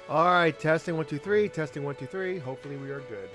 All right, testing 1 2 3, testing 1 2 3. Hopefully we are good.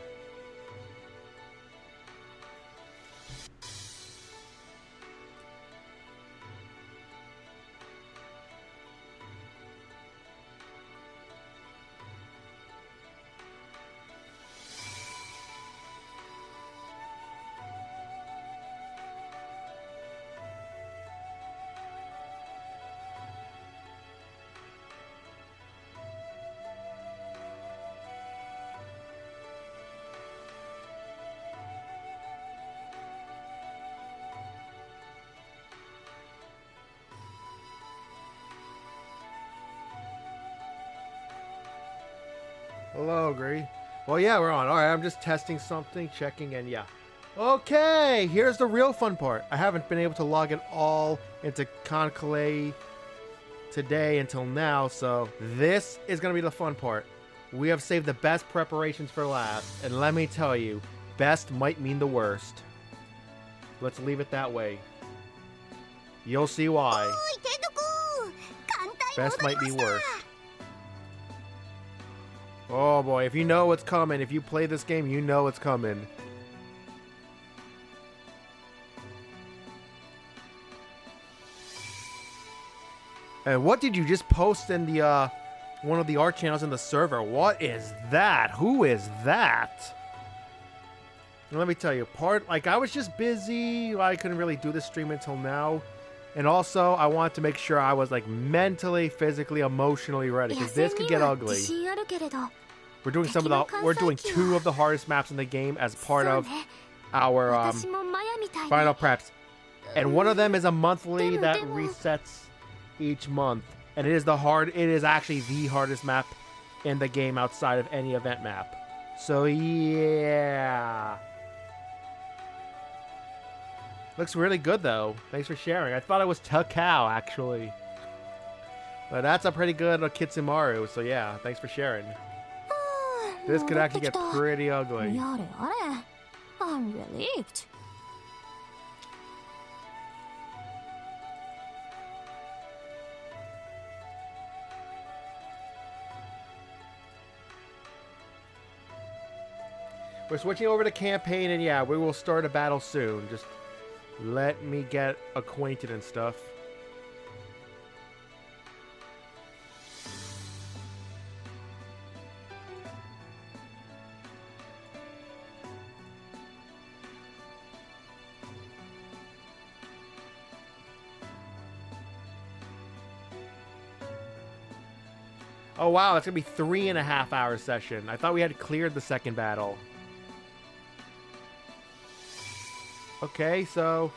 Hello, Agree. Well, yeah, we're on. All right, I'm just testing something, checking, and yeah. Okay, here's the real fun part. I haven't been able to log it all into Kancolle today until now, so this is going to be the fun part. We have saved the best preparations for last, and let me tell you, best might mean the worst. Let's leave it that way. You'll see why. Best might be worst. Oh boy, if you know what's coming, if you play this game, you know what's coming. And what did you just post in the one of the art channels in the server? What is that? Who is that? And let me tell you, I was just busy. I couldn't really do this stream until now. And also, I wanted to make sure I was like mentally, physically, emotionally ready, because this could get ugly. We're doing we're doing 2 of the hardest maps in the game as part of our final preps. And one of them is a monthly that resets each month. And it is actually the hardest map in the game outside of any event map. So yeah. Looks really good though. Thanks for sharing. I thought it was Takao actually. But that's a pretty good Kitsumaru, so yeah, thanks for sharing. This could actually get pretty ugly. I'm relieved. We're switching over to campaign, and yeah, we will start a battle soon. Just let me get acquainted and stuff. Oh wow, it's gonna be 3.5 hour session. I thought we had cleared the second battle. Okay, so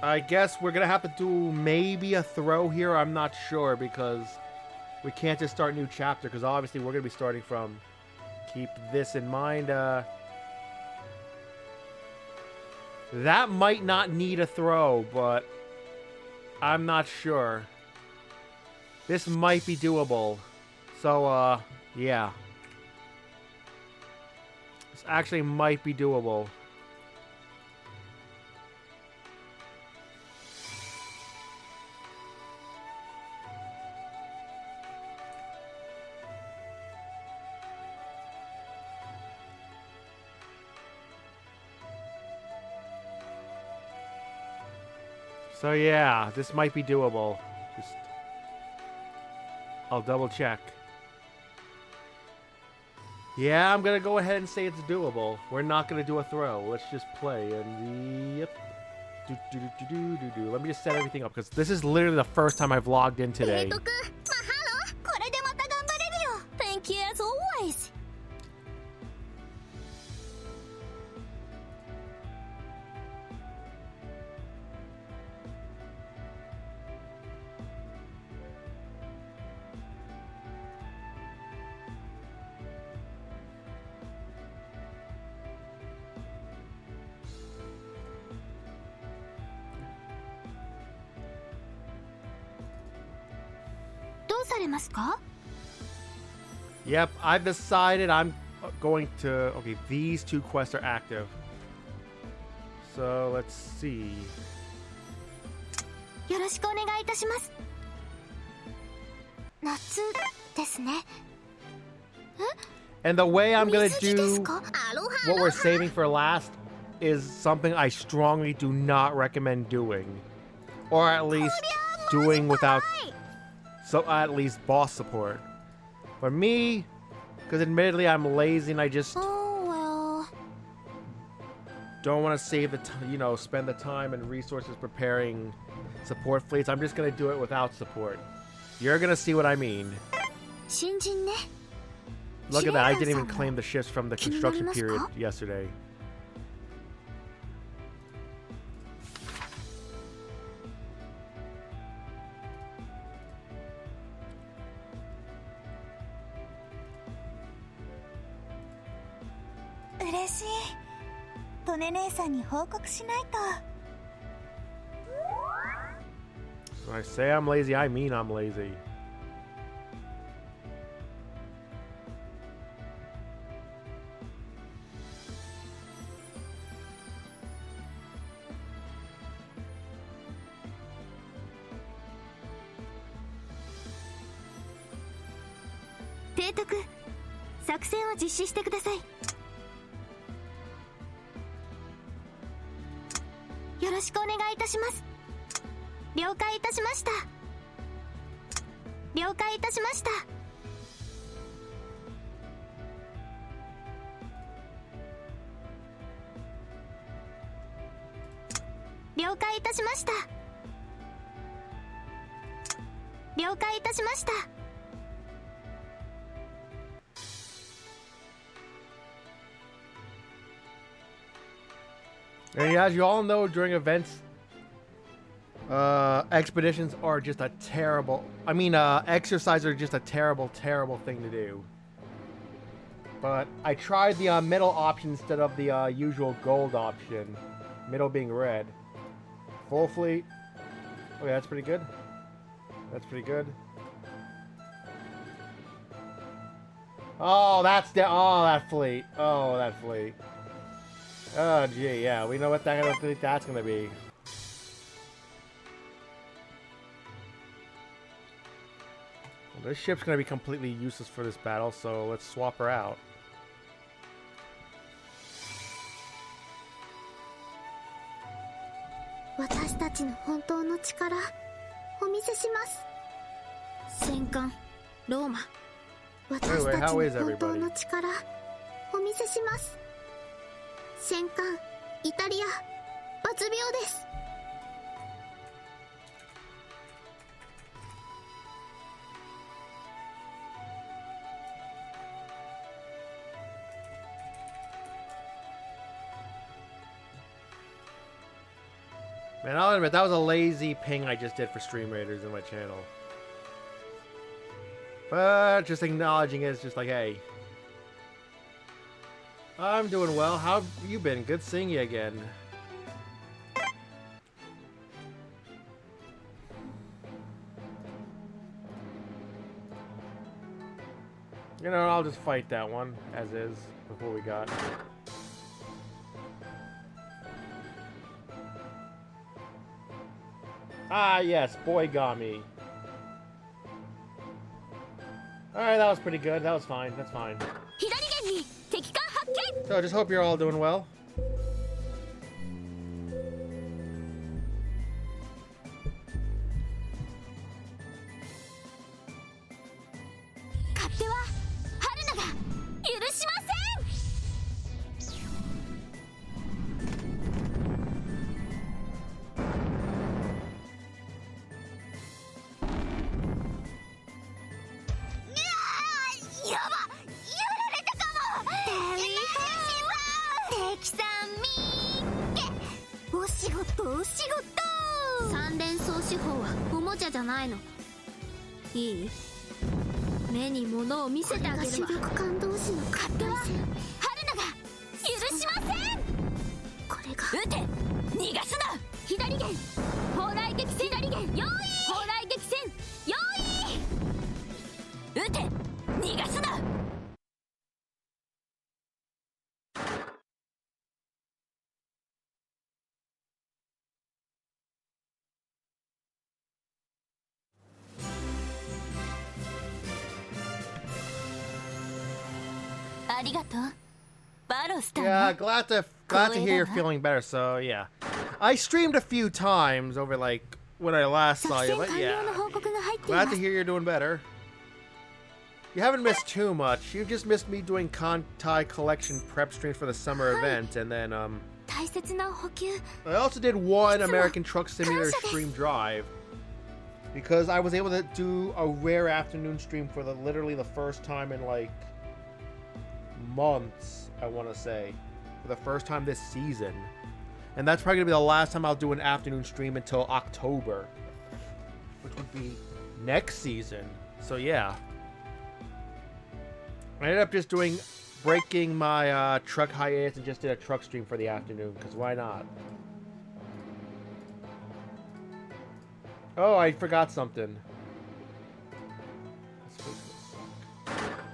I guess we're gonna have to do maybe a throw here. I'm not sure because we can't just start a new chapter because obviously we're gonna be starting from. Keep this in mind. That might not need a throw, but I'm not sure. This might be doable. So, yeah. This actually might be doable. So, yeah, this might be doable. I'll double check. Yeah, I'm gonna go ahead and say it's doable. We're not gonna do a throw. Let's just play. And yep. Let me just set everything up because this is literally the first time I've logged in today. Thank you as always. Yep, I've decided I'm going to... Okay, these 2 quests are active. So, let's see. ですね。 And the way I'm gonna 水着です do か？アロハ what we're saving for last is something I strongly do not recommend doing. Or at least doing without at least boss support. For me, because admittedly I'm lazy and I just Oh, well. don't want to save the spend the time and resources preparing support fleets. I'm just gonna do it without support. You're gonna see what I mean. 新人ね。 Look at that, I didn't even claim the shifts from the construction period yesterday. When I say I'm lazy, I mean I'm lazy. And as you all know, during events, expeditions are just a terrible... exercise are just a terrible, terrible thing to do. But I tried the middle option instead of the usual gold option. Middle being red. Full fleet. Okay, that's pretty good. That's pretty good. Oh, that's the... Oh, that fleet. Oh, that fleet. Oh, gee, yeah. We know what that's gonna be. Well, this ship's gonna be completely useless for this battle, so let's swap her out. Anyway, how is everybody? 戦艦イタリア抜病です。 Man, I'll admit, that was a lazy ping I just did for Stream Raiders in my channel. But just acknowledging it is just like, hey. I'm doing well. How have you been? Good seeing you again. You know, I'll just fight that one, as is, with what we got. Ah, yes, Boigami. Alright, that was pretty good. That was fine. That's fine. So I just hope you're all doing well. ありがとう。バロスター Yeah, の glad to hear you're feeling better. So yeah, I streamed a few times over like when I last saw 作 you, 戦 but 完 yeah, 了の報告が入ってい glad ま to す hear you're doing better. You haven't missed too much. You just missed me doing Kantai collection prep streams for the summer event, and then 大切な補給 I also did one American Truck Simulator stream drive because I was able to do a rare afternoon stream for literally the first time in like months, I want to say, for the first time this season. And that's probably going to be the last time I'll do an afternoon stream until October, which would be next season. So yeah. I ended up just breaking my truck hiatus and just did a truck stream for the afternoon, because why not? Oh, I forgot something.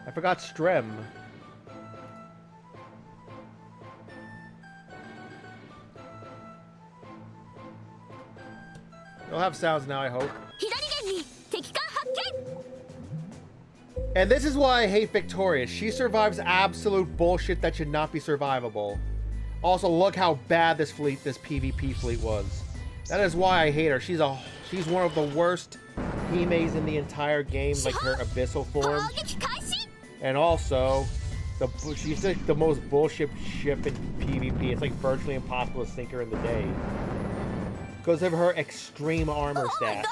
I forgot Strem. You'll have sounds now, I hope. 左舷に敵艦発見 And this is why I hate Victoria. She survives absolute bullshit that should not be survivable. Also, look how bad this PvP fleet was. That is why I hate her. She's one of the worst Himeis in the entire game, like her abyssal form. 攻撃開始 And also, she's like the most bullshit ship in PvP. It's like virtually impossible to sink her in the day. Because of her extreme armor stat.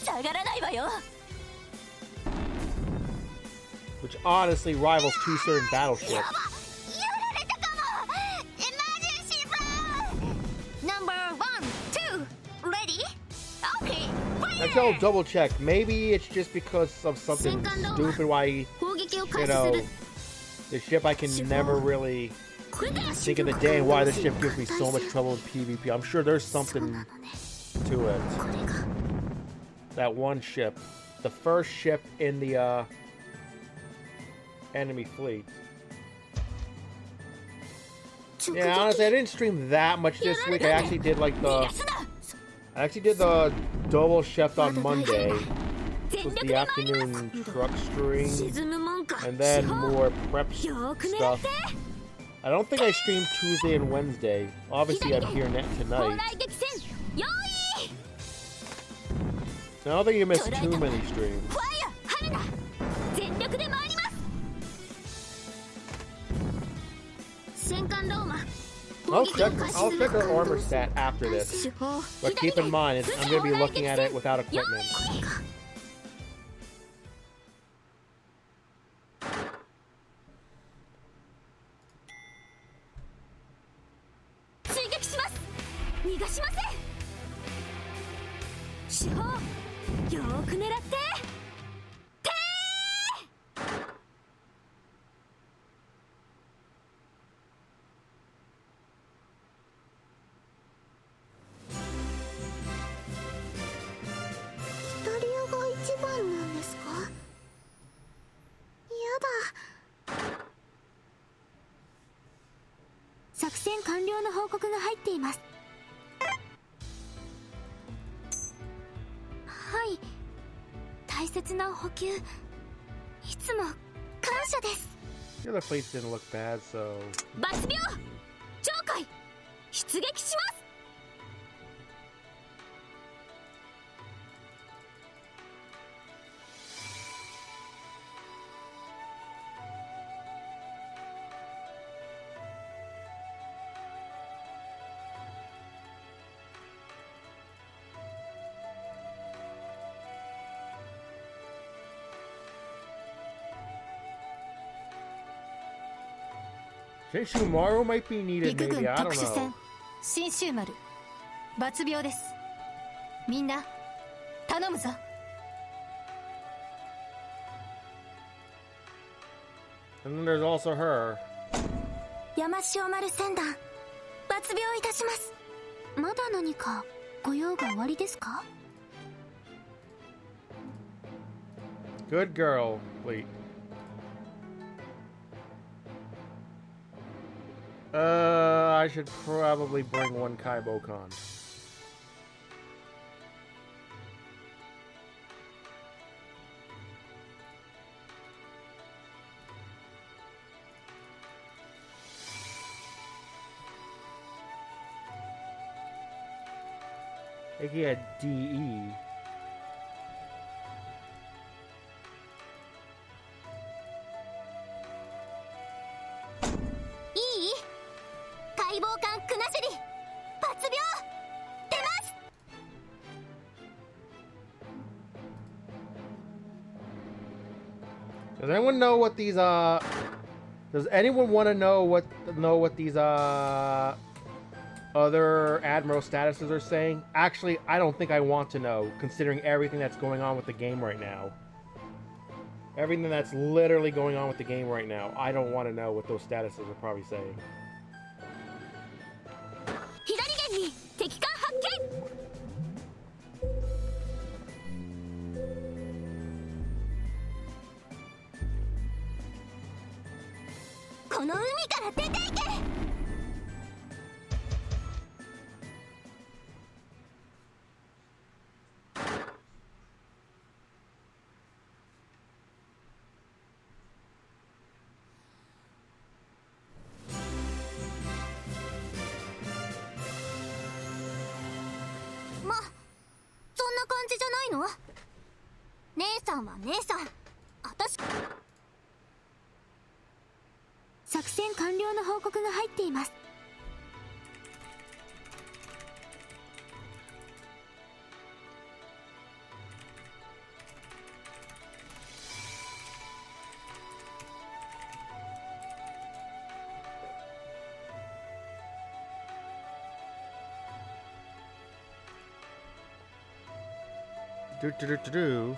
下がらないわよ Which honestly rivals two certain battleships. やられたかもエマージェンシーブラー No.1 2 Ready? Okay Actually, I'll double check. Maybe it's just because of something stupid why, 攻撃を you 開始す know, る the ship I can never really think of the day and why this ship gives me so much trouble in PvP. I'm sure there's そう something なのね to it. これが That one ship. The first ship in the, enemy fleet. Yeah, honestly, I didn't stream that much this week. I actually did like 逃がすな I actually did the double shift on まだ大丈夫 Monday. 全 Was 力 the で参ります afternoon truck stream. 沈むもんか And then 四方 more prep よく狙 stuff. って I don't think I streamed Tuesday and Wednesday. Obviously, I'm here 砲 tonight. 雷撃戦用意 I don't think you missed too many streams. ファイヤー春菜全力で参ります戦艦ローマ I'll check her armor stat after this. 手法 But keep in mind, I'm going to be looking at it without 用 equipment. 意追撃します逃がしません手法よーく狙っててイタリアが一番なんですかやだ作戦完了の報告が入っていますはい大切な補給いつも感謝です The other fleets didn't look bad, so... 抜病鳥海出撃します Shinshumaru might be needed, 陸軍 maybe. I 特 don't 殊 know. 船新州丸抜病ですみんな頼むぞ And then there's also her. 山塩丸船団抜病いたしますまだ何かご用がおありですか Good girl, fleet. I should probably bring one Kaibo-Con. aka a DE. Does anyone know what these does anyone want to know what these other admiral statuses are saying? Actually, I don't think I want to know, considering everything that's going on with the game right now. Everything that's literally going on with the game right now. I don't want to know what those statuses are probably saying. Do.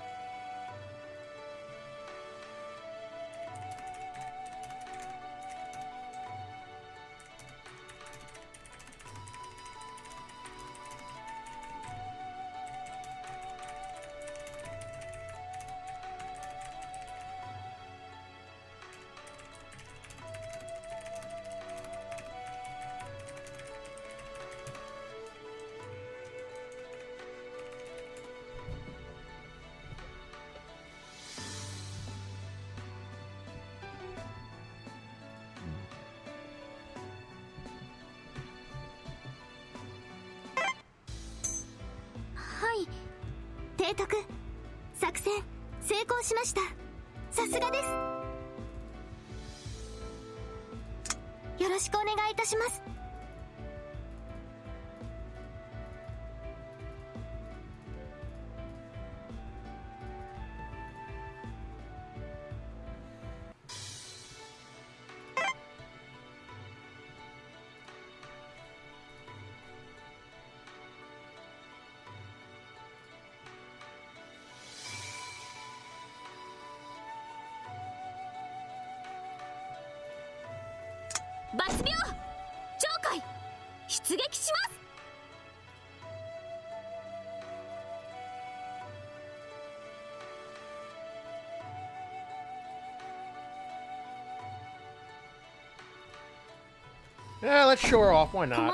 Yeah, let's show her off. Why not?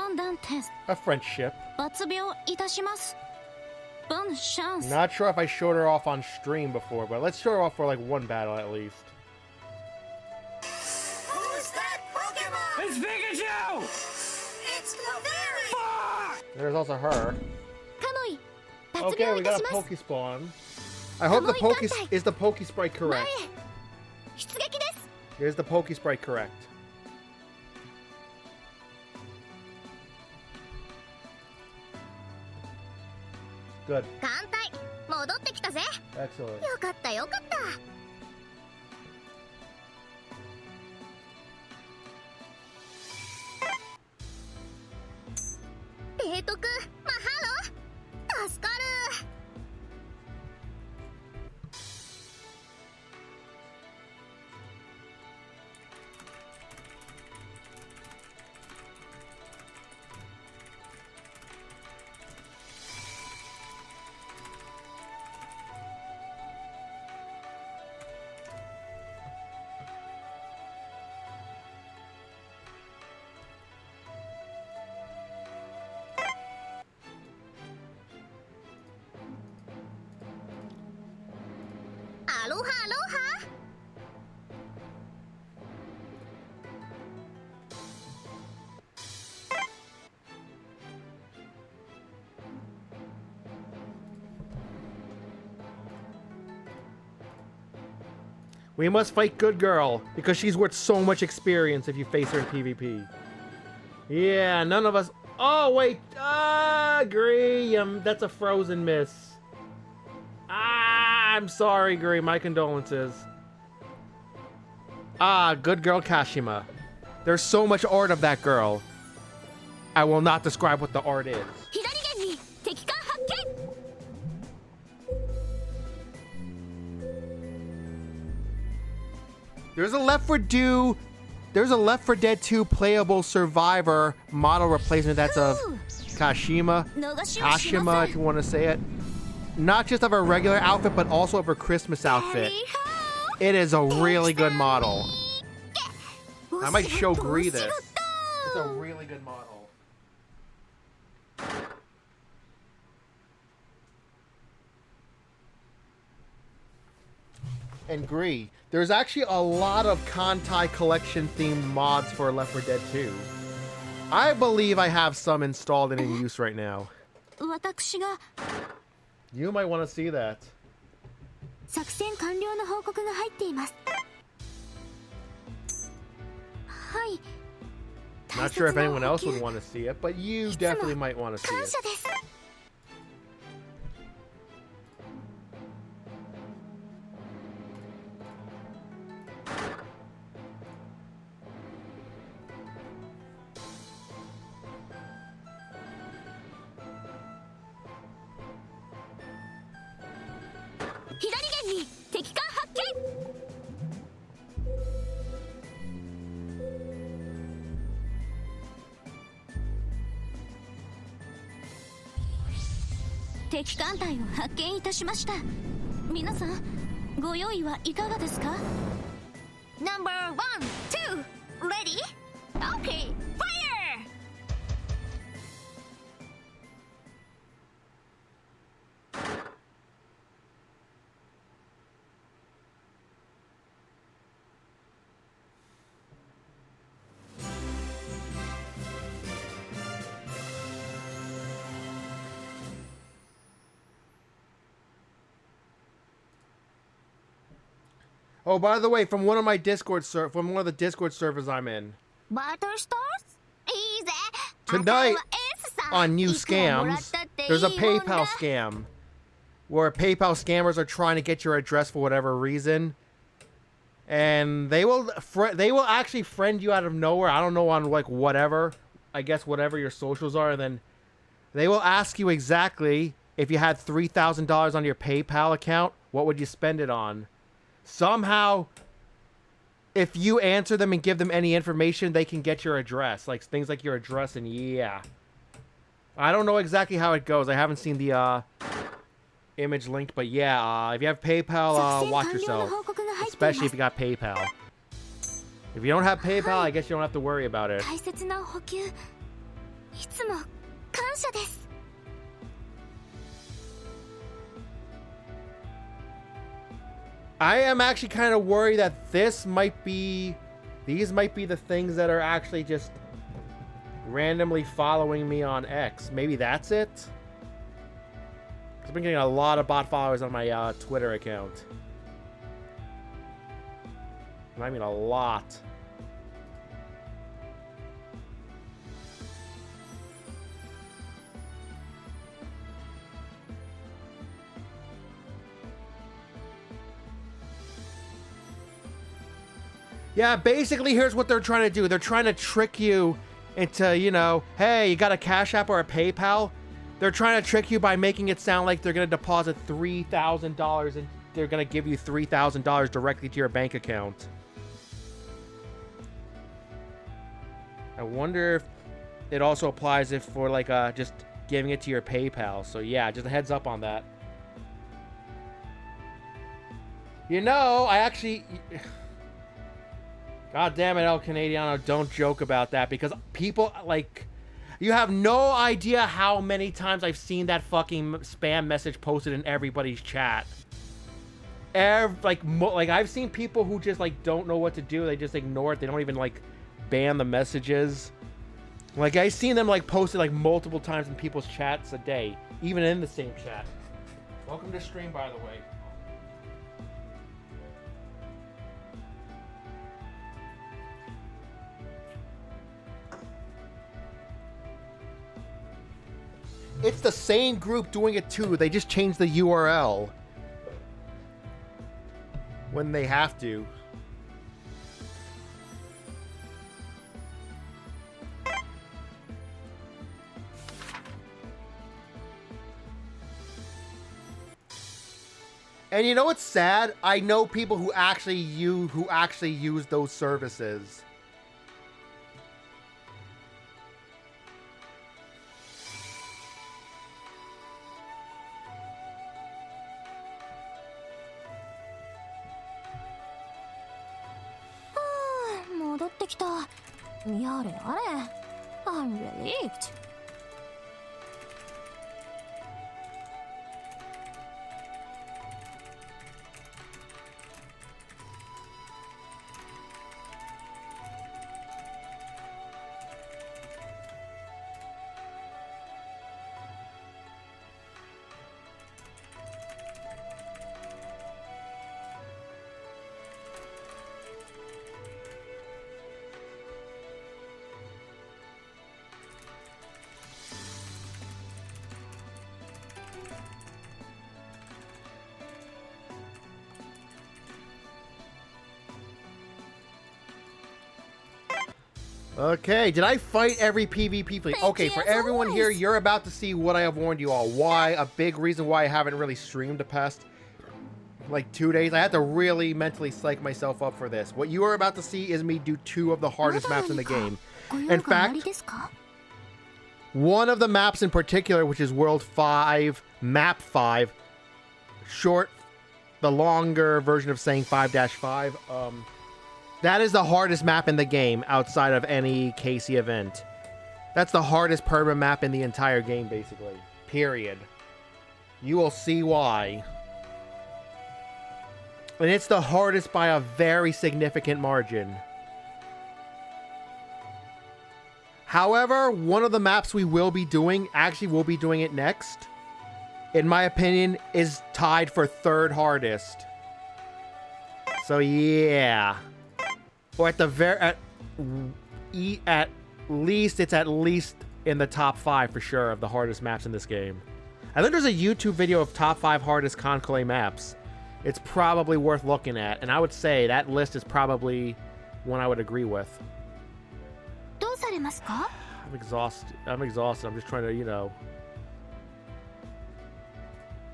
A French ship. Not sure if I showed her off on stream before, but let's show her off for like one battle at least. Who's that Pokemon? It's Pikachu! It's Clefairy! Fuck! There's also her. Okay, we got a Pokespawn. I hope the is the Pokesprite correct. Here's the Pokesprite correct. Good. Excellent. We must fight Good Girl because she's worth so much experience if you face her in PvP. Yeah, none of us... Oh, wait. Agree. That's a frozen miss. I'm sorry, Gree. My condolences. Good Girl Kashima. There's so much art of that girl. I will not describe what the art is. There's a Left 4 Dead 2 playable survivor model replacement that's of Kashima, if you want to say it. Not just of her regular outfit, but also of her Christmas outfit. It is a really good model. I might show Gree this. It's a really good model. And Gree, there's actually a lot of Kantai collection themed mods for Left 4 Dead 2. I believe I have some installed and in use right now. You might want to see that. Not sure if anyone else would want to see it, but you definitely might want to see it. Number 1, 2, ready? Okay, fire! Oh, by the way, from one of the Discord servers I'm in. Barter stores? Easy. Tonight on New Scams, there's a PayPal scam where PayPal scammers are trying to get your address for whatever reason, and they will actually friend you out of nowhere. I don't know, on like whatever, I guess whatever your socials are, and then they will ask you exactly if you had $3,000 on your PayPal account, what would you spend it on? Somehow, if you answer them and give them any information, they can get your address. Like, things like your address, and yeah. I don't know exactly how it goes. I haven't seen the image linked, but yeah, if you have PayPal, watch yourself. Especially if you got PayPal. If you don't have PayPal, I guess you don't have to worry about it. I am actually kind of worried that these might be the things that are actually just randomly following me on X. Maybe that's it? I've been getting a lot of bot followers on my Twitter account. And I mean a lot. Yeah, basically, here's what they're trying to do. They're trying to trick you into, you know, hey, you got a Cash App or a PayPal? They're trying to trick you by making it sound like they're going to deposit $3,000 and they're going to give you $3,000 directly to your bank account. I wonder if it also applies if for, like, just giving it to your PayPal. So, yeah, just a heads up on that. You know, I actually... God damn it, El Canadiano, don't joke about that, because people, like, you have no idea how many times I've seen that fucking spam message posted in everybody's chat. Like, I've seen people who just, like, don't know what to do. They just ignore it. They don't even, like, ban the messages. Like, I've seen them, like, posted, like, multiple times in people's chats a day, even in the same chat. Welcome to stream, by the way. It's the same group doing it too. They just changed the URL when they have to. And you know what's sad? I know people who actually use those services. I'm relieved. Okay, did I fight every PvP play? Okay, for everyone here, you're about to see what I have warned you all. Why? A big reason why I haven't really streamed the past, like, 2 days. I had to really mentally psych myself up for this. What you are about to see is me do 2 of the hardest maps in the game. In fact, one of the maps in particular, which is World 5, Map 5, short, the longer version of saying 5-5, that is the hardest map in the game outside of any Casey event. That's the hardest perma map in the entire game, basically. Period. You will see why. And it's the hardest by a very significant margin. However, one of the maps we will be doing, actually we'll be doing it next, in my opinion, is tied for 3rd hardest. So yeah. Or at the at least it's at least in the top 5 for sure of the hardest maps in this game. I think there's a YouTube video of top 5 hardest Kancolle maps. It's probably worth looking at, and I would say that list is probably one I would agree with. I'm exhausted. I'm just trying to, you know,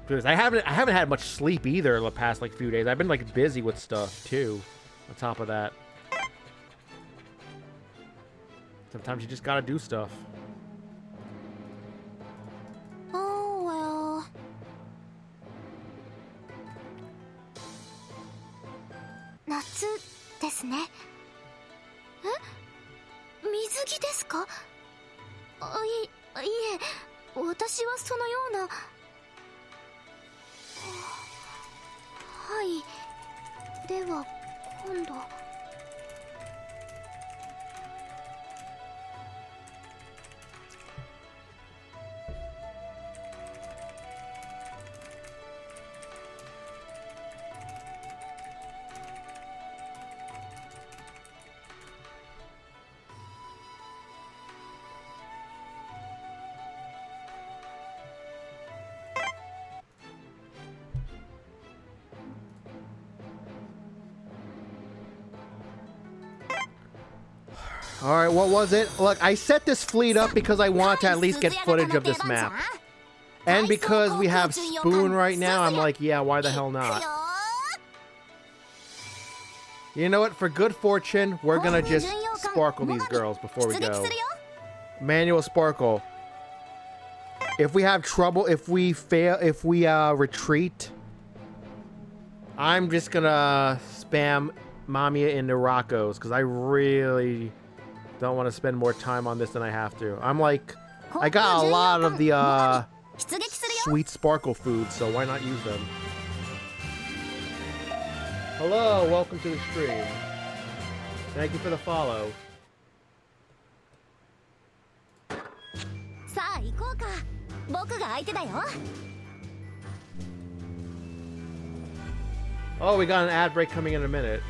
because I haven't had much sleep either the past like few days. I've been like busy with stuff too. On top of that. Sometimes you just gotta do stuff. Oh well. 夏ですね。え？水着ですか？いえ、私はそのような。はい。では今度。Alright, what was it? Look, I set this fleet up because I want to at least get footage of this map. And because we have Spoon right now, I'm like, yeah, why the hell not? You know what? For good fortune, we're gonna just sparkle these girls before we go. Manual sparkle. If we have trouble, if we fail, if we retreat, I'm just gonna spam Mamiya into Rocco's because I really don't want to spend more time on this than I have to. I'm like, I got a lot of the sweet sparkle food, so why not use them? Hello, welcome to the stream. Thank you for the follow. Oh, we got an ad break coming in a minute.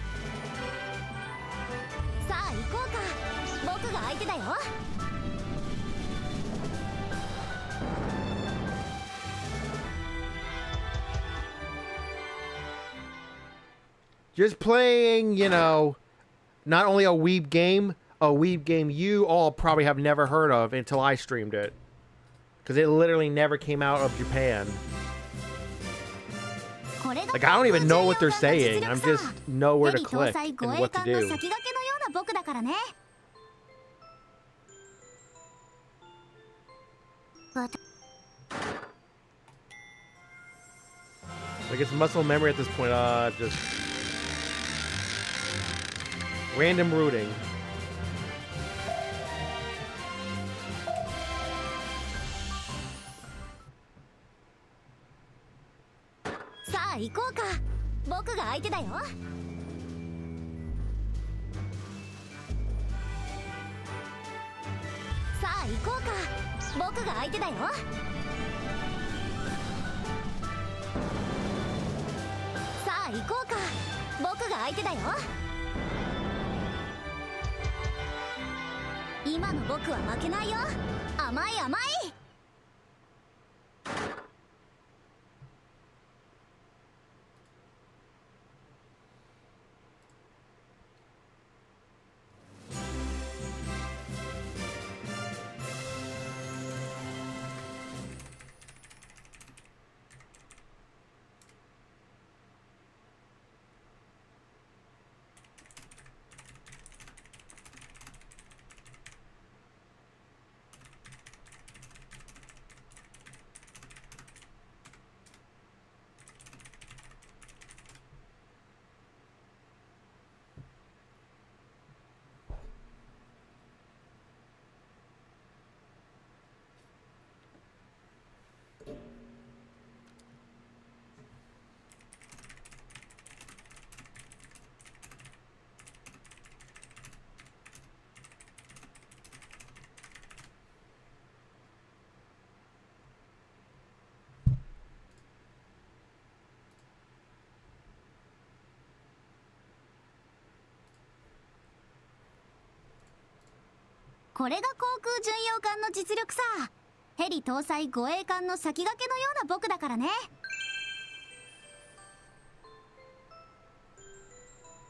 Just playing, you know, not only a weeb game you all probably have never heard of until I streamed it. Because it literally never came out of Japan. Like, I don't even know what they're saying. I'm just know where to click and what to do. Like, it's muscle memory at this point. Just random rooting.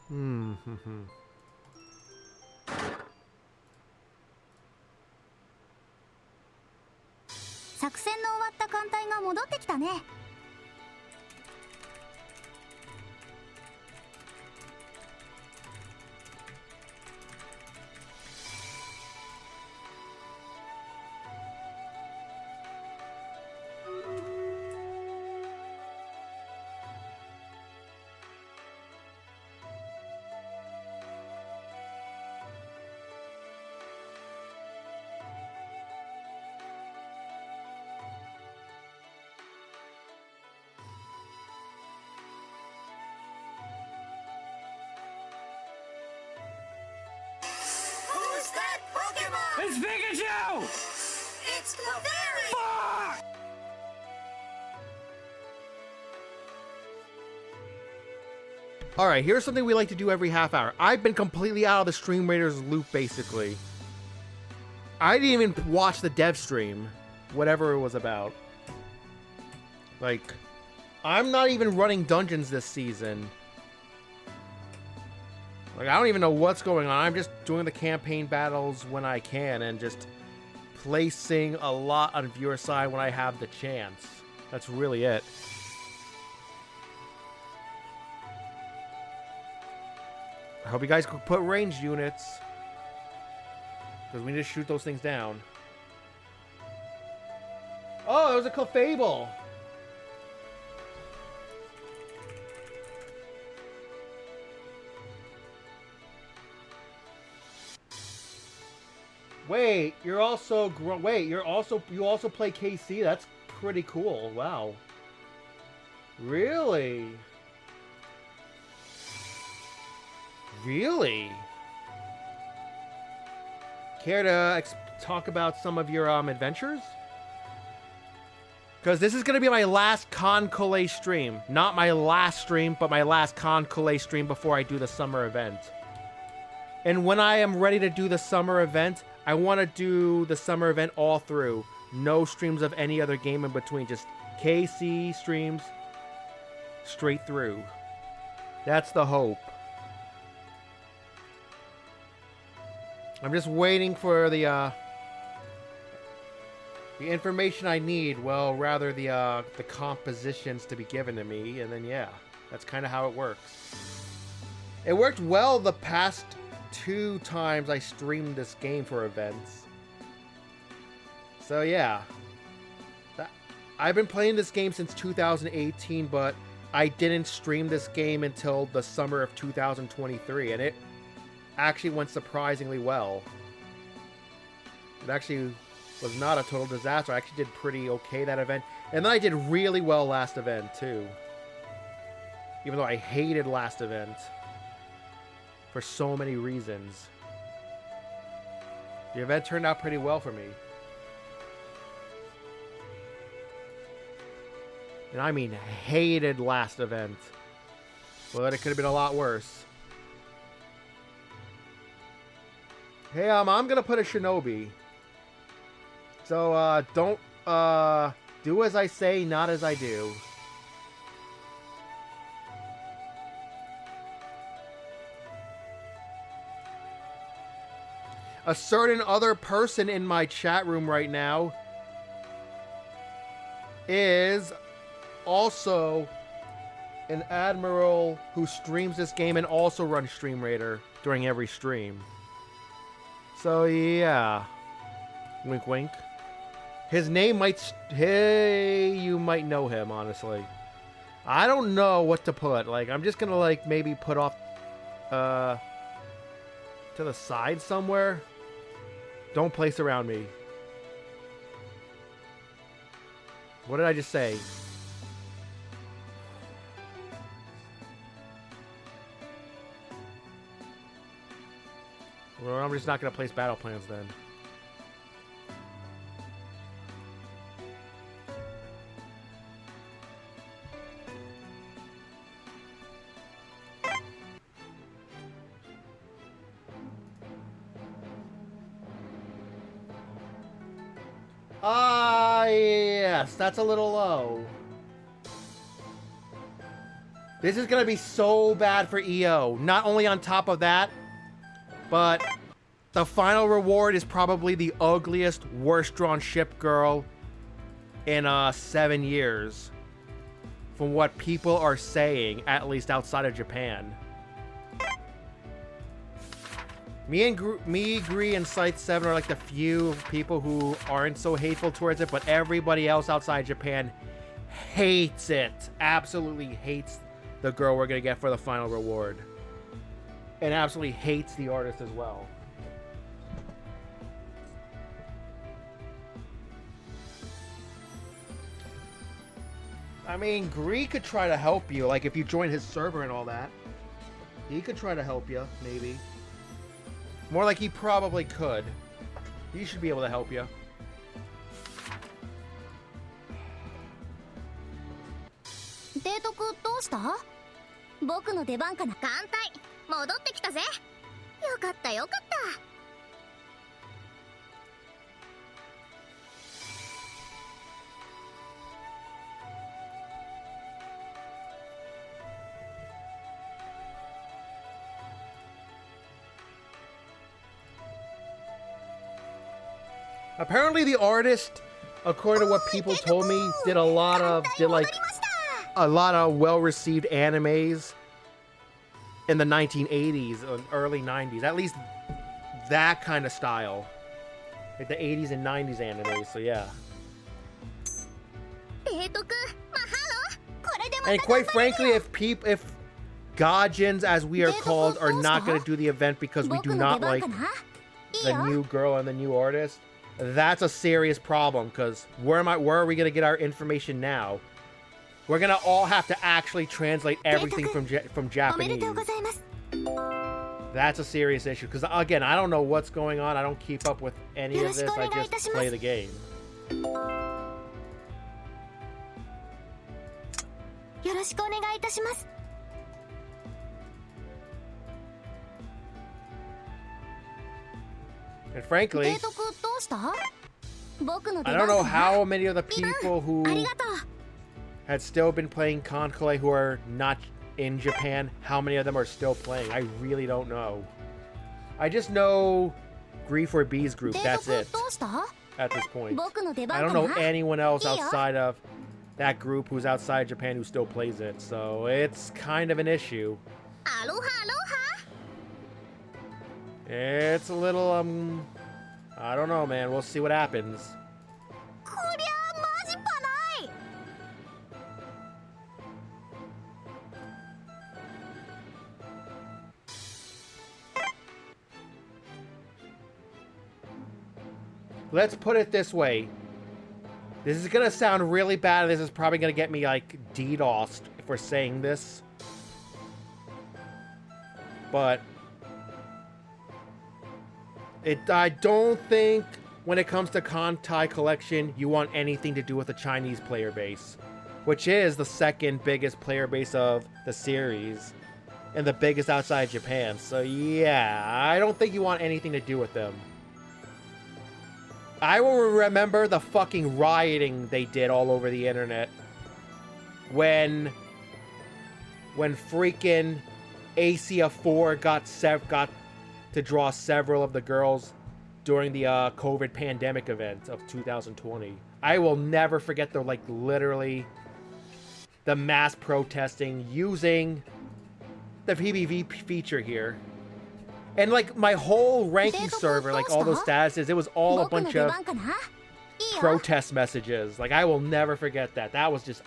Hmm. 作戦の終わった艦隊が戻ってきたね。Who's that Pokemon? It's Pikachu! It's Clefairy! Fuck! Alright, here's something we like to do every half hour. I've been completely out of the Stream Raiders loop, basically. I didn't even watch the dev stream, whatever it was about. Like, I'm not even running dungeons this season. Like, I don't even know what's going on. I'm just doing the campaign battles when I can and just placing a lot on viewer side when I have the chance. That's really it. I hope you guys could put ranged units, because we need to shoot those things down. Oh, it was a Clefable. Wait, you also play KC? That's pretty cool. Wow. Really? Really? Care to talk about some of your adventures? Because this is going to be my last Kancolle stream. Not my last stream, but my last Kancolle stream before I do the summer event. And when I am ready to do the summer event, I want to do the summer event all through. No streams of any other game in between. Just KC streams straight through. That's the hope. I'm just waiting for the information I need. Well, rather the compositions to be given to me, and then yeah, that's kind of how it works. It worked well the past 2 times I streamed this game for events. So yeah, I've been playing this game since 2018, but I didn't stream this game until the summer of 2023, and it actually went surprisingly well. It actually was not a total disaster. I actually did pretty okay that event. And then I did really well last event, too. Even though I hated last event. For so many reasons. The event turned out pretty well for me. And I mean hated last event. But it could have been a lot worse. Hey, I'm gonna put a shinobi. So, don't, do as I say, not as I do. A certain other person in my chat room right now is also an admiral who streams this game and also runs Stream Raider during every stream. So, yeah. Wink, wink. His name might... Hey, you might know him, honestly. I don't know what to put. Like, I'm just gonna, like, maybe put off... to the side somewhere. Don't place around me. What did I just say? Well, I'm just not gonna place battle plans then. Yes, that's a little low. This is gonna be so bad for EO. Not only on top of that, but the final reward is probably the ugliest, worst drawn ship girl in 7 years. From what people are saying, at least outside of Japan. Me, Gree, and Scythe 7 are like the few people who aren't so hateful towards it, but everybody else outside Japan hates it. Absolutely hates the girl we're gonna get for the final reward. And absolutely hates the artist as well. I mean, Gree could try to help you, like if you join his server and all that. He could try to help you, maybe. More like he probably could. He should be able to help you. 提督どうした？僕の出番かな。艦隊戻ってきたぜ。よかったよかった。Apparently the artist, according to what people told me, did a lot of well-received animes in the 1980s and early 90s. At least that kind of style. Like the 80s and 90s animes, so yeah. And quite frankly, if Gaijins, as we are called, are not going to do the event because we do not like the new girl and the new artist, that's a serious problem, because where are we going to get our information now? We're going to all have to actually translate everything from Japanese. That's a serious issue, because again, I don't know what's going on. I don't keep up with any of this. I just play the game. And frankly, I don't know how many of the people who had still been playing Kancolle who are not in Japan, how many of them are still playing? I really don't know. I just know Grief or B's group, that's it. At this point. I don't know anyone else outside of that group who's outside Japan who still plays it, so it's kind of an issue. It's a little, I don't know, man. We'll see what happens. Let's put it this way. This is gonna sound really bad. This is probably gonna get me, like, DDoSed if we're saying this. But I don't think when it comes to Kantai Collection, you want anything to do with the Chinese player base, which is the second biggest player base of the series and the biggest outside Japan. So yeah, I don't think you want anything to do with them. I will remember the fucking rioting they did all over the internet when freaking Asia 4 got to draw several of the girls during the COVID pandemic event of 2020. I will never forget the, like, literally the mass protesting using the PBV feature here. And, like, my whole ranking server, like, all those statuses, it was all a bunch of protest messages. Like, I will never forget that. That was just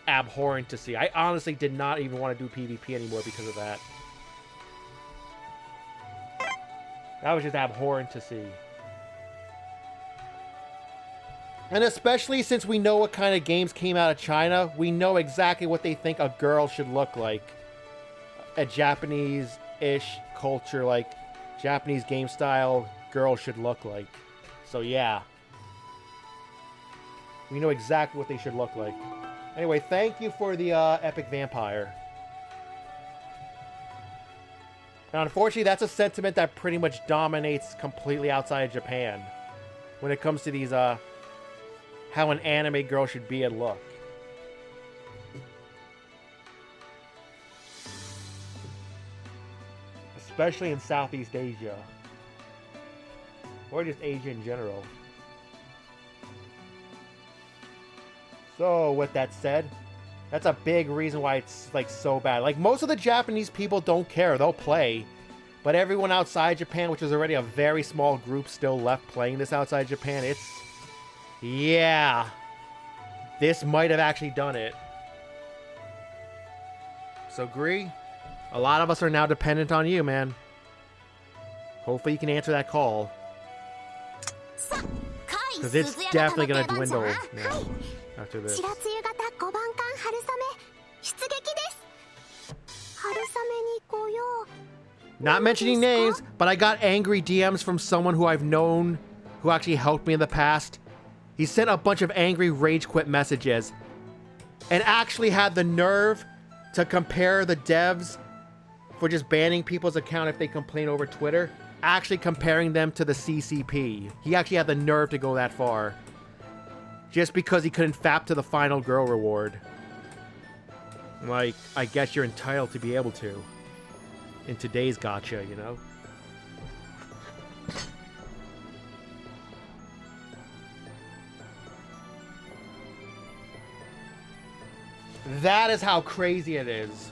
abhorrent to see. I honestly did not even want to do PvP anymore because of that. That was just abhorrent to see. And especially since we know what kind of games came out of China, we know exactly what they think a girl should look like. A Japanese-ish culture, like Japanese game style girl should look like. So yeah, we know exactly what they should look like. Anyway, thank you for the epic vampire. Now, unfortunately, that's a sentiment that pretty much dominates completely outside of Japan when it comes to these how an anime girl should be and look. Especially in Southeast Asia. Or just Asia in general. So, with that said, that's a big reason why it's, like, so bad. Like, most of the Japanese people don't care. They'll play. But everyone outside Japan, which is already a very small group still left playing this outside Japan, it's... yeah. This might have actually done it. So, Gree, a lot of us are now dependent on you, man. Hopefully you can answer that call. Because it's definitely going to dwindle now after this. Not mentioning names, but I got angry DMs from someone who I've known who actually helped me in the past. He sent a bunch of angry rage quit messages and actually had the nerve to compare the devs for just banning people's account if they complain over Twitter, actually comparing them to the CCP. He actually had the nerve to go that far. Just because he couldn't fap to the final girl reward. Like, I guess you're entitled to be able to. In today's gacha, you know? That is how crazy it is.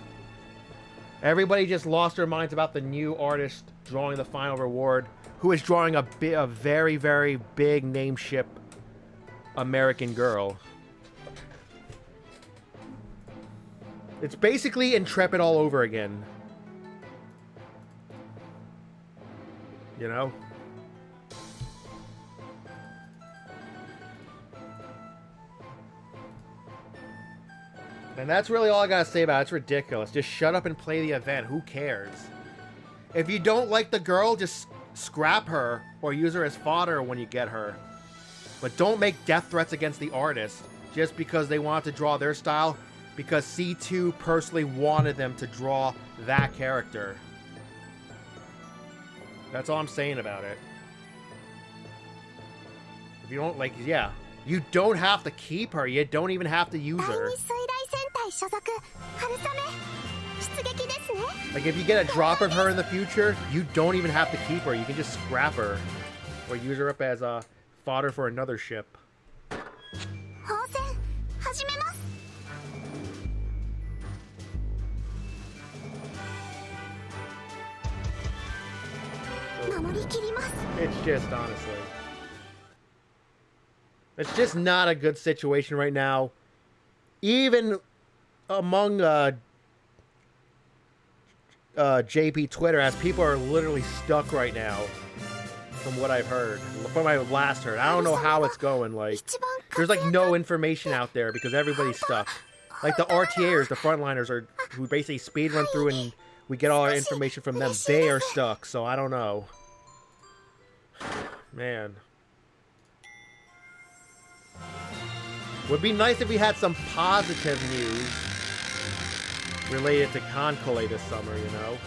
Everybody just lost their minds about the new artist drawing the final reward, who is drawing a very, very big name ship American girl. It's basically Intrepid all over again. You know? And that's really all I gotta say about it. It's ridiculous. Just shut up and play the event. Who cares? If you don't like the girl, just scrap her or use her as fodder when you get her. But don't make death threats against the artist just because they want to draw their style, because C2 personally wanted them to draw that character. That's all I'm saying about it. If you don't like, yeah, you don't have to keep her. You don't even have to use her. 所属春雨出撃ですね。 Like, if you get a drop of her in the future, you don't even have to keep her. You can just scrap her. Or use her up as fodder for another ship. 放戦始めます。 守りきります。 It's just, honestly. It's just not a good situation right now. Even among JP Twitter, as people are literally stuck right now. From what I've heard. From what I last heard. I don't know how it's going. Like, there's like no information out there because everybody's stuck. Like the RTAers, the frontliners, are who basically speed run through and we get all our information from them. They are stuck, so I don't know. Man. Would be nice if we had some positive news related to Kancolle this summer, you know?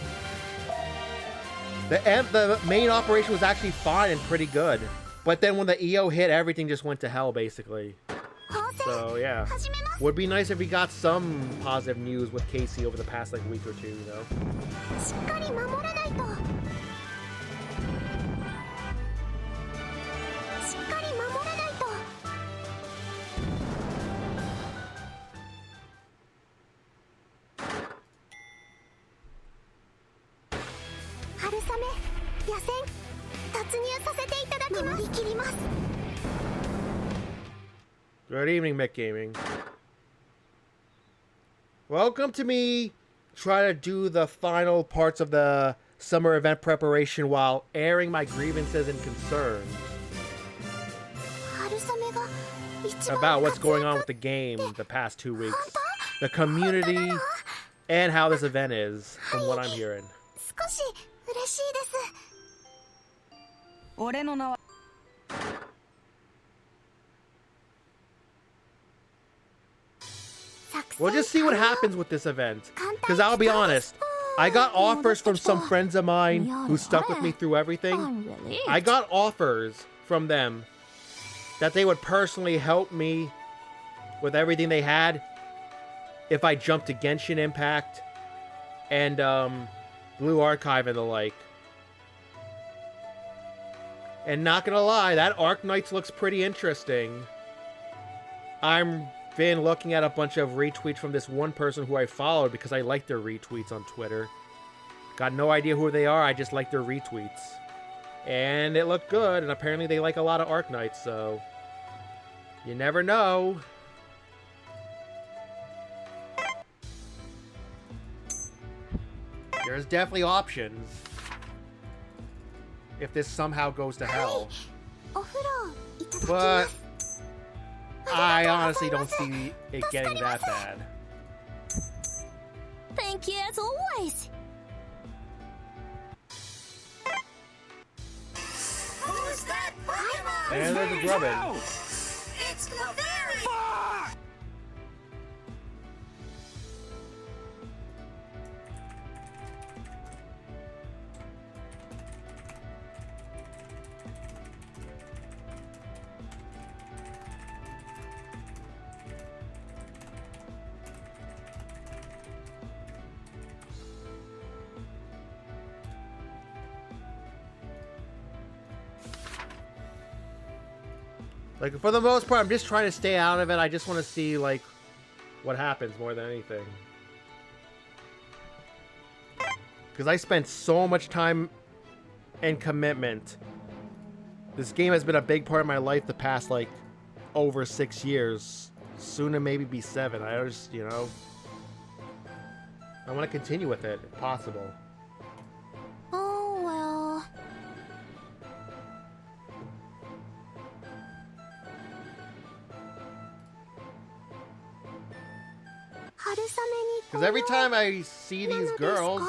The main operation was actually fine and pretty good. But then when the EO hit, everything just went to hell, basically. So, yeah. Would be nice if we got some positive news with Casey over the past, like, week or two, you know? しっかり守らないと。しっかり守らないと。 春雨野戦突入させていただきます。守りきります。 Good evening, Mick Gaming. Welcome to me try to do the final parts of the summer event preparation while airing my grievances and concerns about what's going on with the game the past 2 weeks, the community, and how this event is, from what I'm hearing. 少し嬉しいです。俺の名は We'll just see what happens with this event. Because I'll be honest, I got offers from some friends of mine who stuck with me through everything. I got offers from them that they would personally help me with everything they had if I jumped to Genshin Impact and Blue Archive and the like. And not gonna lie, that Arc Knights looks pretty interesting. I'm been looking at a bunch of retweets from this one person who I followed because I like their retweets on Twitter. Got no idea who they are, I just like their retweets. And it looked good, and apparently they like a lot of Arc Knights, so you never know. There's definitely options if this somehow goes to hell. But I honestly don't see it getting that bad. Thank you as always. Who's that Pokemon? And there's a Drubbin. It's the fairy! Fuck! Like, for the most part, I'm just trying to stay out of it. I just want to see, like, what happens more than anything. Because I spent so much time and commitment. This game has been a big part of my life the past, like, over 6 years. Soon to maybe be 7. I just, you know, I want to continue with it, if possible. Oh well. Because every time I see these girls,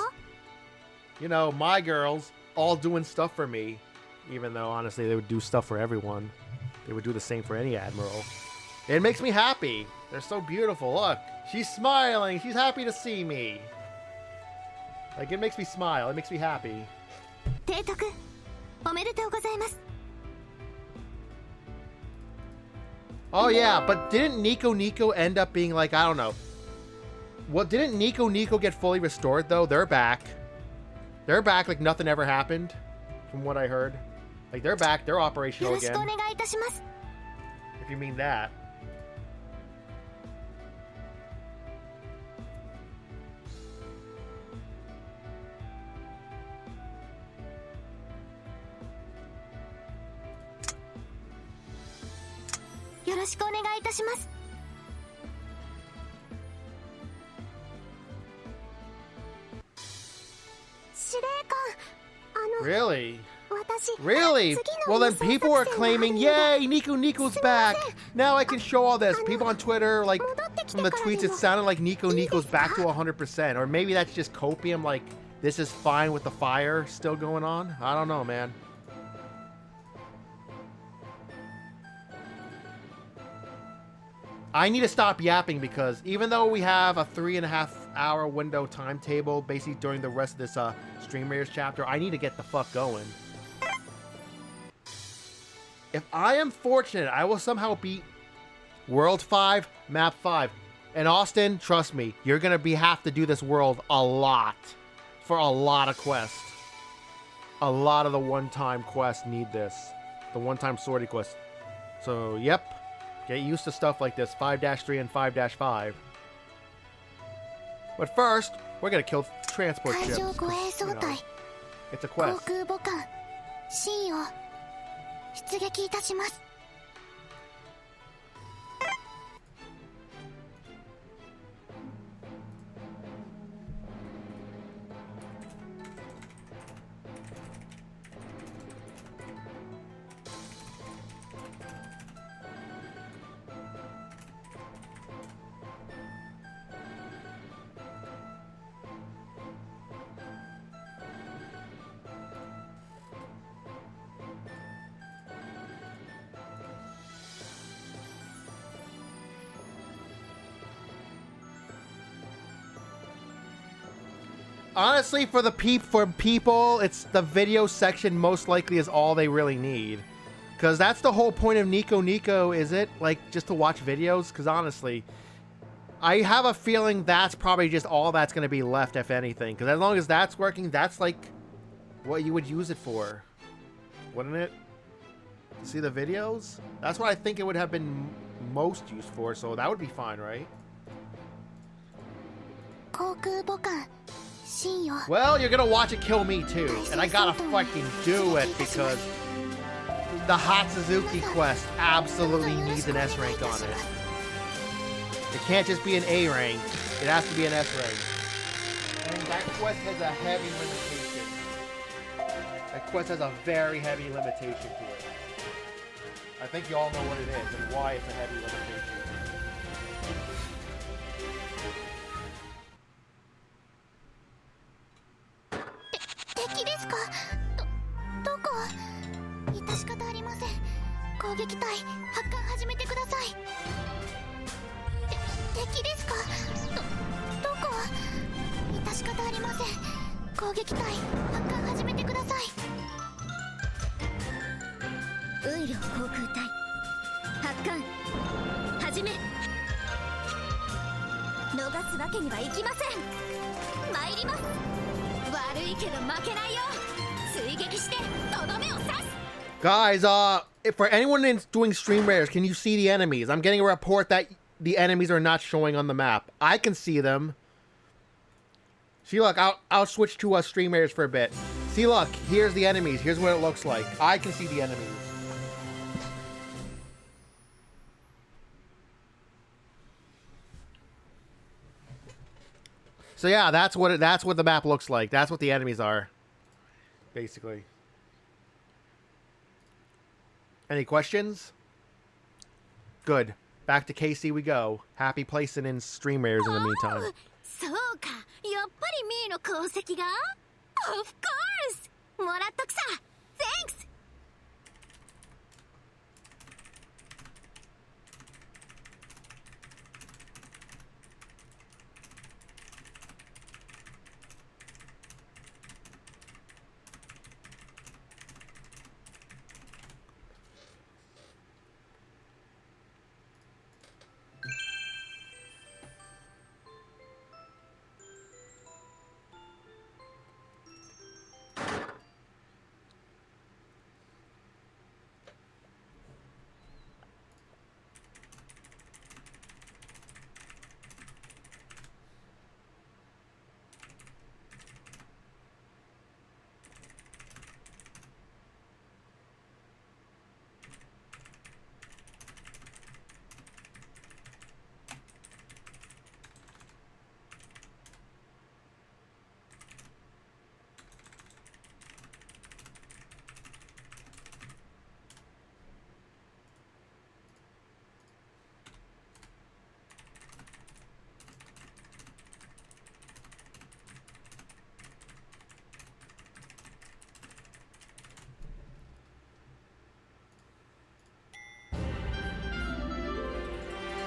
you know, my girls, all doing stuff for me, even though, honestly, they would do stuff for everyone. They would do the same for any Admiral. It makes me happy. They're so beautiful. Look, she's smiling. She's happy to see me. Like, it makes me smile. It makes me happy. Oh, yeah, but didn't Nico end up being, like, I don't know, Well, didn't Nico get fully restored, though? They're back. They're back like nothing ever happened, from what I heard. Like, they're back. They're operational again. If you mean that. Really? Really? Well, then people are claiming, yay, Nico's back. Now I can show all this. People on Twitter, like, from the tweets, it sounded like Nico's back to 100%. Or maybe that's just copium, like, this is fine with the fire still going on. I don't know, man. I need to stop yapping because even though we have a 3.5-hour window timetable basically during the rest of this Stream Raiders chapter, I need to get the fuck going. If I am fortunate, I will somehow beat World 5, Map 5. And Austin, trust me, you're going to have to do this world a lot for a lot of quests. A lot of the one-time quests need this. The one-time sortie quest. So, yep. Get used to stuff like this, 5-3 and 5-5. But first, we're gonna kill transport ships. You know, it's a quest. Honestly, for people, it's the video section most likely is all they really need. Because that's the whole point of Nico, is it? Like, just to watch videos? Because honestly, I have a feeling that's probably just all that's going to be left, if anything. Because as long as that's working, that's like what you would use it for. Wouldn't it? To see the videos? That's what I think it would have been most used for, so that would be fine, right? Well, you're gonna watch it kill me too, and I gotta fucking do it because the Hot Suzuki quest absolutely needs an S rank on it. It can't just be an A rank, it has to be an S rank. And that quest has a heavy limitation. That quest has a very heavy limitation to it. I think you all know what it is and why it's a heavy limitation. Guys, for anyone doing Stream Raiders, can you see the enemies? I'm getting a report that the enemies are not showing on the map. I can see them. See, look, I'll switch to Stream Raiders for a bit. See, look, here's the enemies. Here's what it looks like. I can see the enemies. So yeah, that's what the map looks like. That's what the enemies are, basically. Any questions? Good. Back to KC we go. Happy placing in Stream Raiders in the meantime. Of course! Thanks!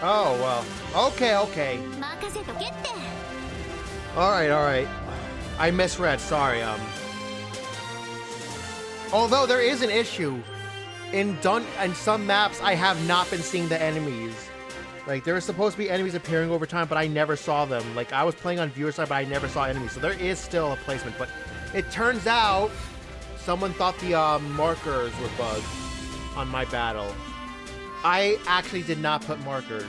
Oh, well. Okay, okay. 任せとけって。 Alright, alright. I misread, sorry. Although there is an issue. In some maps, I have not been seeing the enemies. Like, there were supposed to be enemies appearing over time, but I never saw them. Like, I was playing on viewer side, but I never saw enemies. So there is still a placement. But it turns out someone thought the markers were bugged on my battle. I actually did not put markers.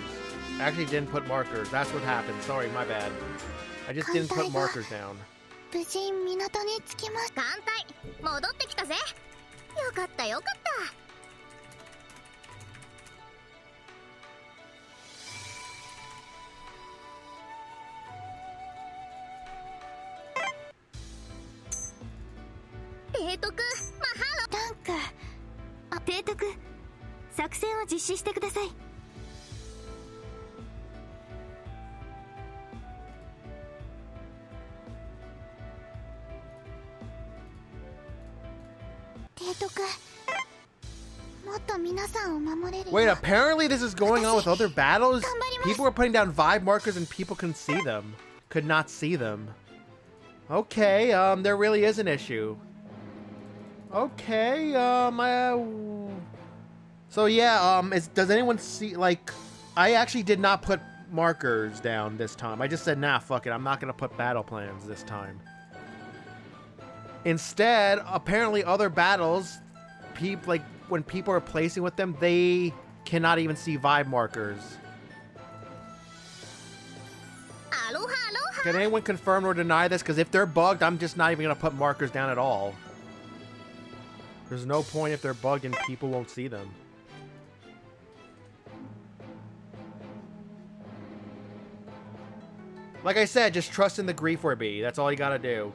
I actually didn't put markers. That's what happened. Sorry, my bad. I just didn't put markers down. 無事港に着きました。艦隊戻ってきたぜ。よかったよかった。 提督、マハロ。ダンク。あ、提督、作戦を実施してください。提督、もっと皆さんを守れる。 Wait, apparently this is going on with other battles? People were putting down vibe markers and people couldn't see them. Could not see them. Okay, there really is an issue. Okay, so yeah, does anyone see, like, I actually did not put markers down this time. I just said, nah, fuck it, I'm not gonna put battle plans this time. Instead, apparently other battles, like, when people are placing with them, they cannot even see vibe markers. Aloha, aloha. Can anyone confirm or deny this? Because if they're bugged, I'm just not even gonna put markers down at all. There's no point if they're bugged and people won't see them. Like I said, just trust in the Grief or B. That's all you gotta do.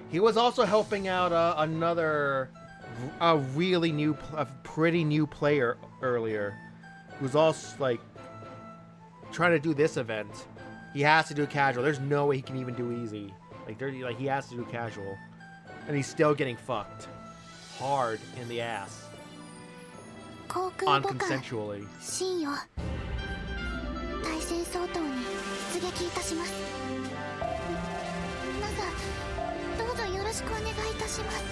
He was also helping out another, pretty new player earlier, who's also like trying to do this event. He has to do casual. There's no way he can even do easy. Like he has to do casual, and he's still getting fucked hard in the ass. Unconsensually. 信よ。対戦相当に出撃いたします。皆さん、どうぞよろしくお願いいたします。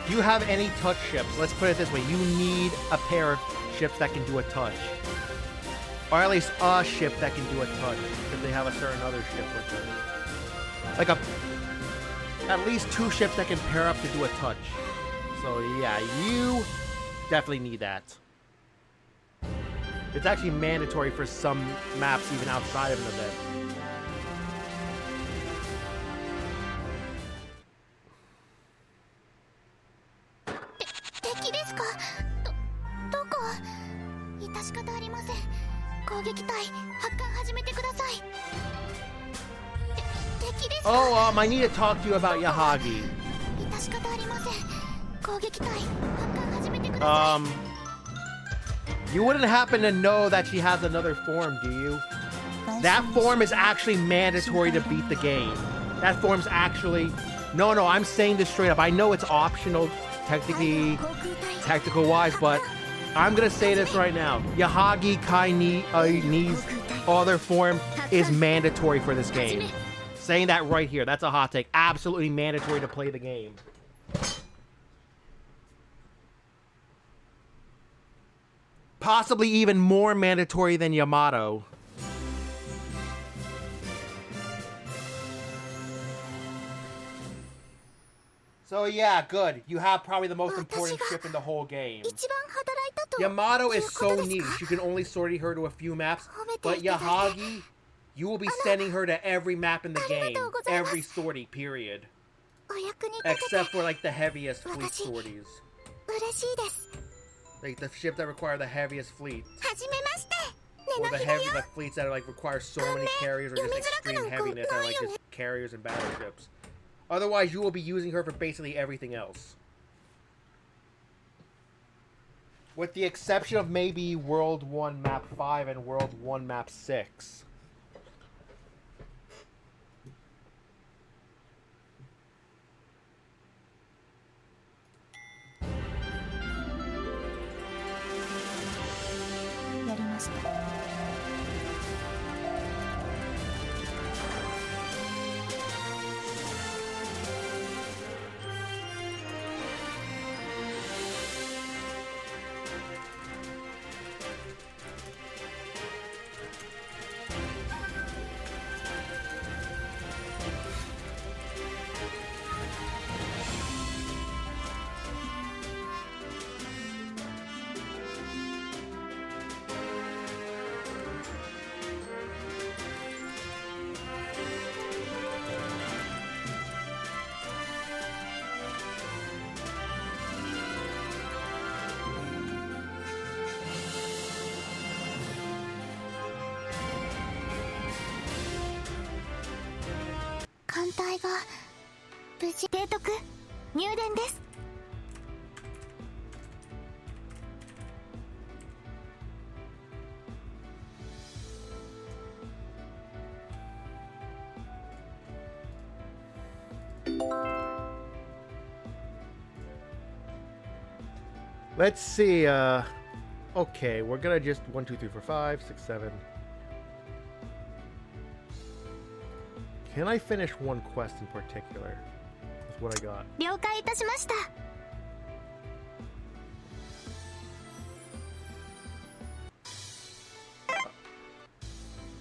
Do you have any touch ships? Let's put it this way. You need a pair of ships that can do a touch. Or at least a ship that can do a touch. If they have a certain other ship with them. Like at least 2 ships that can pair up to do a touch. So yeah, you definitely need that. It's actually mandatory for some maps even outside of an event. Oh, I need to talk to you about Yahagi. You wouldn't happen to know that she has another form, do you? That form is actually mandatory to beat the game. That form's actually... No, I'm saying this straight up. I know it's optional, technical-wise, but I'm gonna say this right now. Yahagi Kai Ni's other form is mandatory for this game. Saying that right here. That's a hot take. Absolutely mandatory to play the game. Possibly even more mandatory than Yamato. So yeah, good. You have probably the most important ship in the whole game. 一番働いたと Yamato い is うこと so です niche. か You can only sortie her to a few maps. 褒めて But いただいて Yahagi, you will be sending her to every map in the game. ありがとうございます Every sortie, period. お役に立てて Except for like the heaviest fleet 私 sorties. 嬉しいです Like the ships that require the heaviest fleet. はじめまして Or ネ the ナヒだよ heavy, the fleets that are like require so many carriers or just extreme heaviness that are like just carriers and battleships. Otherwise, you will be using her for basically everything else. With the exception of maybe World 1 Map 5 and World 1 Map 6. Let's see, okay, we're gonna just 1, 2, 3, 4, 5, 6, 7. Can I finish one quest in particular? That's what I got. 了解いたしました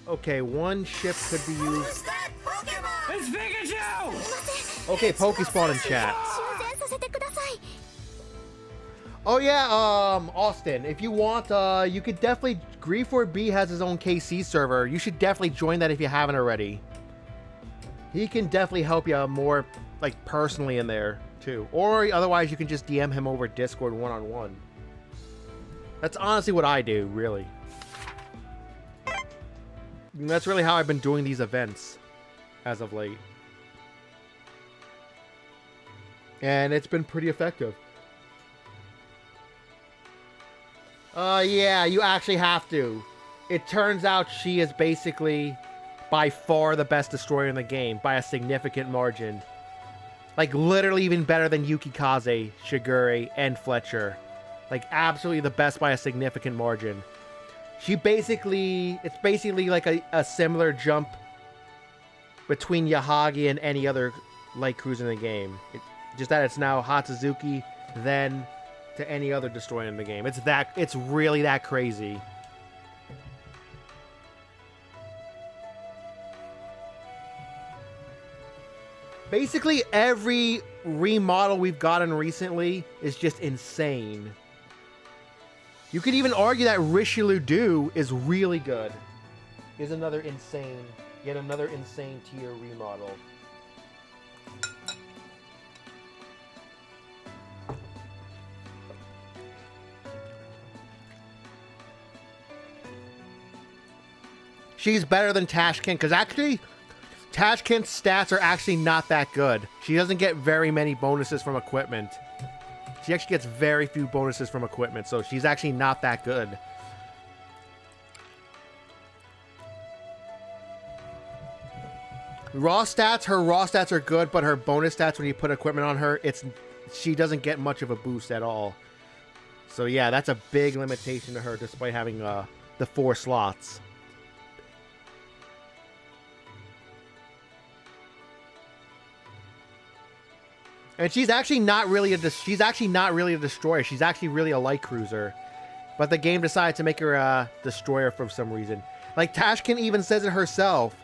Okay, one ship could be used. Who's that Pokemon? It's Pikachu! Okay, Pokespawn in chat. 修繕させてください Oh yeah, Austin, if you want, you could definitely, Grief4B has his own KC server. You should definitely join that if you haven't already. He can definitely help you more, like, personally in there, too. Or otherwise, you can just DM him over Discord one-on-one. That's honestly what I do, really. And that's really how I've been doing these events as of late. And it's been pretty effective. Yeah, you actually have to. It turns out she is basically by far the best destroyer in the game by a significant margin. Like, literally even better than Yukikaze, Shigure, and Fletcher. Like, absolutely the best by a significant margin. She basically... It's basically like a similar jump between Yahagi and any other light cruiser in the game. Just that it's now Hatsuzuki, then to any other destroyer in the game. It's really that crazy. Basically, every remodel we've gotten recently is just insane. You could even argue that Richelieu is really good. Is another insane, yet another insane tier remodel. She's better than Tashkent, because actually, Tashkent's stats are actually not that good. She doesn't get very many bonuses from equipment. She actually gets very few bonuses from equipment, so she's actually not that good. Her raw stats are good, but her bonus stats when you put equipment on her, she doesn't get much of a boost at all. So yeah, that's a big limitation to her, despite having the 4 slots. And she's actually not really a destroyer. She's actually really a light cruiser. But the game decided to make her a destroyer for some reason. Like, Tashkent even says it herself.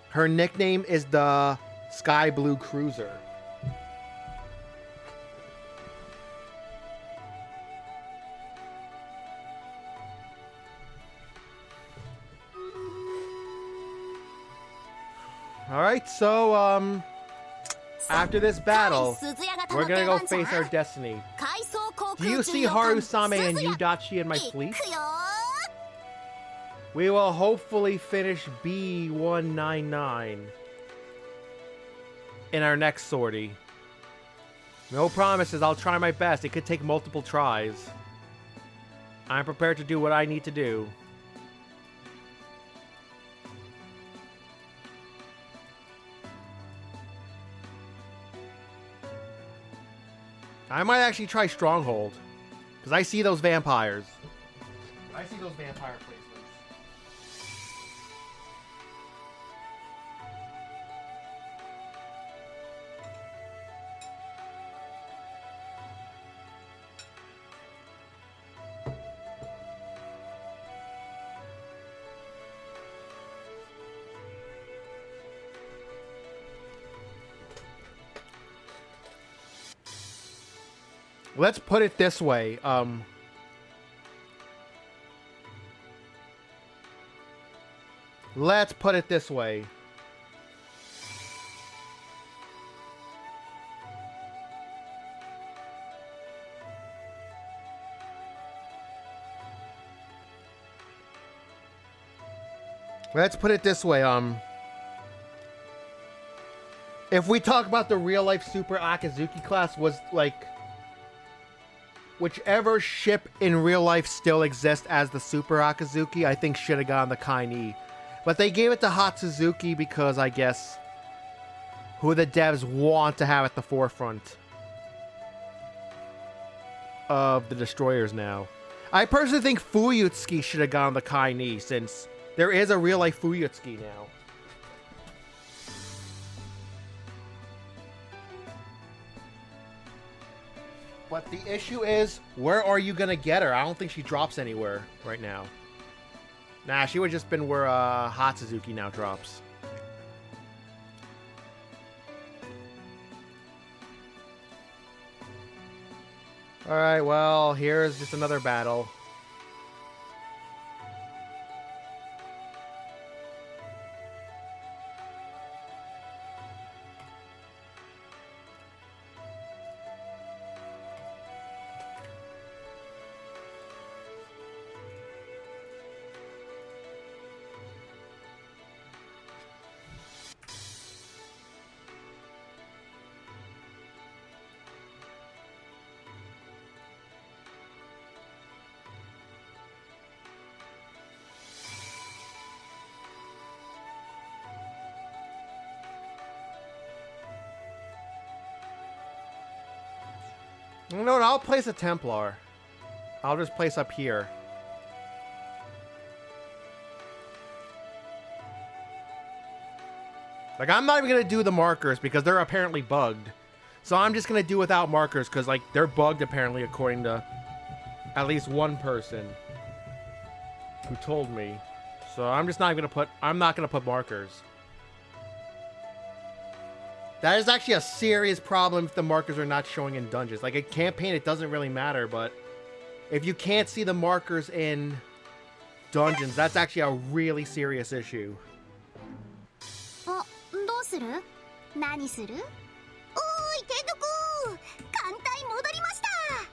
Her nickname is the Sky Blue Cruiser. Alright, so, after this battle, we're gonna go face our destiny. Do you see Harusame and Yudachi in my fleet? We will hopefully finish B199 in our next sortie. No promises, I'll try my best. It could take multiple tries. I'm prepared to do what I need to do. I might actually try Stronghold, because I see those vampires. I see those vampire placements. Let's put it this way. Let's put it this way. Let's put it this way. If we talk about the real life Super Akazuki class was like whichever ship in real life still exists as the Super Akazuki, I think should have gotten the Kaini. But they gave it to Hatsuzuki because, I guess, who the devs want to have at the forefront of the destroyers now. I personally think Fuyutsuki should have gotten the Kaini, since there is a real life Fuyutsuki now. But the issue is, where are you going to get her? I don't think she drops anywhere right now. Nah, she would have just been where Hatsuzuki now drops. Alright, well, here's just another battle. No, I'll place a Templar. I'll just place up here. Like, I'm not even going to do the markers because they're apparently bugged. So I'm just going to do without markers because, like, they're bugged apparently according to at least one person who told me. So I'm just not going to put, I'm not going to put markers. That is actually a serious problem if the markers are not showing in dungeons. Like, a campaign, it doesn't really matter, but if you can't see the markers in dungeons, that's actually a really serious issue.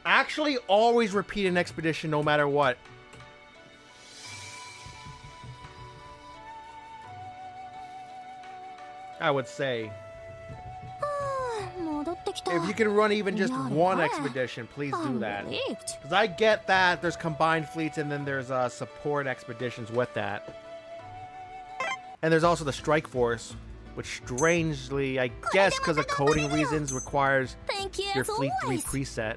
Actually, always repeat an expedition no matter what. I would say. If you can run even just one expedition, please do that. Because I get that there's combined fleets and then there's support expeditions with that. And there's also the strike force, which strangely, I guess because of coding reasons, requires your fleet 3 preset.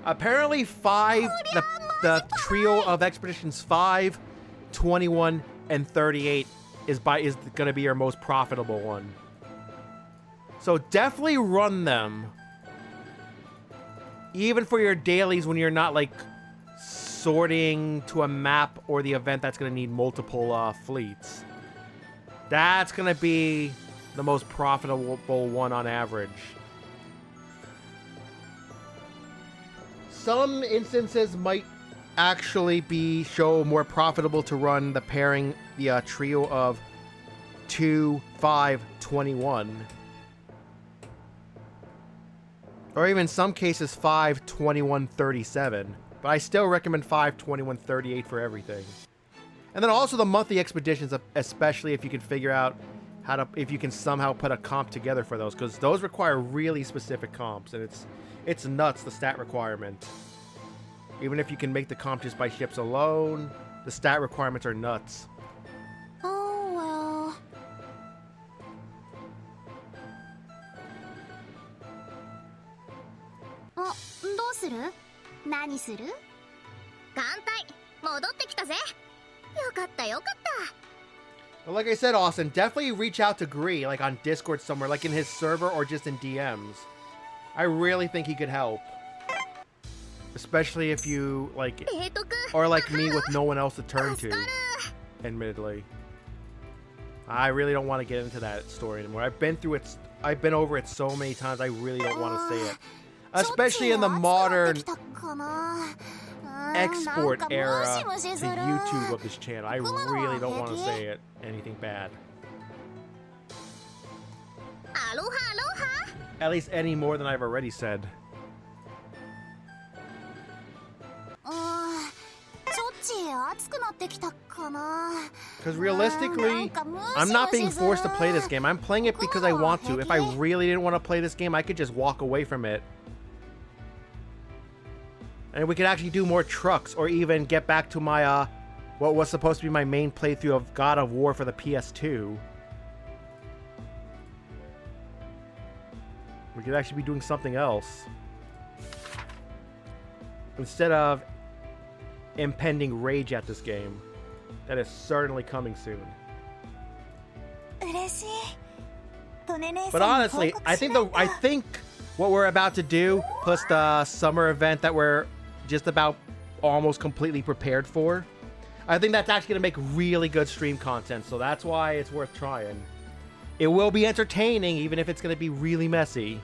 Apparently 5, the trio of expeditions 5, 21, and 38 is going to be your most profitable one. So definitely run them. Even for your dailies when you're not like sorting to a map or the event that's going to need multiple fleets. That's going to be the most profitable one on average. some instances might actually show more profitable to run the pairing, the trio of 2, 5, 21. Or even some cases 5, 21, 37. But I still recommend 5, 21, 38 for everything. And then also the monthly expeditions, especially if you can figure out if you can somehow put a comp together for those, because those require really specific comps, and it's nuts, the stat requirement. Even if you can make the comp just by ships alone, the stat requirements are nuts. Oh well. お、どうする？何する？艦隊、戻ってきたぜ。よかったよかった。 But like I said, Austin, definitely reach out to Gree, like on Discord somewhere, like in his server or just in DMs. I really think he could help. Especially if you, like, or like me with no one else to turn to, admittedly. I really don't want to get into that story anymore. I've been through it, I've been over it so many times, I really don't want to say it. Especially in the modern export era to YouTube of this channel. I really don't want to say it anything bad. At least any more than I've already said. Because realistically, I'm not being forced to play this game. I'm playing it because I want to. If I really didn't want to play this game, I could just walk away from it. And we could actually do more trucks, or even get back to my, what was supposed to be my main playthrough of God of War for the PS2. We could actually be doing something else. Instead of impending rage at this game. That is certainly coming soon. But honestly, I think what we're about to do, plus the summer event that we're just about almost completely prepared for, I think that's actually going to make really good stream content, so that's why it's worth trying. It will be entertaining, even if it's going to be really messy.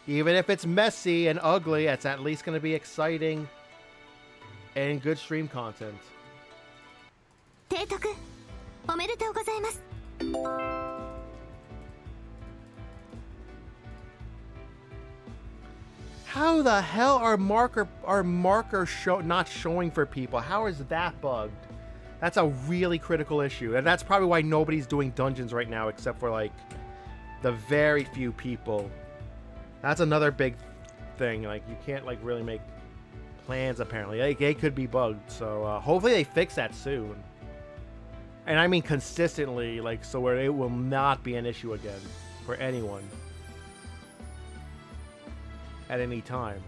Even if it's messy and ugly, it's at least going to be exciting and good stream content. How the hell are markers not showing for people? How is that bugged? That's a really critical issue, and that's probably why nobody's doing dungeons right now, except for like the very few people. That's another big thing. Like, you can't like really make plans apparently. Like, they could be bugged, so hopefully they fix that soon. And I mean consistently, like, so where it will not be an issue again for anyone at any time.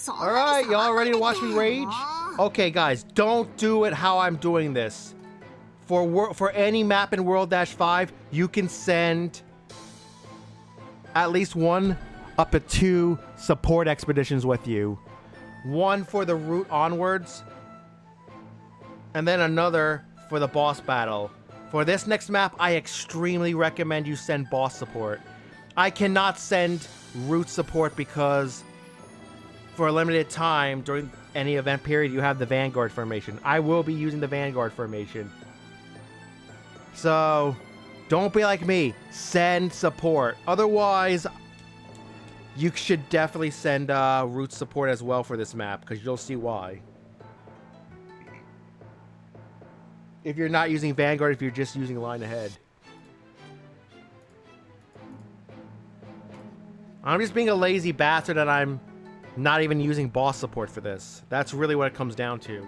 Alright, y'all ready to watch me rage? Okay, guys, don't do it how I'm doing this. For any map in World-5, you can send at least 1 up to 2 support expeditions with you. 1 for the route onwards, and then another for the boss battle. For this next map, I extremely recommend you send boss support. I cannot send route support because for a limited time during any event period, you have the Vanguard formation. I will be using the Vanguard formation. So, don't be like me. Send support. Otherwise, you should definitely send route support as well for this map, because you'll see why. If you're not using Vanguard, if you're just using line ahead. I'm just being a lazy bastard and I'm not even using boss support for this. That's really what it comes down to.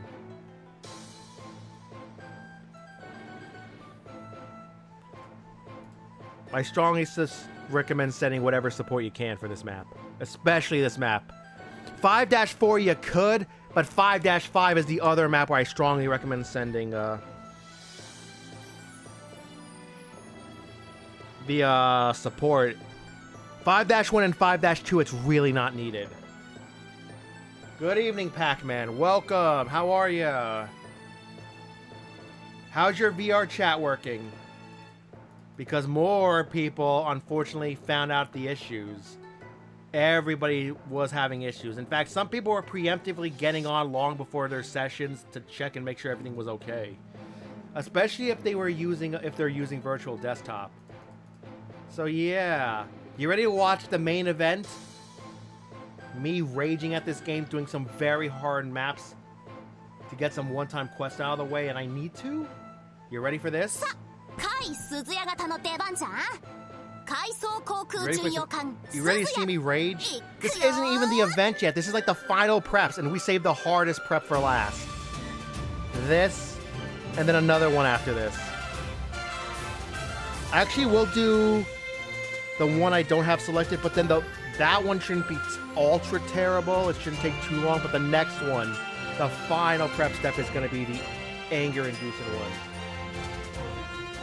I strongly recommend sending whatever support you can for this map. Especially this map. 5-4 you could, but 5-5 is the other map where I strongly recommend sending the support. 5-1 and 5-2, it's really not needed. Good evening, Pac-Man. Welcome. How are ya? How's your VR chat working? Because more people, unfortunately, found out the issues. Everybody was having issues. In fact, some people were preemptively getting on long before their sessions to check and make sure everything was okay. Especially if they're using virtual desktop. So yeah, you ready to watch the main event? Me raging at this game, doing some very hard maps to get some one-time quests out of the way, and I need to? You ready for this? You ready to see me rage? This isn't even the event yet. This is like the final preps, and we saved the hardest prep for last. This, and then another one after this. Actually, we'll do the one I don't have selected, but then that one shouldn't be ultra terrible. It shouldn't take too long, but the next one, the final prep step, is going to be the anger-inducing one.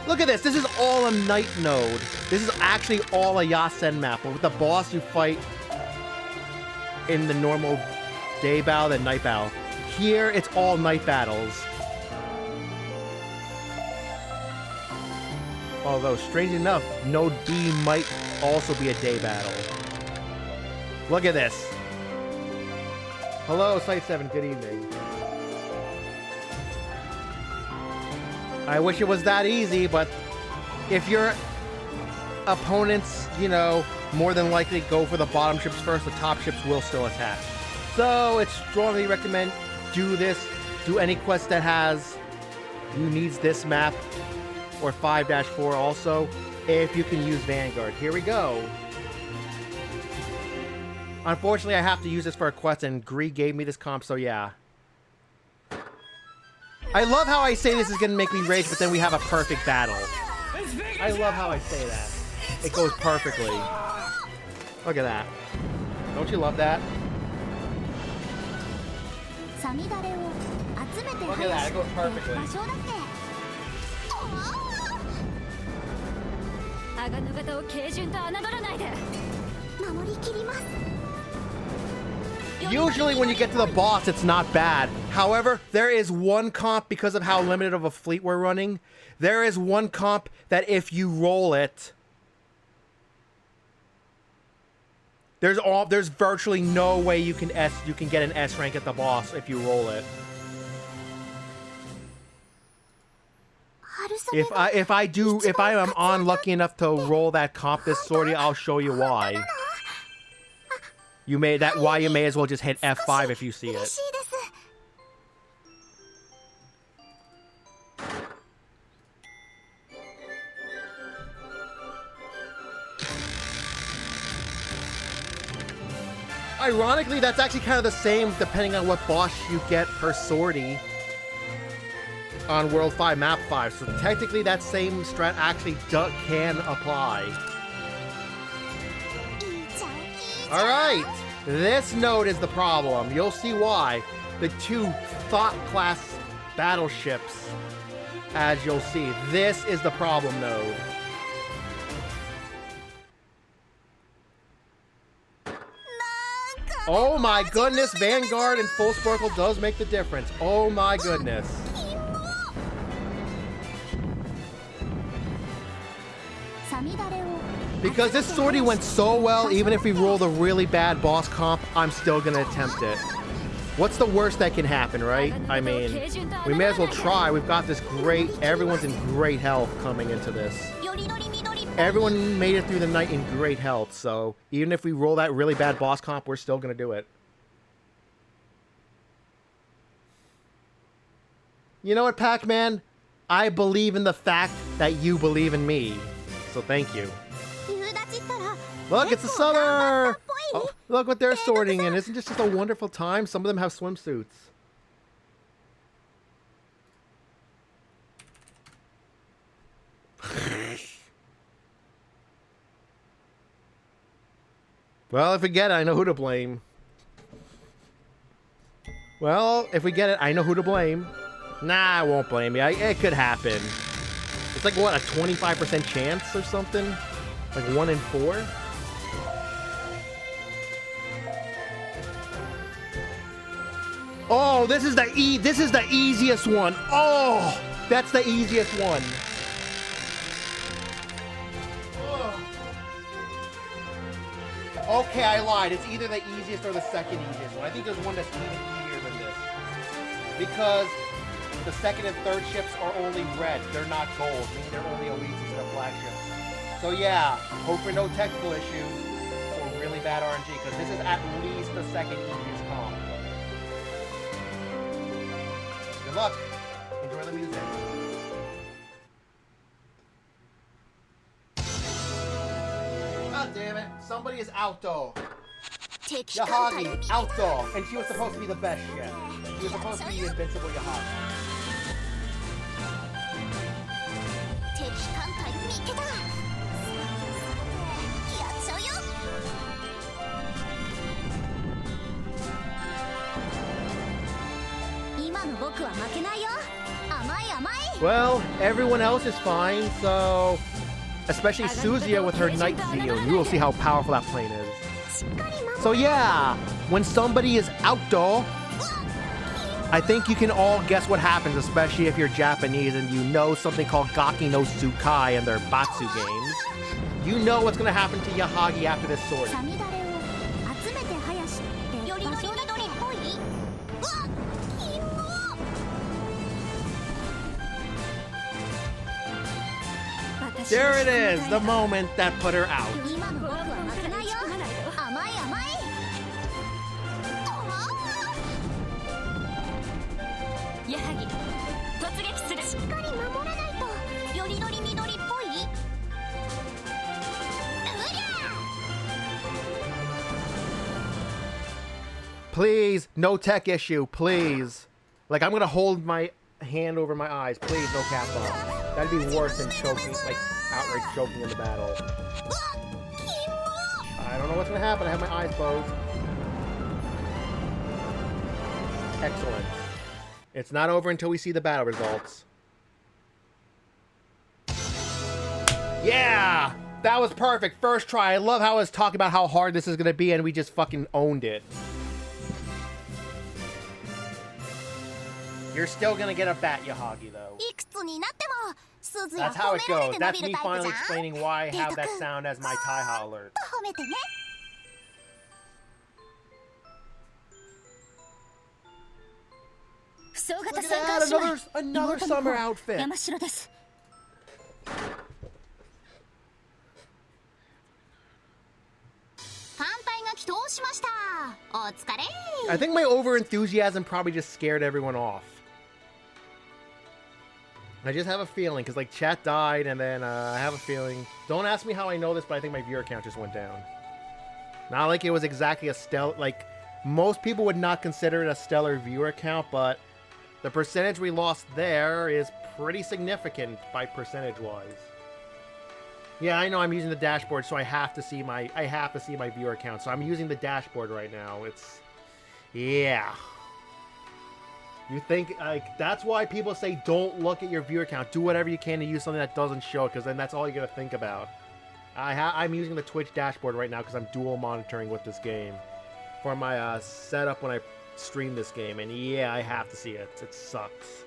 Look at this. This is all a night node. This is actually all a Yasen map. But with the boss, you fight in the normal day battle and night battle. Here, it's all night battles. Although, strange enough, Node B might also be a day battle. Look at this. Hello, Site 7. Good evening. I wish it was that easy, but if your opponents, you know, more than likely go for the bottom ships first, the top ships will still attack. So it's strongly recommend do this, do any quest that has who needs this map, or 5-4 also, if you can use Vanguard. Here we go. Unfortunately, I have to use this for a quest, and Gree gave me this comp, so yeah. I love how I say this is going to make me rage, but then we have a perfect battle. I love how I say that. It goes perfectly. Look at that. Don't you love that? Look at that. It goes perfectly. Usually when you get to the boss, it's not bad. However, there is one comp, because of how limited of a fleet we're running, there is one comp that if you roll it, there's virtually no way you can get an S rank at the boss if you roll it. If I am unlucky enough to roll that comp this sortie, I'll show you why. You may as well just hit F5 if you see it. Ironically, that's actually kind of the same depending on what boss you get per sortie on World 5, Map 5. So technically that same strat actually can apply. Alright, this node is the problem. You'll see why. The two Thought class battleships, as you'll see. This is the problem node. Oh my goodness, Vanguard and Full Sparkle does make the difference. Oh my goodness. Because this sortie went so well, even if we roll a really bad boss comp, I'm still gonna attempt it. What's the worst that can happen, right? I mean, we may as well try. We've got this great, everyone's in great health coming into this. Everyone made it through the night in great health, so even if we roll that really bad boss comp, we're still gonna do it. You know what, Pac-Man? I believe in the fact that you believe in me. So thank you. Look, it's the summer! Oh, look what they're sorting in. Isn't this just a wonderful time? Some of them have swimsuits. Well, if we get it, I know who to blame. Well, if we get it, I know who to blame. Nah, I won't blame you. It could happen. It's like, what, a 25% chance or something? Like 1 and 4? Oh, this is the easiest one. Oh, that's the easiest one. Okay, I lied. It's either the easiest or the second easiest one. I think there's one that's even easier than this. Because the second and third ships are only red. They're not gold, meaning they're only elites instead of flagships. So yeah, hope for no technical issues or really bad RNG, because this is at least the second easiest comp. Good luck. Enjoy the music. God damn it. Somebody is out though. Yahagi, out though. And she was supposed to be the best ship. She was supposed to be the invincible Yahagi. Well, everyone else is fine, so... Especially Suzuya with her Night Zeal. You will see how powerful that plane is. So yeah, when somebody is out though, I think you can all guess what happens, especially if you're Japanese and you know something called Gaki no Tsukai and their Batsu games. You know what's going to happen to Yahagi after this sword. There it is, the moment that put her out. Please, no tech issue, please. Like, I'm gonna hold my hand over my eyes. Please, no cap off. That'd be worse than choking, like, outright choking in the battle. I don't know what's gonna happen. I have my eyes closed. Excellent. It's not over until we see the battle results. Yeah! That was perfect. First try. I love how I was talking about how hard this is gonna be, and we just fucking owned it. You're still gonna get a bat, Yahagi, though. That's how it goes. That's me finally explaining why I have that sound as my Taiha alert. Look at that! Another summer outfit! I think my over-enthusiasm probably just scared everyone off. I just have a feeling, because, like, chat died, and then I have a feeling... Don't ask me how I know this, but I think my viewer count just went down. Not like it was exactly a stellar... Like, most people would not consider it a stellar viewer count, but the percentage we lost there is pretty significant by percentage-wise. Yeah, I know I'm using the dashboard, so I have to see my viewer count. So I'm using the dashboard right now. It's... Yeah. You think, like, that's why people say don't look at your viewer count. Do whatever you can to use something that doesn't show, because then that's all you're going to think about. I'm using the Twitch dashboard right now because I'm dual monitoring with this game for my setup when I stream this game. And yeah, I have to see it. It sucks.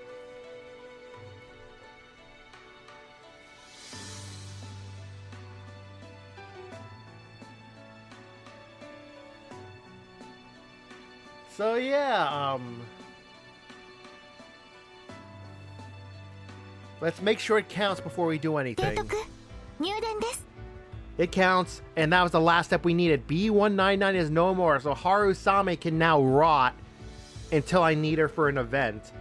So yeah, let's make sure it counts before we do anything. It counts, and that was the last step we needed. B199 is no more, so Harusame can now rot until I need her for an event.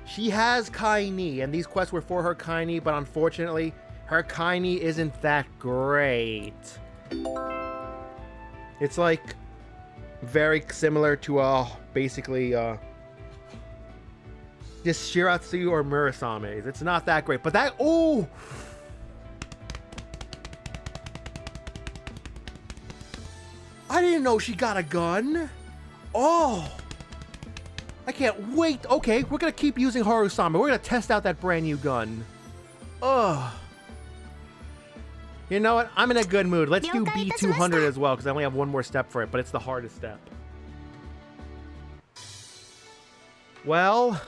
She has Kaini, and these quests were for her Kaini, but unfortunately, her Kaini isn't that great. It's like very similar to basically just Shiratsu or Murasame's. It's not that great, but that I didn't know she got a gun. Oh, I can't wait. Okay, we're gonna keep using Harusame. We're gonna test out that brand new gun. Ugh. You know what? I'm in a good mood. Let's do 了解いたしました。 B200 as well, because I only have one more step for it, but it's the hardest step. Well,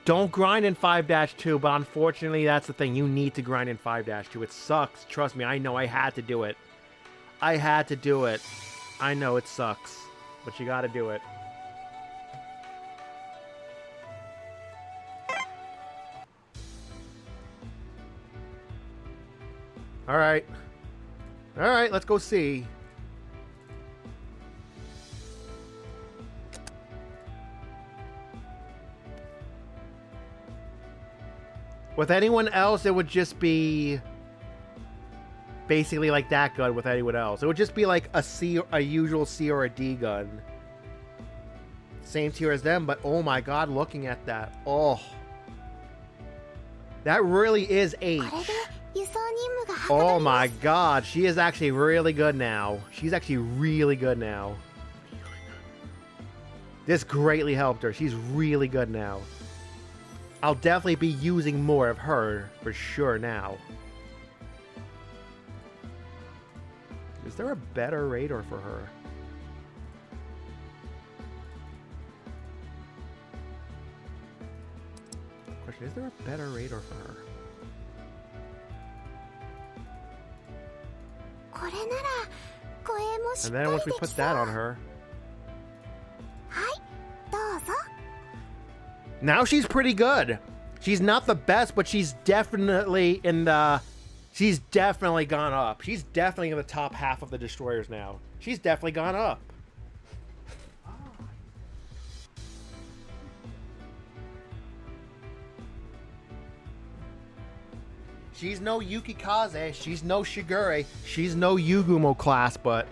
don't grind in 5-2, but unfortunately, that's the thing. You need to grind in 5-2. It sucks. Trust me, I know I had to do it. I had to do it. I know it sucks, but you gotta do it. Alright. Alright, let's go see. With anyone else, it would just be basically like that gun with anyone else. It would just be like a usual C or a D gun. Same tier as them, but oh my god, looking at that. Oh. That really is H. これで輸送任務がはか Oh どりま my す。 god, she is actually really good now. She's actually really good now. This greatly helped her. She's really good now. I'll definitely be using more of her for sure now. Is there a better radar for her? Question, is there a better radar for her? これなら護衛もしっ And か then り once で we き put そう。 that on her, はい、どうぞ。 now she's pretty good. She's not the best, but she's definitely in the... She's definitely gone up. She's definitely in the top half of the destroyers now. She's definitely gone up. She's no Yukikaze. She's no Shigure. She's no Yugumo class, but...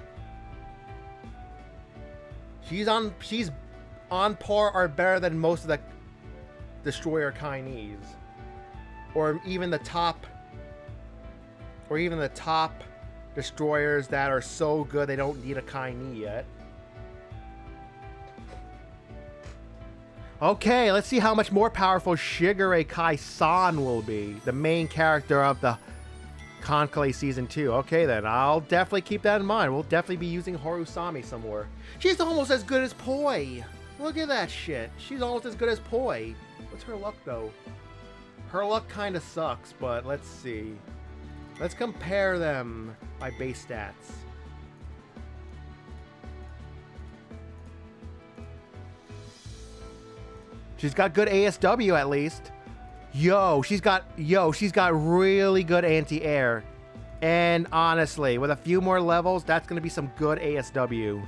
She's on par or better than most of the destroyer Chinese. Or even the top destroyers that are so good they don't need a Kaini yet. Okay, let's see how much more powerful Shigure Kai-san will be, the main character of the Kancolle Season 2. Okay then, I'll definitely keep that in mind. We'll definitely be using Horusami some more. She's almost as good as Poi. Look at that shit. She's almost as good as Poi. What's her luck though? Her luck kind of sucks, but let's see. Let's compare them by base stats. She's got good ASW at least. She's got really good anti-air. And honestly, with a few more levels, that's going to be some good ASW.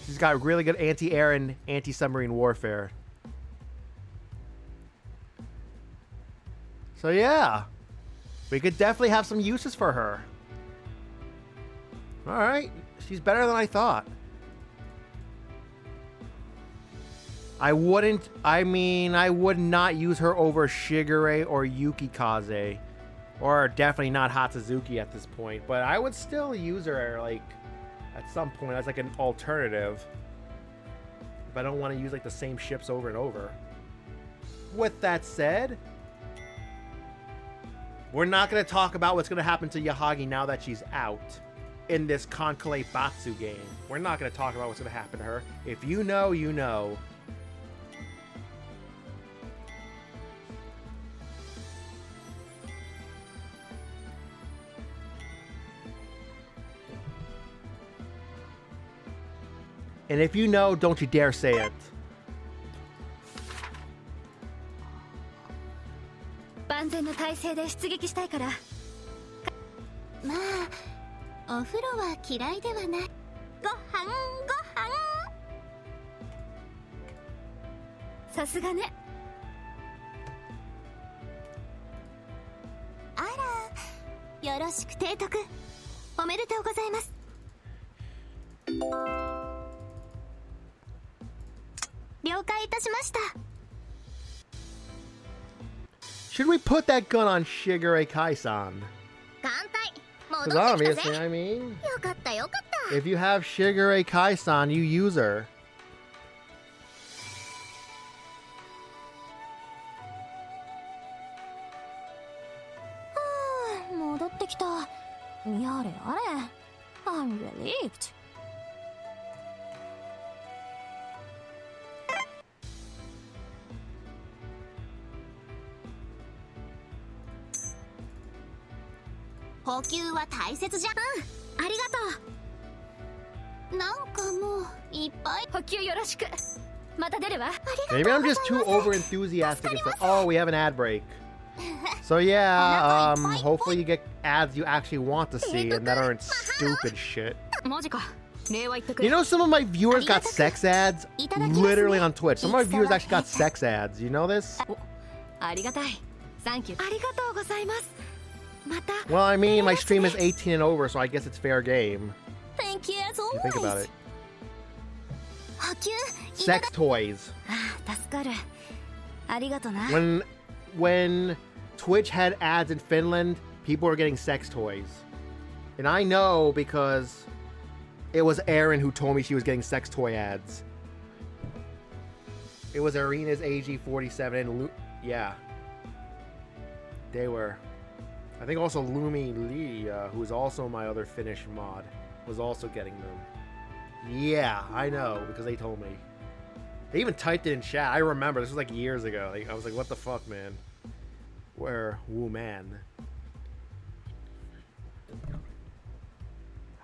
She's got really good anti-air and anti-submarine warfare. So yeah, we could definitely have some uses for her. All right, she's better than I thought. I would not use her over Shigure or Yukikaze. Or definitely not Hatsuzuki at this point. But I would still use her, like, at some point as, like, an alternative. If I don't want to use, like, the same ships over and over. With that said, we're not going to talk about what's going to happen to Yahagi now that she's out in this Kancolle Batsu game. We're not going to talk about what's going to happen to her. If you know, you know. And if you know, don't you dare say it. 万全の体制で出撃したいから。まあお風呂は嫌いではない。ご飯ご飯。さすがね。あら、よろしく提督。おめでとうございます。了解いたしました。 Should we put that gun on Shigure Kai-san? 艦隊 Because 戻ってきた obviously, ぜ。 I mean, よかったよかった。 if you have Shigure Kai-san, you use her. I'm relieved. 補給は大切じゃん。ありがとう。なんかもういっぱい。補給よろしく。また出るわ。 Maybe I'm just too over enthusiastic. It's like, oh, we have an ad break. So yeah, hopefully you get ads you actually want to see and that aren't stupid shit. マジか。礼は言ってく You れ。 know some of my viewers got sex ads literally on Twitch. Some of my viewers actually got sex ads. You know this? ありがたい。サンキュー。ありがとうございます。また。 Well, I mean, my stream is 18 and over, so I guess it's fair game. Thank you as If you always. think about it. 補給 Sex toys. あ、助かる。ありがとな。 When Twitch had ads in Finland, people were getting sex toys. And I know because it was Erin who told me she was getting sex toy ads. It was Arena's AG47 and yeah. They were. I think also Lumi Lee, who's also my other Finnish mod, was also getting them. Yeah, I know, because they told me. They even typed it in chat. I remember, this was like years ago. Like, I was like, what the fuck, man? Where, woo, man.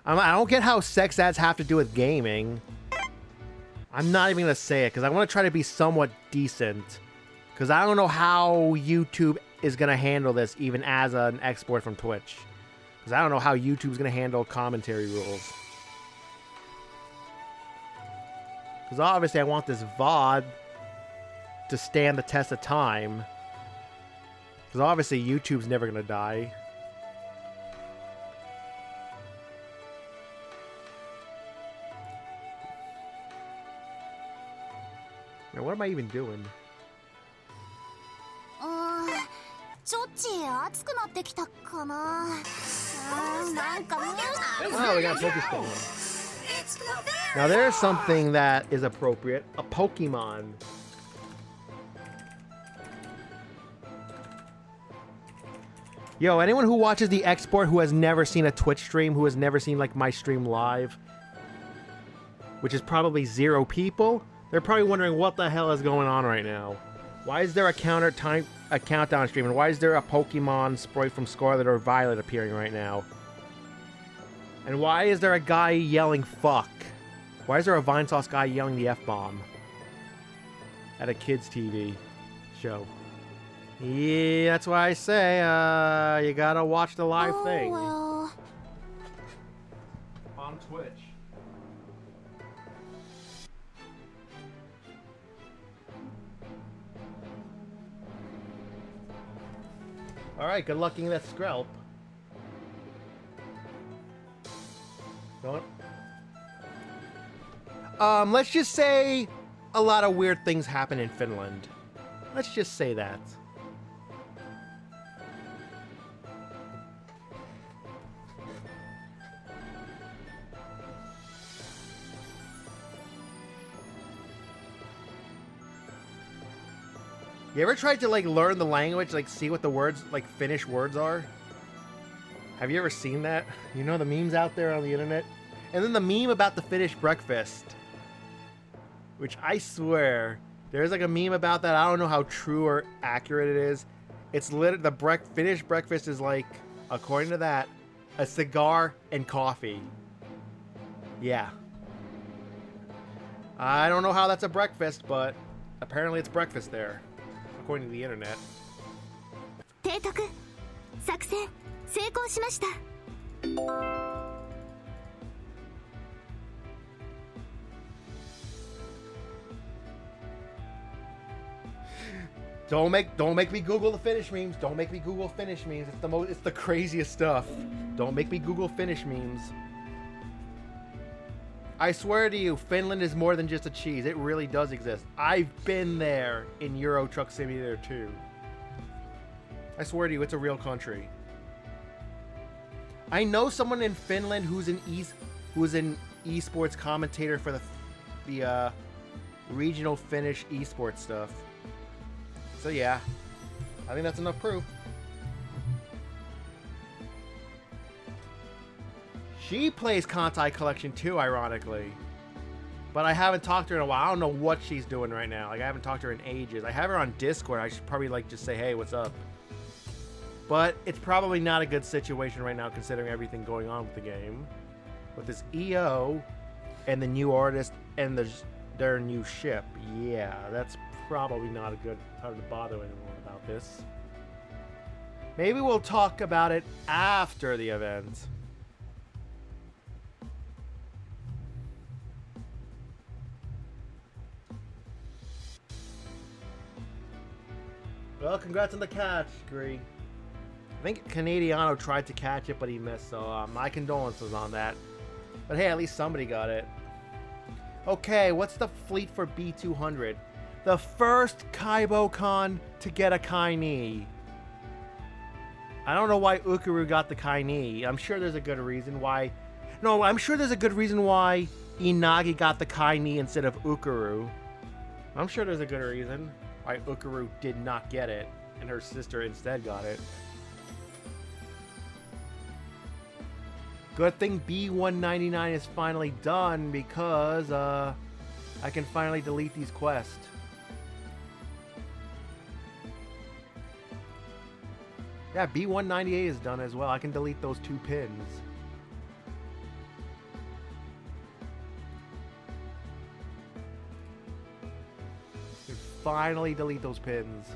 I don't get how sex ads have to do with gaming. I'm not even going to say it, because I want to try to be somewhat decent. Because I don't know how YouTube is going to handle this, even as an export from Twitch. Because I don't know how YouTube's going to handle commentary rules. Because obviously I want this VOD to stand the test of time. Because obviously YouTube's never going to die. Man, what am I even doing? ちょっち暑くなってきたかな。なんかもう。 Oh, we got a Pokestone. Now there's something that is appropriate. A Pokemon. Yo, anyone who watches the export who has never seen a Twitch stream, who has never seen like my stream live, which is probably 0 people, they're probably wondering what the hell is going on right now. Why is there a countdown stream, and why is there a Pokemon sprite from Scarlet or Violet appearing right now? And why is there a guy yelling fuck? Why is there a Vinesauce guy yelling the F-bomb at a kids' TV show? Yeah, that's why I say, you gotta watch the live thing. Well. On Twitch. Alright, good luck getting that scalp. Don't. Let's just say a lot of weird things happen in Finland. Let's just say that. You ever tried to like learn the language, like see what the words, like Finnish words are? Have you ever seen that? You know the memes out there on the internet? And then the meme about the Finnish breakfast. Which I swear, there's like a meme about that. I don't know how true or accurate it is. It's literally, the Finnish breakfast is like, according to that, a cigar and coffee. Yeah. I don't know how that's a breakfast, but apparently it's breakfast there. According to the internet. 提督、作戦成功しました。Don't make me Google the Finnish memes. Don't make me Google Finnish memes. It's the craziest stuff. Don't make me Google Finnish memes. I swear to you, Finland is more than just a cheese. It really does exist. I've been there in Euro Truck Simulator 2. I swear to you, it's a real country. I know someone in Finland who's an esports commentator for the regional Finnish esports stuff. So yeah, I think that's enough proof. She plays Kantai Collection too, ironically. But I haven't talked to her in a while. I don't know what she's doing right now. Like, I haven't talked to her in ages. I have her on Discord. I should probably, like, just say, hey, what's up? But it's probably not a good situation right now, considering everything going on with the game. With this EO and the new artist and their new ship. Yeah, that's probably not a good time to bother anyone about this. Maybe we'll talk about it after the event. Well, congrats on the catch, Gree. I think Canadiano tried to catch it, but he missed, so my condolences on that. But hey, at least somebody got it. Okay, what's the fleet for B200? The first Kaibo-Con to get a Kaini. I don't know why Ukuru got the Kaini. I'm sure there's a good reason why... No, I'm sure there's a good reason why Inagi got the Kaini instead of Ukuru. I'm sure there's a good reason why Ukuru did not get it, and her sister instead got it. Good thing B199 is finally done, because I can finally delete these quests. Yeah, B198 is done as well. I can delete those 2 pins. Finally delete those pins.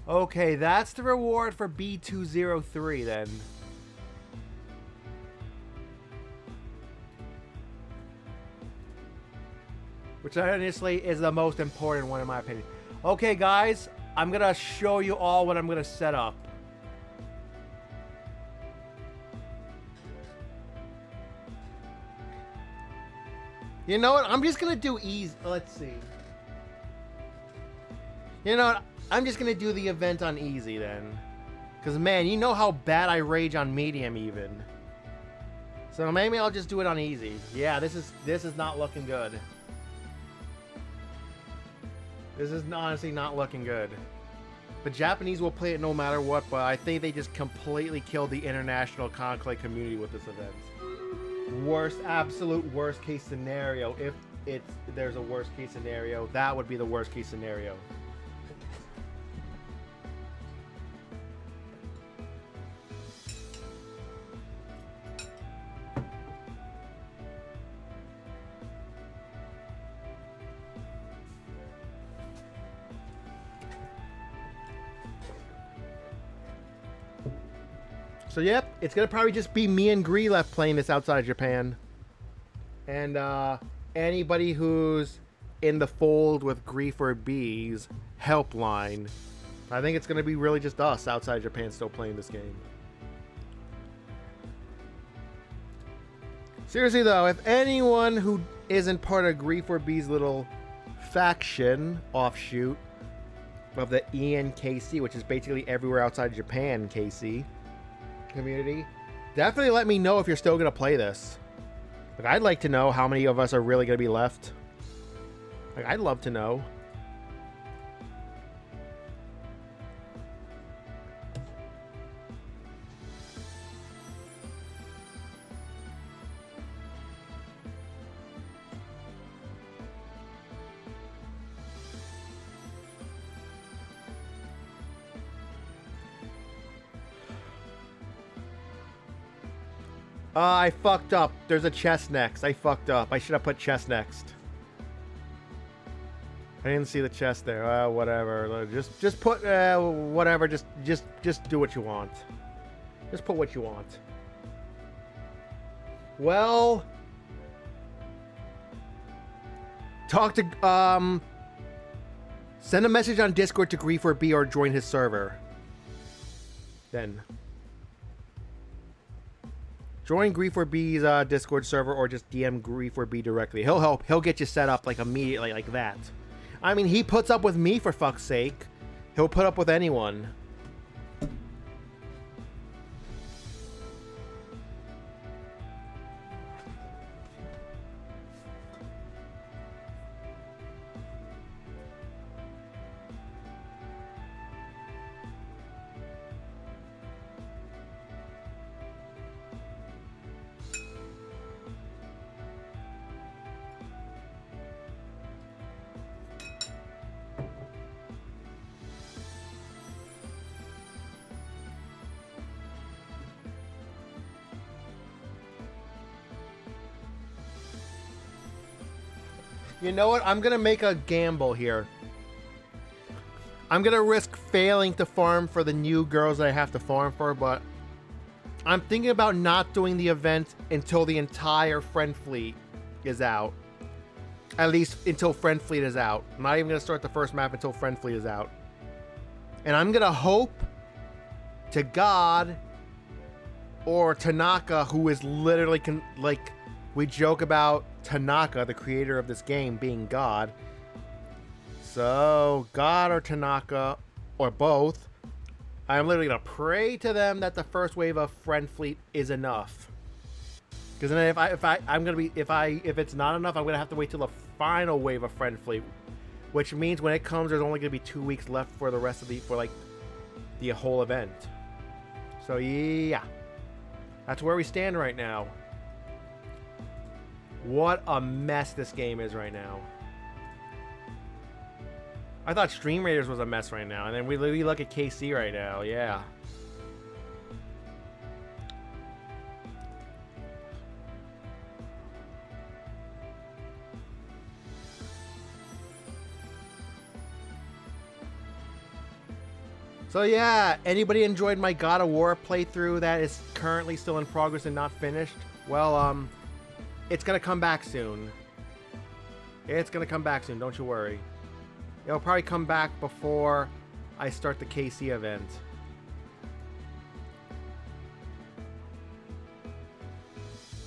Okay, that's the reward for B203 then. Which honestly is the most important one in my opinion. Okay guys, I'm gonna show you all what I'm gonna set up. You know what? I'm just gonna do easy. Let's see. You know what? I'm just gonna do the event on easy then. Cause man, you know how bad I rage on medium even. So maybe I'll just do it on easy. Yeah, this is not looking good. This is honestly not looking good. The Japanese will play it no matter what, but I think they just completely killed the international Kancolle community with this event. Worst, absolute worst case scenario. If there's a worst case scenario, that would be the worst case scenario. So yep, it's gonna probably just be me and Gree left playing this outside Japan. And anybody who's in the fold with Gree for B's helpline. I think it's gonna be really just us outside Japan still playing this game. Seriously though, if anyone who isn't part of Gree for B's little faction offshoot of the ENKC, which is basically everywhere outside Japan KC community, definitely let me know if you're still gonna play this. Like, I'd like to know how many of us are really gonna be left. Like, I'd love to know. I fucked up. There's a chest next. I fucked up. I should have put chest next. I didn't see the chest there. Whatever. Just put whatever. Just do what you want. Just put what you want. Well, talk to send a message on Discord to Gree4B or join his server. Then join Gree4B's Discord server or just DM Gree4B directly. He'll help. He'll get you set up like immediately like that. I mean, he puts up with me for fuck's sake. He'll put up with anyone. You know what? I'm gonna make a gamble here. I'm gonna risk failing to farm for the new girls that I have to farm for, but I'm thinking about not doing the event until the entire friend fleet is out. At least until friend fleet is out. I'm not even gonna start the first map until friend fleet is out. And I'm gonna hope to God or Tanaka, who is literally like, we joke about Tanaka, the creator of this game, being God. So, God or Tanaka, or both, I'm literally gonna pray to them that the first wave of friend fleet is enough. Because then if it's not enough, I'm gonna have to wait till the final wave of friend fleet, which means when it comes, there's only gonna be 2 weeks left for the rest of the whole event. So yeah, that's where we stand right now. What a mess this game is right now. I thought Stream Raiders was a mess right now, and then we look at KC right now. Yeah. So yeah, anybody enjoyed my God of War playthrough that is currently still in progress and not finished? Well, it's gonna come back soon. It's gonna come back soon, don't you worry. It'll probably come back before I start the KC event.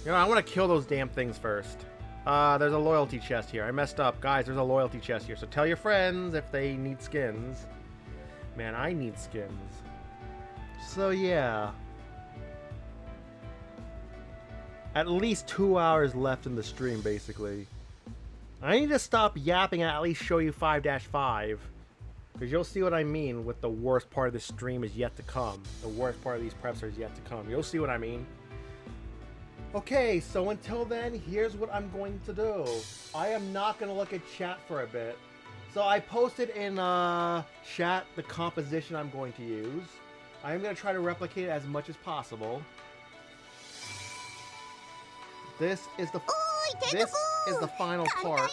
You know, I want to kill those damn things first. There's a loyalty chest here. I messed up. Guys, there's a loyalty chest here. So tell your friends if they need skins. Man, I need skins. So yeah. At least 2 hours left in the stream, basically. I need to stop yapping and at least show you 5-5. Because you'll see what I mean with the worst part of this stream is yet to come. The worst part of these preps is yet to come. You'll see what I mean. Okay, so until then, here's what I'm going to do. I am not going to look at chat for a bit. So I posted in chat the composition I'm going to use. I am going to try to replicate it as much as possible. This is the final part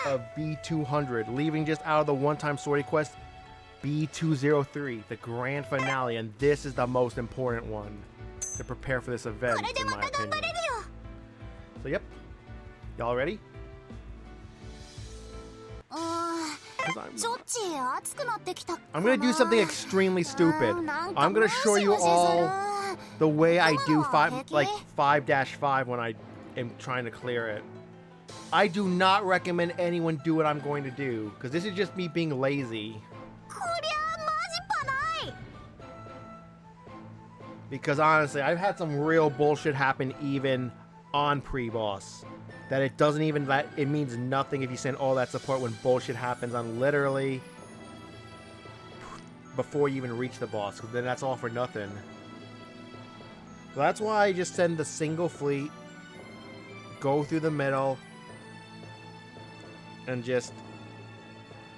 of B200, leaving just out of the one-time story quest B203, the grand finale, and this is the most important one to prepare for this event, in my opinion. So yep, y'all ready? I'm gonna do something extremely stupid. I'm gonna show you all the way I do 5-5 when I am trying to clear it. I do not recommend anyone do what I'm going to do, because this is just me being lazy. Because honestly, I've had some real bullshit happen even on pre-boss. That it doesn't even, that it means nothing if you send all that support when bullshit happens on literally before you even reach the boss, because then that's all for nothing. So that's why I just send the single fleet, go through the middle, and just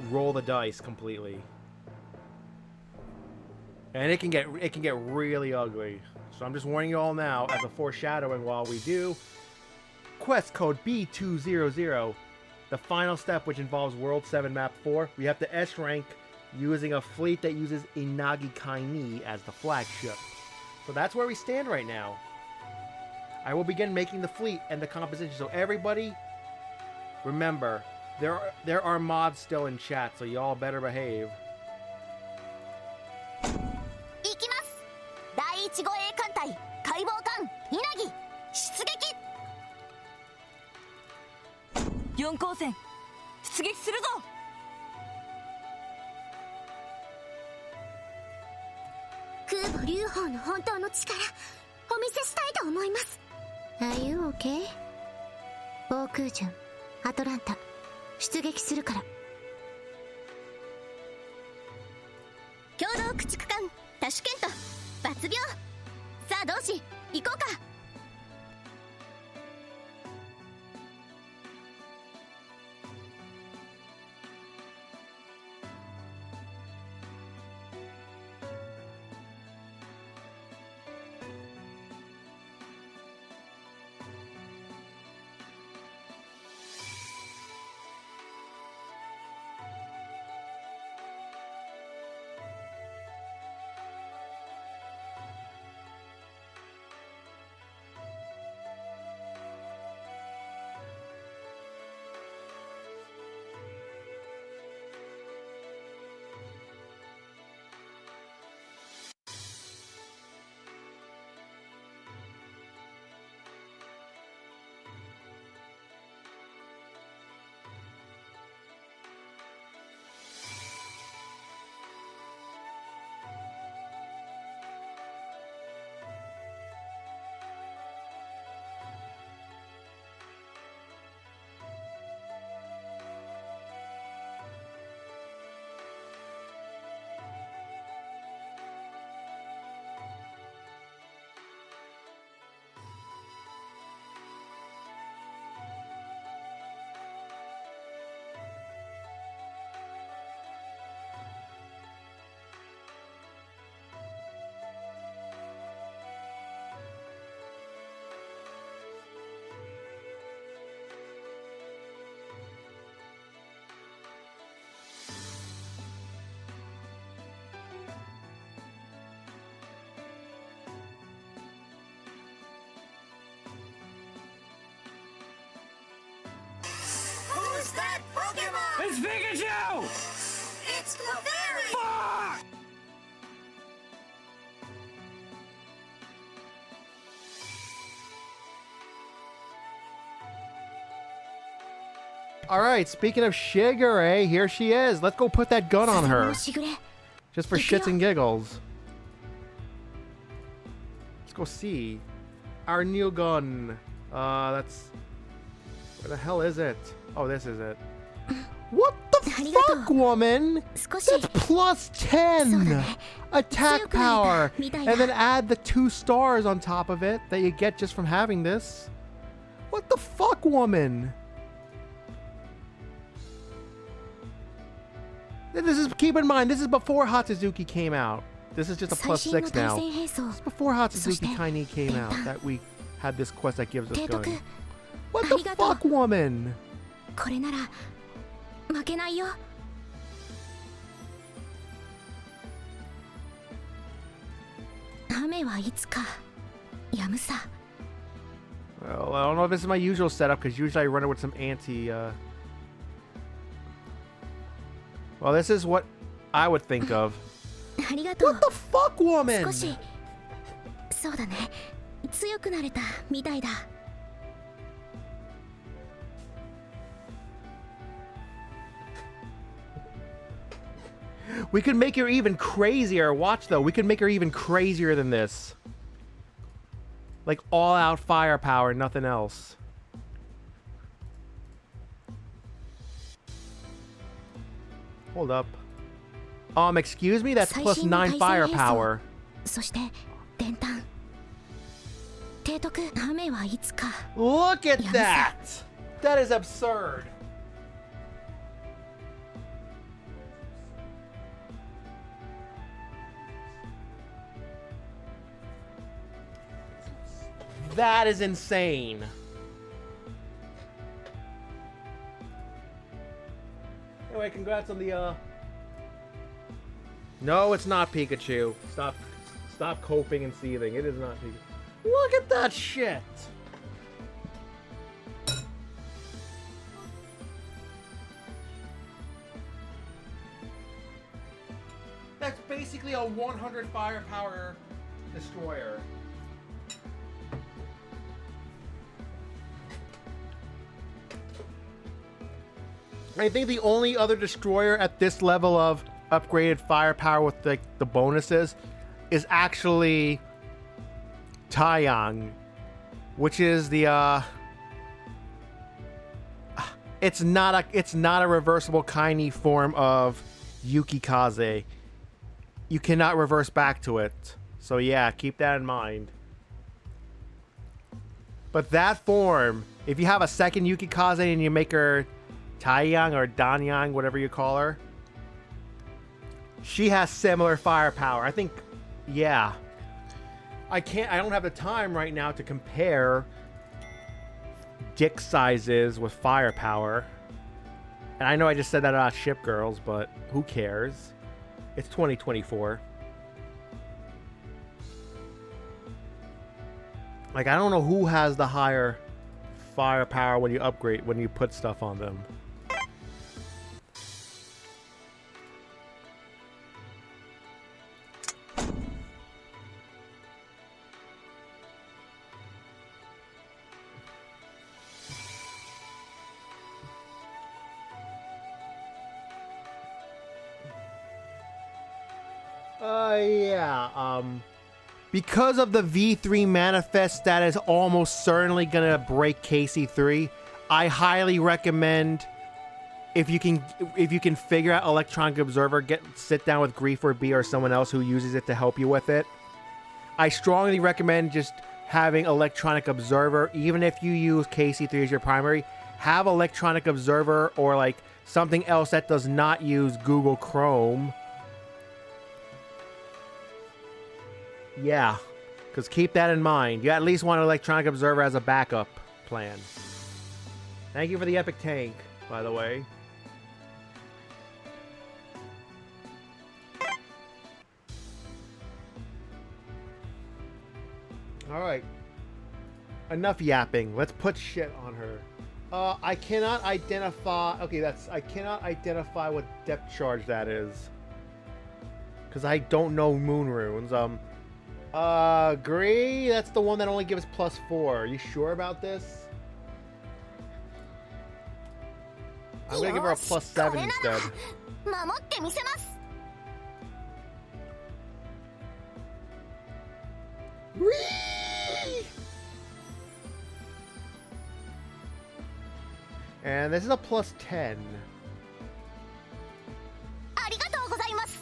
roll the dice completely. And it can get really ugly. So I'm just warning you all now as a foreshadowing while we do. Quest code B200, the final step, which involves World 7 Map 4. We have to S rank using a fleet that uses Inagi Kaini as the flagship. So that's where we stand right now. I will begin making the fleet and the composition. So everybody, remember, there are mods still in chat, so y'all better behave. 第1護衛艦隊解剖艦稲城出撃4光線出撃するぞ空母劉邦の本当の力お見せしたいと思います Are you okay? 防空巡アトランタ出撃するから共同駆逐艦タシュケント抜病さあ同志行こうか It's Pikachu! It's Clefairy! Fuck! All right, speaking of Shigure, here she is. Let's go put that gun on her. しぐれ Just for shits and giggles. Let's go see. Our new gun. That's... Where the hell is it? Oh, this is it. What the fuck, woman? 少し That's plus 10 So attack power. みたいだ。 And then add the 2 stars on top of it that you get just from having this. What the fuck, woman? This is, keep in mind, this is before Hatsuzuki came out. This is just a 最 plus 新の 6 対 now. 戦兵装 Before Hatsuzuki そして Kaini came out, that we had this quest that gives us 提 gun. 督 What the ありがとう。 fuck, woman? これなら負けないよ。雨はいつか止むさ。 Well, I don't know if this is my usual setup, because usually I run it with some Well, this is what I would think of. ありがとう。 What the fuck, woman? 少しそうだね、強くなれたみたいだ。 We could make her even crazier. Watch, though. We could make her even crazier than this. Like, all-out firepower, nothing else. Hold up. Excuse me? That's plus 9 firepower. そして電炭。提督、雨はいつか。 Look at Yeah, that! That is absurd. That is insane. Anyway, congrats on the No, it's not Pikachu. Stop coping and seething. It is not Pikachu. Look at that shit. That's basically a 100 firepower destroyer. I think the only other destroyer at this level of upgraded firepower with the bonuses is actually Taeyang, which is the it's not a reversible Kaini form of Yukikaze. You cannot reverse back to it. So yeah, keep that in mind. But that form, if you have a second Yukikaze and you make her Taeyang or Danyang, whatever you call her, she has similar firepower. I think, yeah. I don't have the time right now to compare dick sizes with firepower. And I know I just said that about Ship Girls, but who cares? It's 2024. Like, I don't know who has the higher firepower when you upgrade, when you put stuff on them. Yeah, because of the V3 manifest that is almost certainly gonna break KC3, I highly recommend, if you can figure out Electronic Observer, sit down with Grief or B or someone else who uses it to help you with it. I strongly recommend just having Electronic Observer, even if you use KC3 as your primary. Have Electronic Observer or like something else that does not use Google Chrome. Yeah, because keep that in mind. You at least want an Electronic Observer as a backup plan. Thank you for the epic tank, by the way. Alright. Enough yapping. Let's put shit on her. I cannot identify. Okay, I cannot identify what depth charge that is. Because I don't know moon runes. Agree. That's the one that only gives +4. Are you sure about this? I'm gonna give her a +7 instead. 守ってみせます。 And this is a +10. ありがとうございます。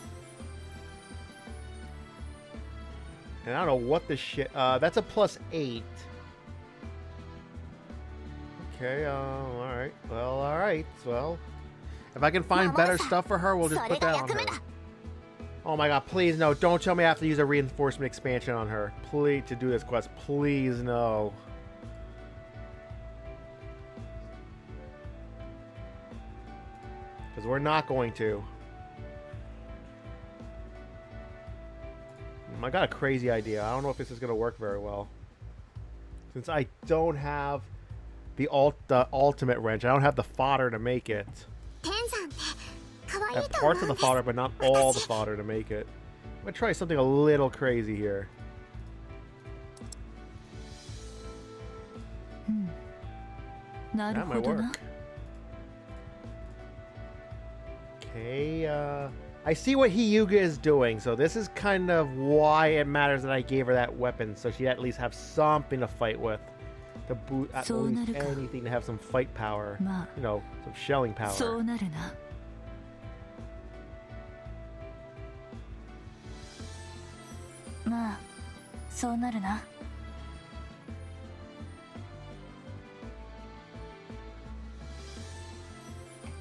And I don't know what the shit. That's a +8. Okay, alright. Well, alright. Well, if I can find better stuff for her, we'll just put that on her. Oh my god, please no. Don't tell me I have to use a reinforcement expansion on her. Please, to do this quest. Please, no. Because we're not going to. I got a crazy idea. I don't know if this is going to work very well. Since I don't have the ultimate wrench, I don't have the fodder to make it. I have parts of the fodder, but not all the fodder to make it. I'm going to try something a little crazy here. That might work. Okay, I see what Hyuga is doing, so this is kind of why it matters that I gave her that weapon, so she'd at least have something to fight with. To boot at least anything to have some fight power. You know, some shelling power. まあ、そうなるな。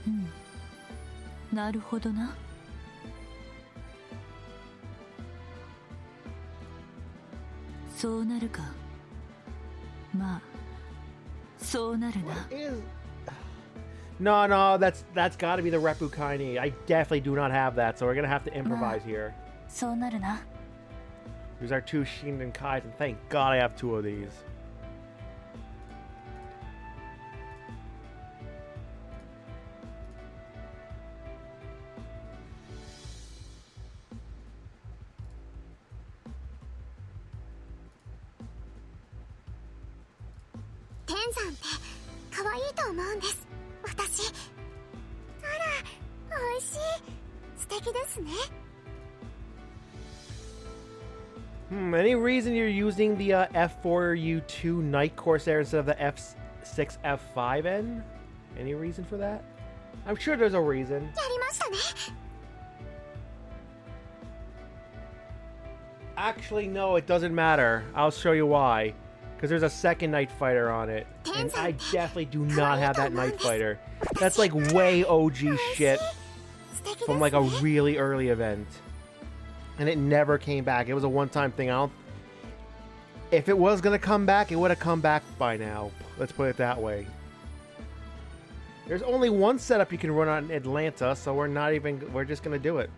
うん。なるほどな。そうなるか。まあ、そうなるな。No, that's got to be the Reppu Kaini. I definitely do not have that, so we're gonna have to improvise here. そうなるな。 Here's our 2 Shinden Kais, and thank God I have 2 of these. Tenzan って可愛いと思うんです。私。あら、美味しい。素敵ですね。 Any reason you're using the F4U2 Night Corsair instead of the F6 F5N? Any reason for that? I'm sure there's a reason. Actually, no, it doesn't matter. I'll show you why. Because there's a second Night Fighter on it. And I definitely do not have that Night Fighter. That's like way OG shit from like a really early event. And it never came back. It was a one-time thing. If it was going to come back, it would have come back by now. Let's put it that way. There's only one setup you can run on Atlanta, so we're just going to do it.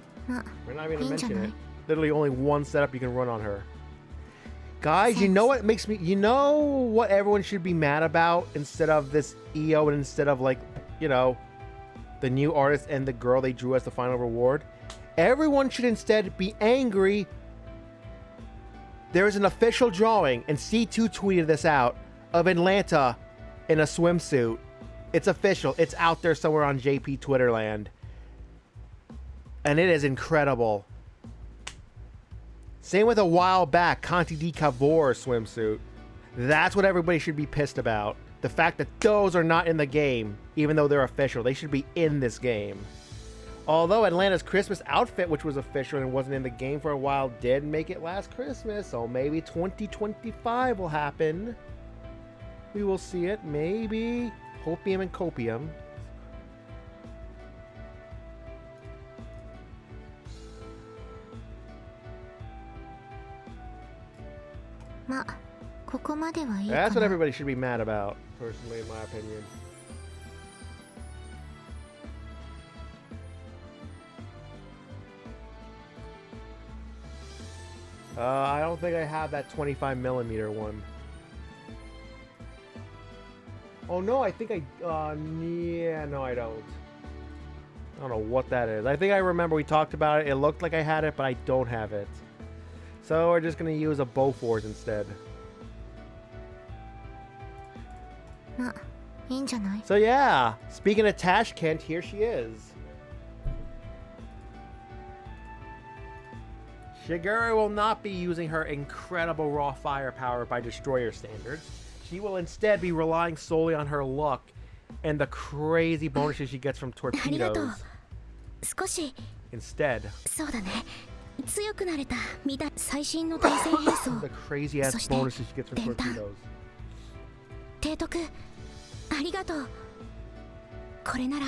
We're not even going to mention it. Literally only one setup you can run on her. Guys, you know what makes me... You know what everyone should be mad about instead of this EO and instead of, like, you know, the new artist and the girl they drew as the final reward? Everyone should instead be angry. There is an official drawing, and C2 tweeted this out, of Atlanta in a swimsuit. It's official. It's out there somewhere on JP Twitterland. And it is incredible. Same with a while back, Conti di Cavour swimsuit. That's what everybody should be pissed about. The fact that those are not in the game, even though they're official. They should be in this game. Although Atlanta's Christmas outfit, which was official and wasn't in the game for a while, did make it last Christmas. So maybe 2025 will happen. We will see it. Maybe. Hopium and copium. That's what everybody should be mad about, personally, in my opinion. I don't think I have that 25mm one. Oh no, I think I, yeah, no I don't. I don't know what that is. I think I remember we talked about it. It looked like I had it, but I don't have it. So we're just gonna use a Bofors instead. まあいいんじゃない？ So yeah, speaking of Tashkent, here she is. Shigure will not be using her incredible raw firepower by destroyer standards. She will instead be relying solely on her luck and the crazy bonuses she gets from ありがとう。 torpedoes 少し instead. そうだね。強くなれたみたい。最新の対戦兵装。 The crazy ass そして bonuses she gets from 電弾。 torpedoes. 提督ありがとう。これなら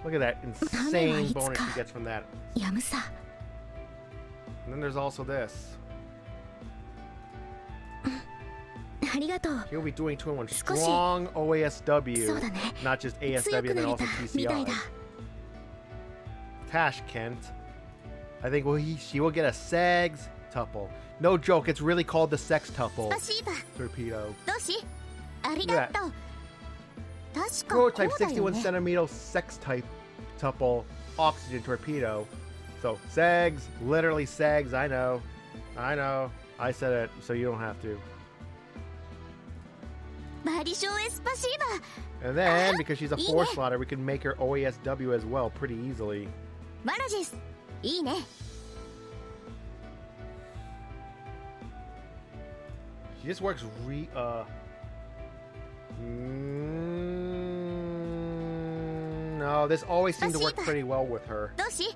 Look at that insane bonus she gets from that. やむさ。 And then there's also this. ありがとう。 She'll be doing 2-in-1 少し strong OASW, そうだね。 not just 強 ASW く and な then れ also たみたい TCI. だ。 Tashkent. I think she will get a SEGS tuple. No joke, it's really called the sex tuple パシーバ torpedo. どうしありがとう。確か Prototype こうだよ 61ね。 centimeter sex type tuple oxygen torpedo. So SEGS, literally SEGS. I know. I said it, so you don't have to. バリショーエスパシーバ And then, because she's a Ine. 4 slotter, we can make her OASW as well pretty easily. マラジスいいね。 She just works no, this always seemed to work pretty well with her. どうし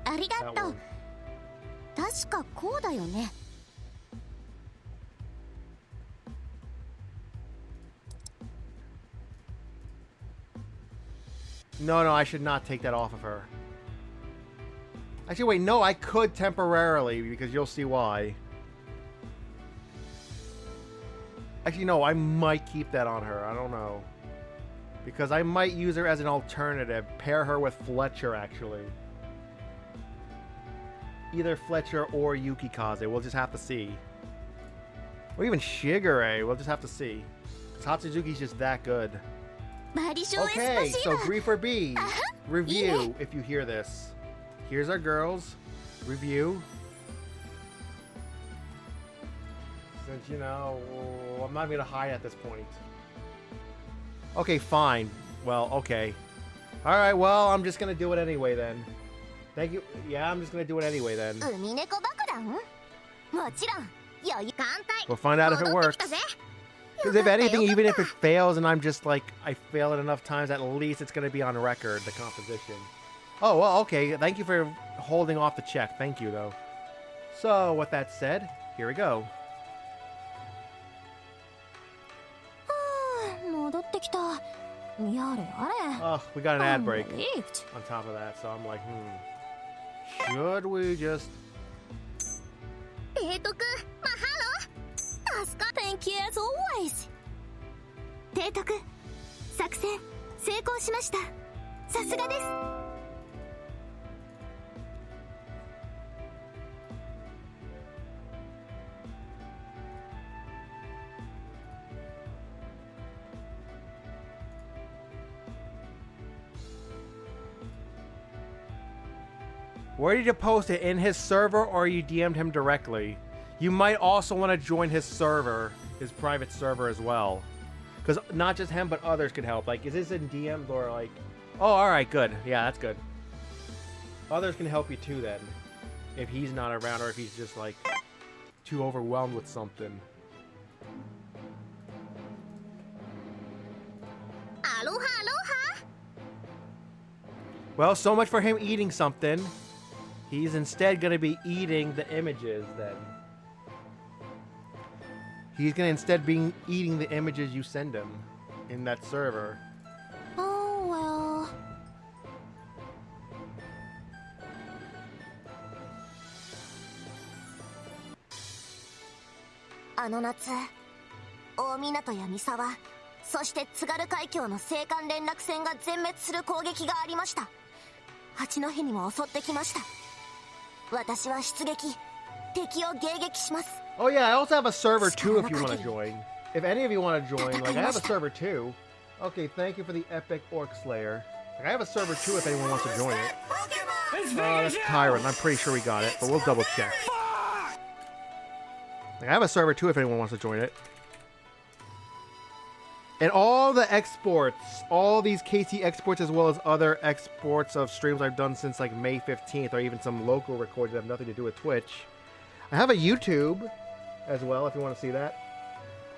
ありが That と one. う。確かこうだよね。 No, I should not take that off of her. Actually, wait, no, I could temporarily, because you'll see why. Actually, no, I might keep that on her. I don't know. Because I might use her as an alternative. Pair her with Fletcher, actually. Either Fletcher or Yukikaze. We'll just have to see. Or even Shigure. We'll just have to see. Because Hatsuzuki's just that good. バリショーエスパ Okay, シー so バ Bree for B. Review, Yeah. if you hear this. Here's our girls. Review. Since, you know, I'm not going to hide at this point. Okay, fine. Well, okay. Alright, well, I'm just going to do it anyway then. Thank you. Yeah, I'm just going to do it anyway then. 海猫爆弾もちろん余裕艦隊 We'll find out if it 戻ってき works. たぜ Because if anything, even if it fails and I'm just like, I fail it enough times, at least it's going to be on record, the composition. Oh, well, okay. Thank you for holding off the check. Thank you, though. So, with that said, here we go. 戻ってきたやれやれ Oh, we got an ad break Unbelieved. on top of that, so I'm like, should we just... 提督マハロ助か Thank you as always 提督作戦成功しましたさすがです Where did you post it? In his server, or you DM'd him directly? You might also want to join his server, his private server as well. Because not just him, but others could help. Like, is this in DMs or like... Oh, alright, good. Yeah, that's good. Others can help you too then. If he's not around or if he's just like too overwhelmed with something. Aloha aloha Well, so much for him eating something. He's instead going to be eating the images then. He's going to instead be eating the images you send him in that server. Oh well あの夏大港や三沢そして津軽海峡の青函連絡船が全滅する攻撃がありました八戸にも襲ってきました私は出撃敵を迎撃します Oh yeah, I also have a server too if you want to join. If any of you want to join, like I have a server too. Okay, thank you for the epic Orc Slayer. Like, I have a server too if anyone wants to join it. That's Tyrant. I'm pretty sure we got it, but we'll double check. Like, I have a server too if anyone wants to join it. And all the exports, all these KC exports as well as other exports of streams I've done since like May 15th or even some local recordings that have nothing to do with Twitch. I have a YouTube as well if you want to see that.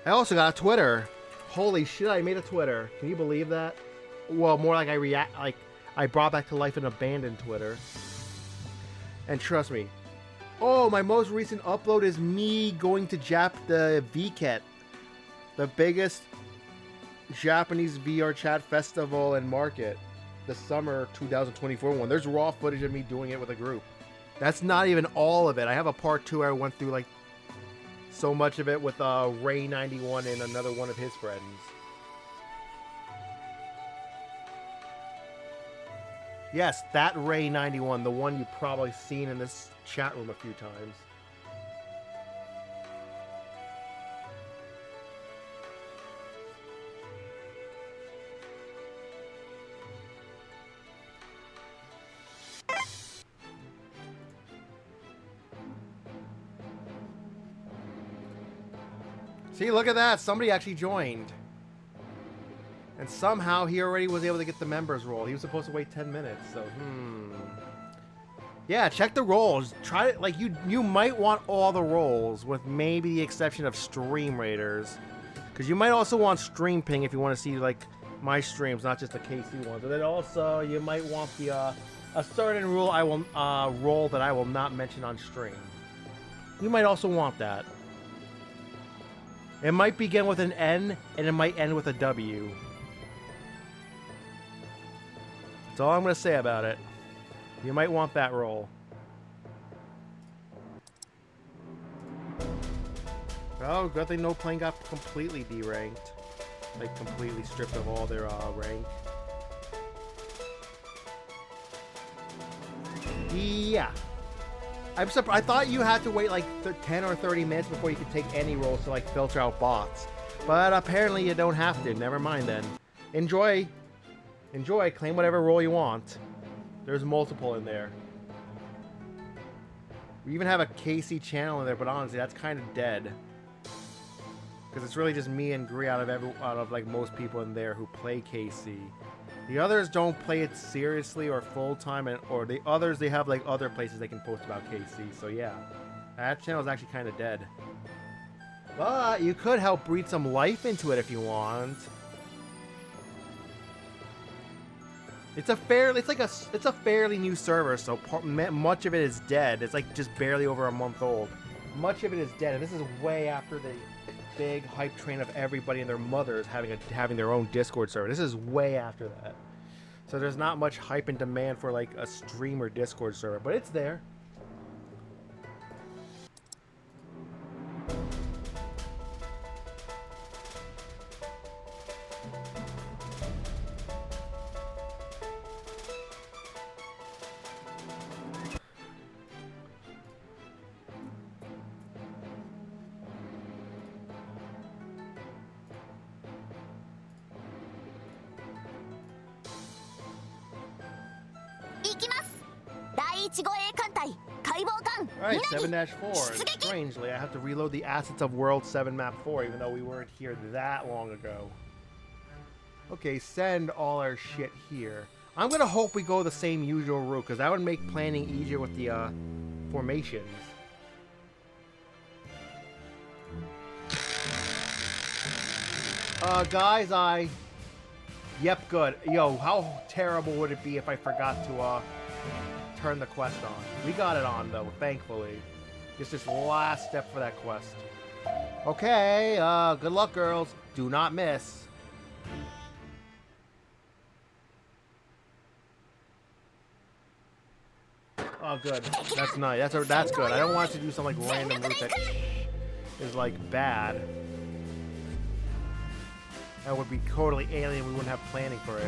I also got a Twitter. Holy shit, I made a Twitter. Can you believe that? Well, more like I brought back to life an abandoned Twitter. And trust me. Oh, my most recent upload is me going to the VCAT. The biggest Japanese VR chat festival and market. The summer 2024 one. There's raw footage of me doing it with a group. That's not even all of it. I have a part 2 where I went through like so much of it with Ray91 and another one of his friends. Yes, that Ray91, the one you've probably seen in this chat room a few times. See, look at that. Somebody actually joined. And somehow he already was able to get the members roll. He was supposed to wait 10 minutes, so yeah, check the rolls. Try it. Like, you might want all the rolls, with maybe the exception of Stream Raiders. Because you might also want Stream Ping if you want to see, like, my streams, not just the KC ones. And then also, you might want the, a certain rule I will, roll that I will not mention on stream. You might also want that. It might begin with an N, and it might end with a W. That's all I'm going to say about it. You might want that roll. Oh, good thing no plane got completely deranked. Like, completely stripped of all their rank. Yeah. I'm surprised. I thought you had to wait like 10 or 30 minutes before you could take any rolls to like filter out bots. But apparently you don't have to. Never mind then. Enjoy. Enjoy. Claim whatever roll you want. There's multiple in there. We even have a KC channel in there, but honestly, that's kind of dead. Because it's really just me and Gree out of like most people in there who play KC. The others don't play it seriously or full-time, or the others, they have like other places they can post about KC, so yeah. That channel is actually kind of dead. But you could help breathe some life into it if you want. It's a fairly new server, so much of it is dead. It's like just barely over a month old. Much of it is dead, and this is way after the big hype train of everybody and their mothers having their own Discord server. This is way after that. So there's not much hype and demand for like a streamer Discord server, but it's there. Alright, 7-4. Strangely, I have to reload the assets of World 7 Map 4, even though we weren't here that long ago. Okay, send all our shit here. I'm gonna hope we go the same usual route, because that would make planning easier with the formations. Guys, Yep, good. Yo, how terrible would it be if I forgot to, turn the quest on? We got it on, though, thankfully. It's this last step for that quest. Okay, good luck, girls. Do not miss. Oh, good. That's nice. That's good. I don't want to do some, like, random route that is, like, bad. That would be totally alien. We wouldn't have planning for it.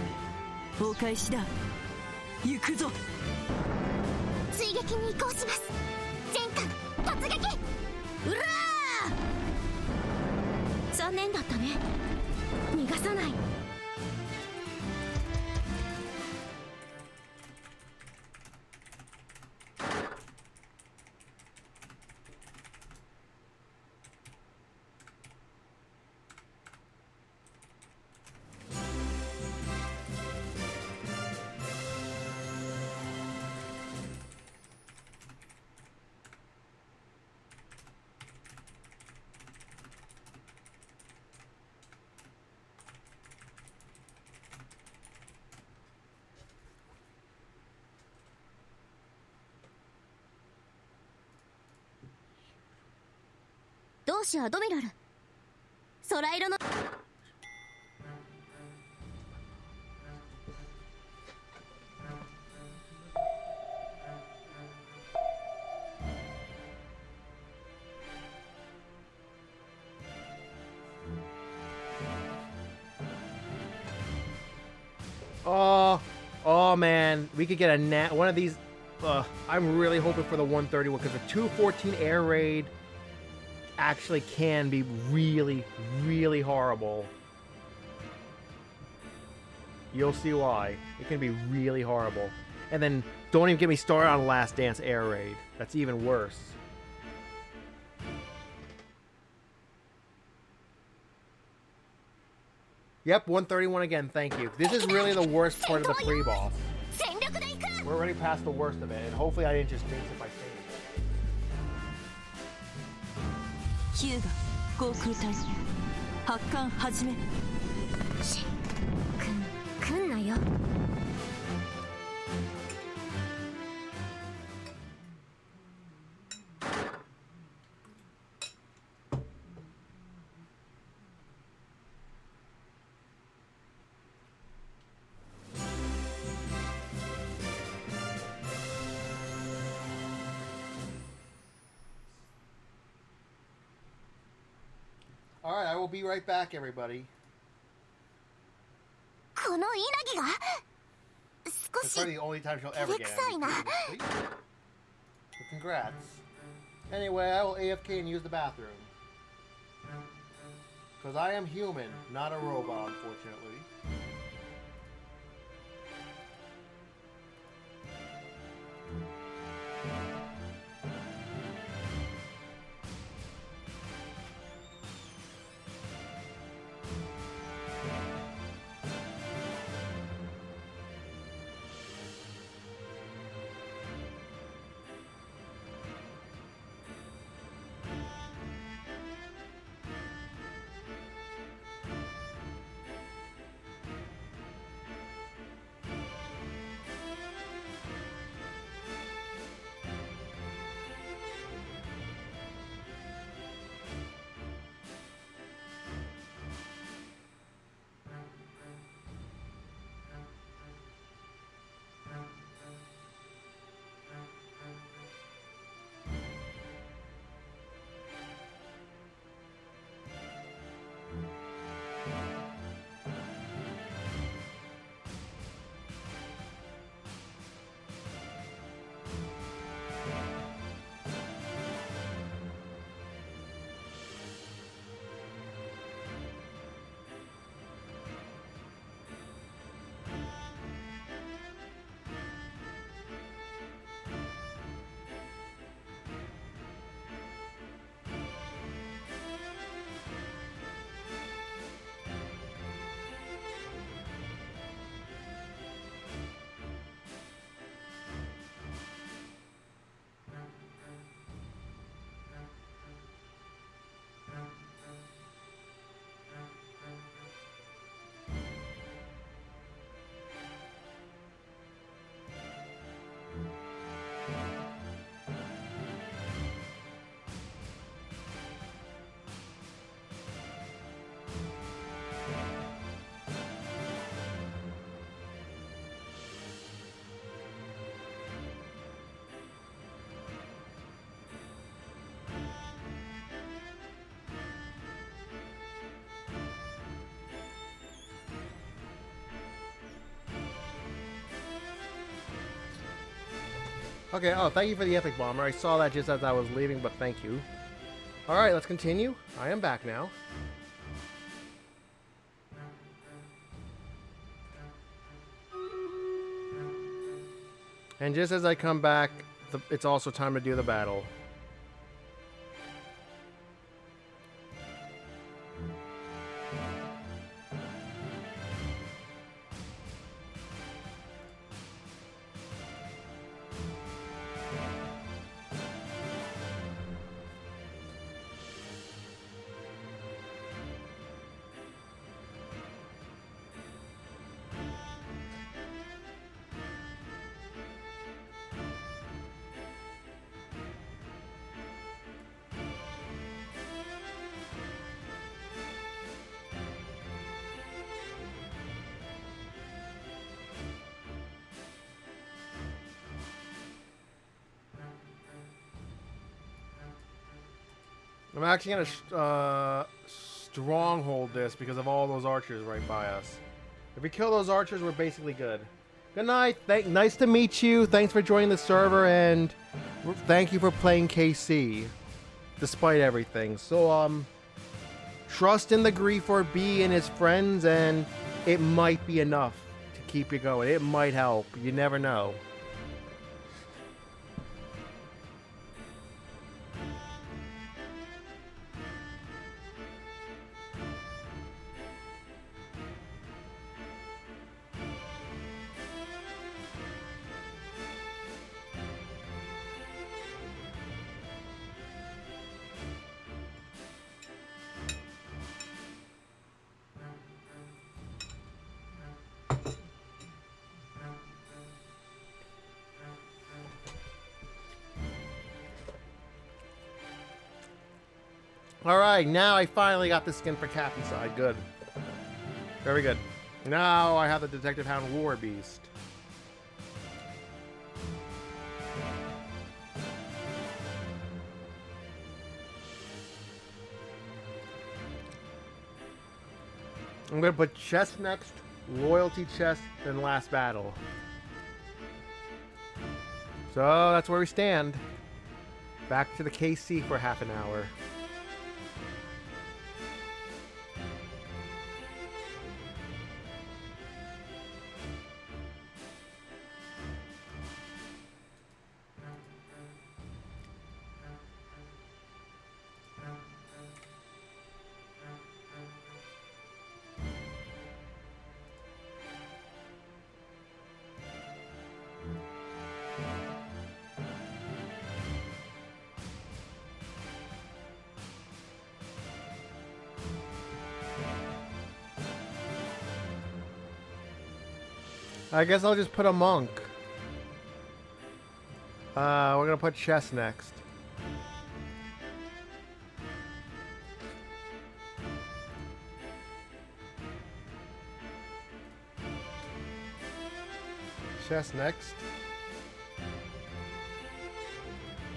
追撃に移行します。全艦突撃。うらー。残念だったね。逃がさない。同志アドミラル。空色の Oh man, we could get a one of these. I'm really hoping for the 130 one because the 214 air raid actually can be really, really horrible. You'll see why. It can be really horrible. And then don't even get me started on Last Dance air raid. That's even worse. Yep, 131 again, thank you. This is really the worst part of the pre-boss. We're already past the worst of it, and hopefully I didn't just jinx it by saying it. ヒューガ航空隊発艦始め。来んなよ。Alright, I will be right back, everybody. この稲木が It's 少し probably the only time she'll ever get Exciting. it. Congrats. Anyway, I will AFK and use the bathroom. Because I am human, not a robot, unfortunately. Okay, oh, thank you for the epic bomber. I saw that just as I was leaving, but thank you. Alright, let's continue. I am back now. And just as I come back, it's also time to do the battle. I'm actually gonna stronghold this because of all those archers right by us. If we kill those archers, we're basically good. Good night. Nice to meet you. Thanks for joining the server, and thank you for playing KC, despite everything. So, trust in the Griefer B and his friends, and it might be enough to keep you going. It might help. You never know. Alright, now I finally got the skin for Cappy side. Good. Very good. Now I have the Detective Hound War Beast. I'm gonna put chest next, loyalty chest, then last battle. So that's where we stand. Back to the KC for half an hour. I guess I'll just put a monk. We're gonna put chest next. Chest next.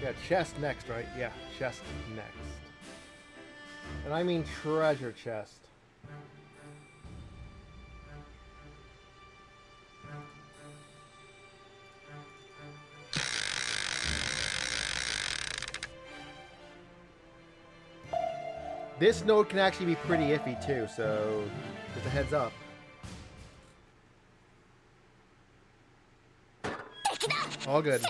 Yeah, chest next, right? Yeah, chest next. And I mean treasure chest. This node can actually be pretty iffy too, so just a heads up. All good.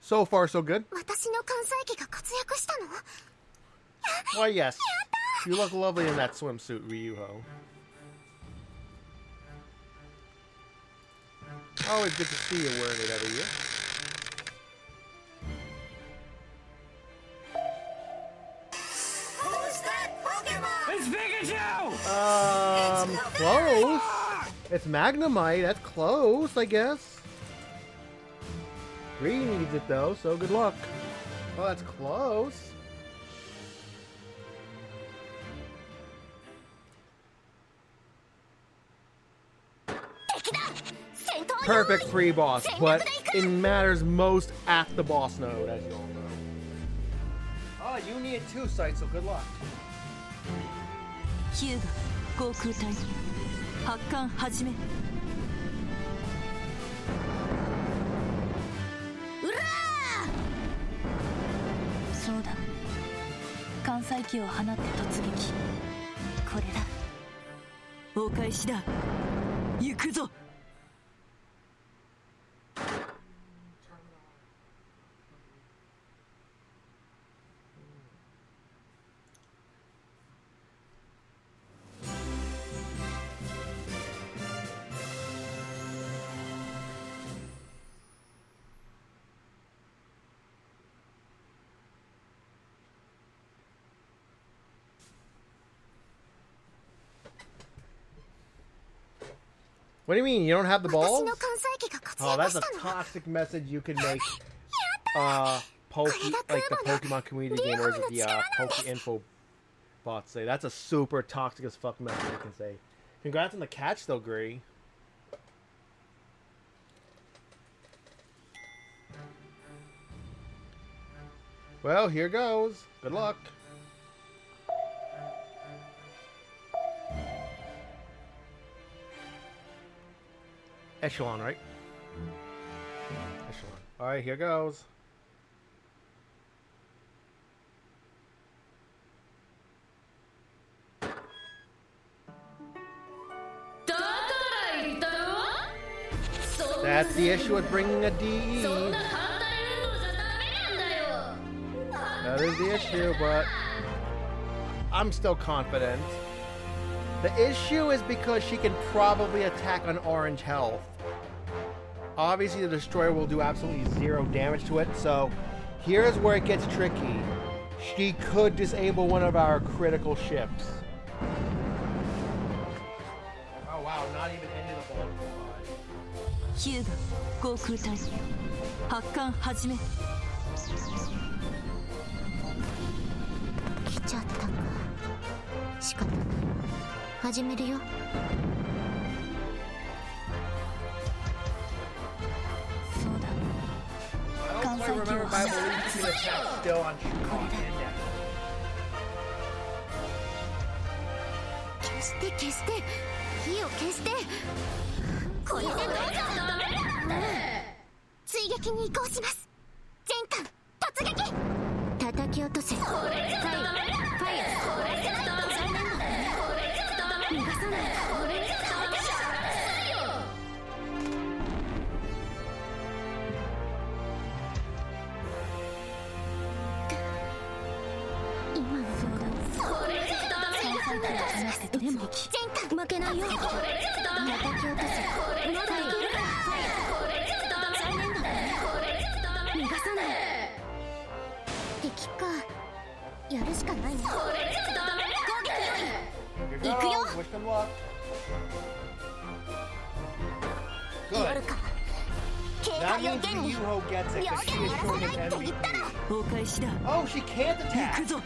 So far, so good. Why, yes. You look lovely in that swimsuit, Ryuho. Always good to see you wearing it every year. Who's that Pokemon? It's Pikachu! Close. It's Magnemite. That's close, I guess. Green needs it though, so good luck. Oh, that's close. Perfect pre-boss, but it matters most at the boss node, as you all know. Oh, you need it too, Sight, so good luck. 西機を放って突撃。これだ。お返しだ。行くぞ。What do you mean? You don't have the balls? 私の関西機が活 Oh, 躍 that's し a たの。 toxic message you can make. Like the Pokemon community gamers at the Poke Info bots say. That's a super toxic as fuck message you can say. Congrats on the catch, though, Gray. Well, here goes. Good luck. Echelon, right? Echelon. Alright, here goes. That's the issue with bringing a DE. That is the issue, but I'm still confident. The issue is because she can probably attack on orange health. Obviously, the destroyer will do absolutely zero damage to it, so here's where it gets tricky. She could disable one of our critical ships. Oh wow, not even any of the balls. ヒューガ航空隊発艦始め。来ちゃったか。仕方ない。始めるよ。そうだ。 I don't quite remember, but I believe she can attack still on Shukon and Death. 消して消して火を消して。これでどうぞ。追撃に移行します。全艦突撃。叩き落とせ。ファイヤー。残念だね。逃がさない。今のそうだ。でも全艦負けないよ。叩き落とせ。まだいけるから。残念だね。逃がさない。敵か。やるしかないね。攻撃用意。行くよ。 Wish them luck. や Good. るか。警 That 戒を means 現に。 Yuho gets it 両 because 手 she に is やらせ showing な an いと言ったら。 MVP. お返しだ。 Oh, she can't 行 attack. くぞ。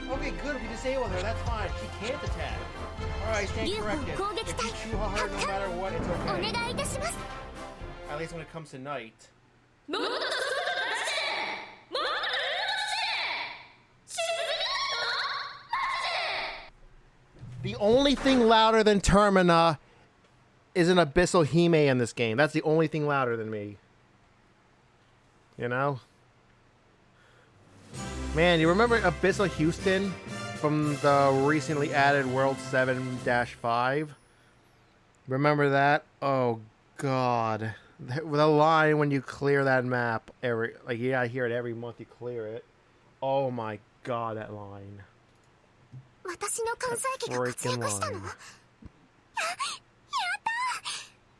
Okay, good. We disabled her. That's fine. She can't attack. Alright, stand Yuho corrected. If 攻撃 you 隊 Shuha her no matter what, it's お okay. 願いいたします。 At least when it comes to night. The only thing louder than Termina is an Abyssal Hime in this game. That's the only thing louder than me. You know? Man, you remember Abyssal Houston from the recently added World 7-5? Remember that? Oh, God. The line when you clear that map, I hear it every month you clear it. Oh my God, that line. 私の関西機が活躍したの。やったー。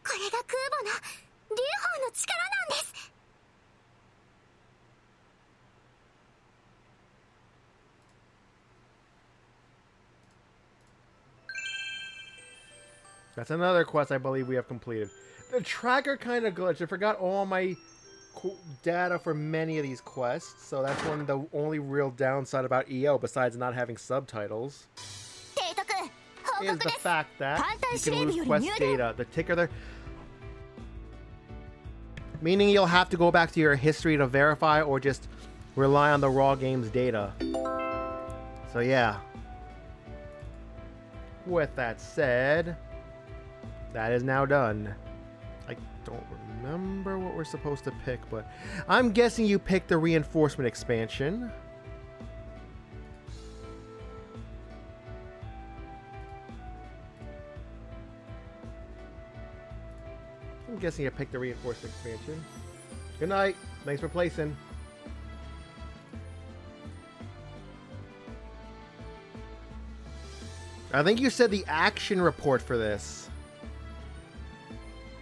これが空母の劉邦の力なんです。 That's another quest I believe we have completed. The tracker kind of glitched. I forgot all my data for many of these quests, so that's one of the only real downside about EO, besides not having subtitles, 提督、報 is 告 the です。 fact that 艦隊 you 司令 can 部 lose より quest 入電。 data. The ticker there... Meaning you'll have to go back to your history to verify, or just rely on the raw game's data. So yeah. With that said, that is now done. I don't remember what we're supposed to pick, but I'm guessing you picked the reinforcement expansion. I'm guessing you picked the reinforced expansion. Good night. Thanks for placing. I think you said the action report for this.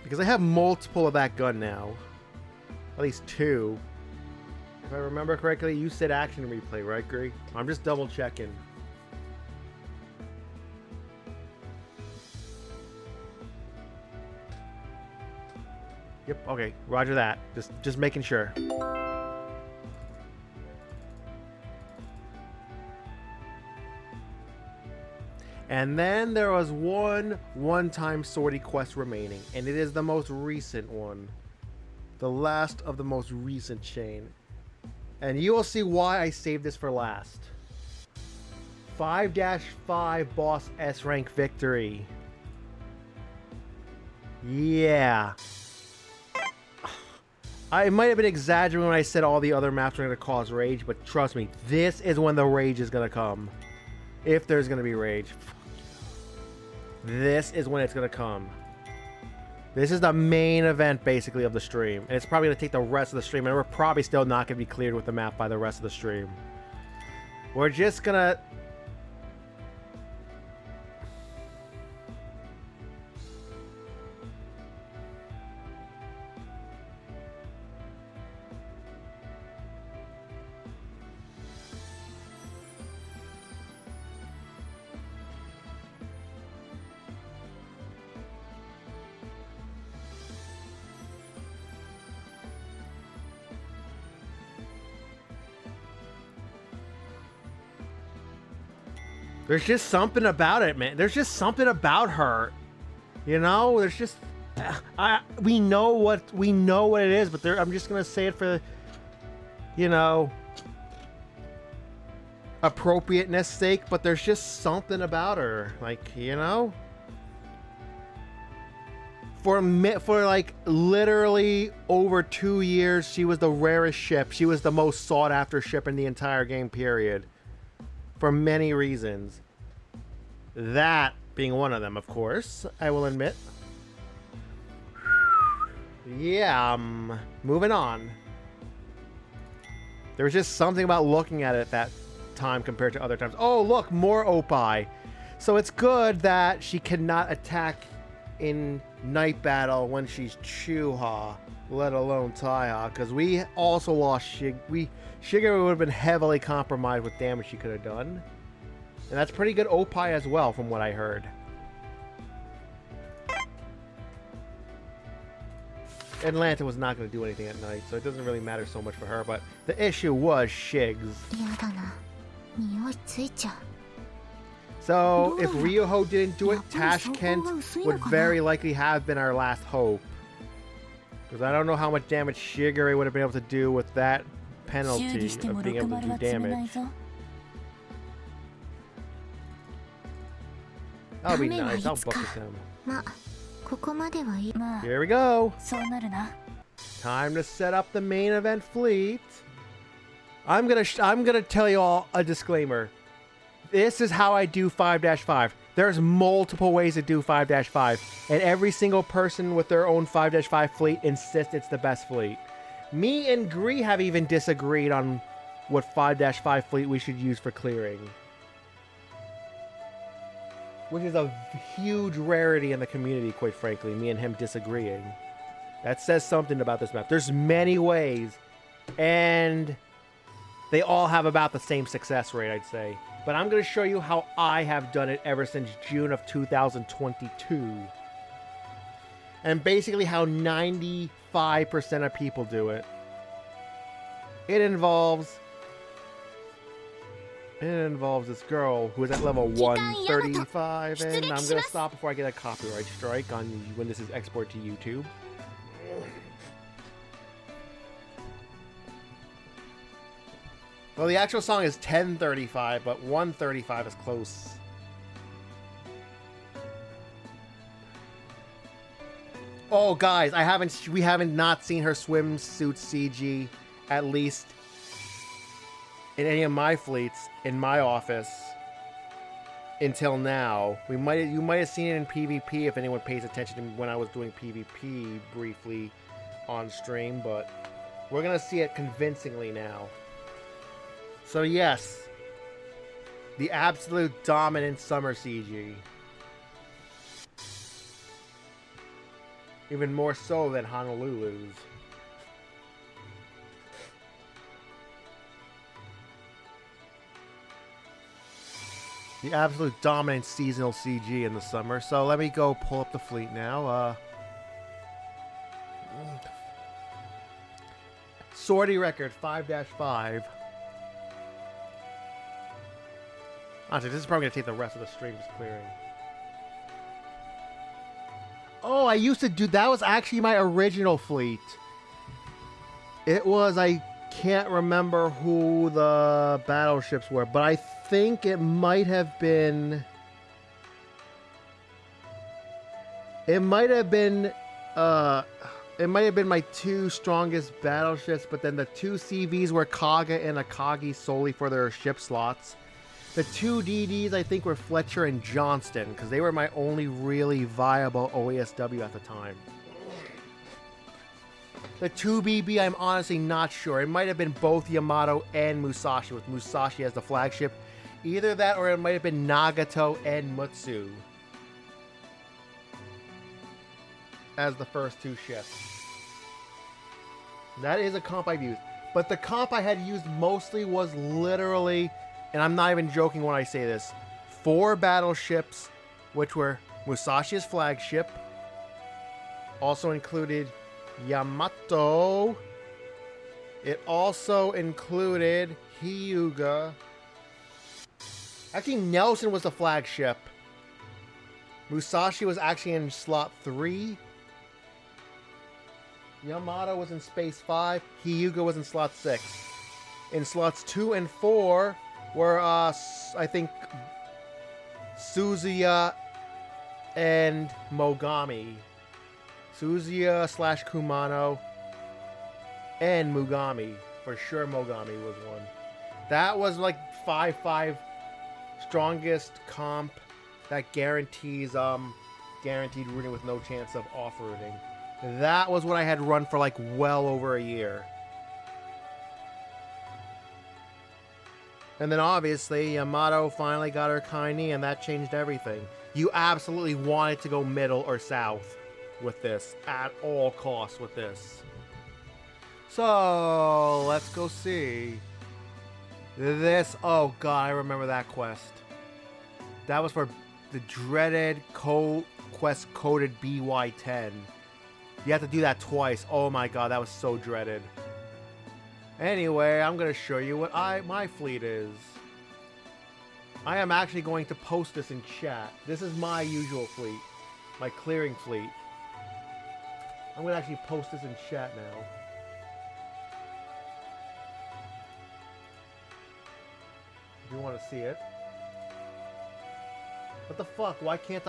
Because I have multiple of that gun now. At least 2. If I remember correctly, you said action replay, right, Greg? I'm just double checking. Yep, okay. Roger that. Just making sure. And then there was one-time sortie quest remaining, and it is the most recent one. The last of the most recent chain. And you will see why I saved this for last. 5-5 boss S rank victory. Yeah. I might have been exaggerating when I said all the other maps are going to cause rage, but trust me, this is when the rage is going to come. If there's going to be rage. This is when it's going to come. This is the main event, basically, of the stream. And it's probably going to take the rest of the stream, and we're probably still not going to be cleared with the map by the rest of the stream. We're just going to... There's just something about it, man. There's just something about her. You know, there's just we know what it is, but I'm just gonna say it for, you know, appropriateness sake. But there's just something about her, like, you know, for like literally over 2 years, she was the rarest ship. She was the most sought after ship in the entire game period. For many reasons. That being one of them, of course, I will admit. Yeah, moving on. There was just something about looking at it at that time compared to other times. Oh, look, more Opie. So it's good that she cannot attack in night battle when she's Chuha, let alone Taiha, because we also lost Shigeru would have been heavily compromised with damage she could have done. And that's pretty good Opie as well, from what I heard. Atlanta was not going to do anything at night, so it doesn't really matter so much for her, but the issue was Shigs. So, if Ryoho didn't do it, Tashkent would very likely have been our last hope. Because I don't know how much damage Shigeru would have been able to do with that penalty of being able to do damage. That'll be nice, I'll book with him. Here we go! Time to set up the main event fleet. I'm gonna tell you all a disclaimer. This is how I do 5-5. There's multiple ways to do 5-5, and every single person with their own 5-5 fleet insists it's the best fleet. Me and Gree have even disagreed on what 5-5 fleet we should use for clearing. Which is a huge rarity in the community, quite frankly, me and him disagreeing. That says something about this map. There's many ways, and they all have about the same success rate, I'd say. But I'm going to show you how I have done it ever since June of 2022. And basically how 95% of people do it. It involves this girl who is at level 135, and I'm going to stop before I get a copyright strike on when this is exported to YouTube. Well, the actual song is 10:35, but 1:35 is close. Oh, guys, we haven't not seen her swimsuit CG, at least in any of my fleets in my office. until now. You might have seen it in PvP if anyone pays attention to me when I was doing PvP briefly on stream, but we're gonna see it convincingly now. So yes, the absolute dominant summer CG. Even more so than Honolulu's. The absolute dominant seasonal CG in the summer. So let me go pull up the fleet now. Sortie record 5-5. Honestly, this is probably going to take the rest of the stream just clearing. Oh, I used to do... That was actually my original fleet. It was... I can't remember who the battleships were, but I think it might have been... It might have been my two strongest battleships, but then the two CVs were Kaga and Akagi solely for their ship slots. The two DDs, I think, were Fletcher and Johnston, because they were my only really viable OASW at the time. The 2BB, I'm honestly not sure. It might have been both Yamato and Musashi, with Musashi as the flagship. Either that, or it might have been Nagato and Mutsu as the first two ships. That is a comp I've used. But the comp I had used mostly was literally... And I'm not even joking when I say this. 4 battleships, which were Musashi's flagship. Also included Yamato. It also included Hyuga. Actually, Nelson was the flagship. Musashi was actually in slot 3. Yamato was in space 5. Hyuga was in slot 6. In slots 2 and 4... were, I think, Suzuya and Mogami. Suzuya / Kumano and Mugami. For sure Mogami was one. That was like 5-5 strongest comp that guarantees, guaranteed rooting with no chance of off-rooting. That was what I had run for like well over a year. And then obviously, Yamato finally got her Kaini, and that changed everything. You absolutely wanted to go middle or south with this, at all costs with this. So, let's go see. This, oh god, I remember that quest. That was for the dreaded quest coded BY10. You have to do that twice. Oh my god, that was so dreaded. Anyway, I'm going to show you what my fleet is. I am actually going to post this in chat. This is my usual fleet. My clearing fleet. I'm going to actually post this in chat now. If you want to see it. What the fuck? Why can't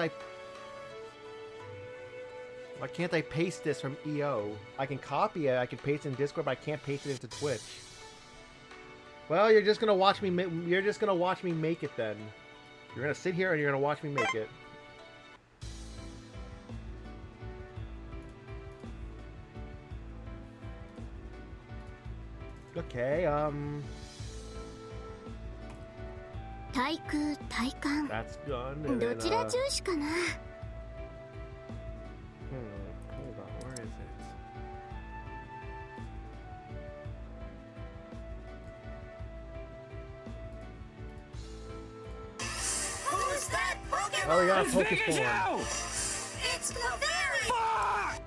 I paste this from EO? I can copy it, I can paste it in Discord, but I can't paste it into Twitch. Well, you're just gonna watch me. You're just gonna watch me make it then. You're gonna sit here and you're gonna watch me make it. Okay. That's done. And then, hold on, where is it? Who's that Pokemon? Oh, we got a It's Pokemon. It's Clefairy!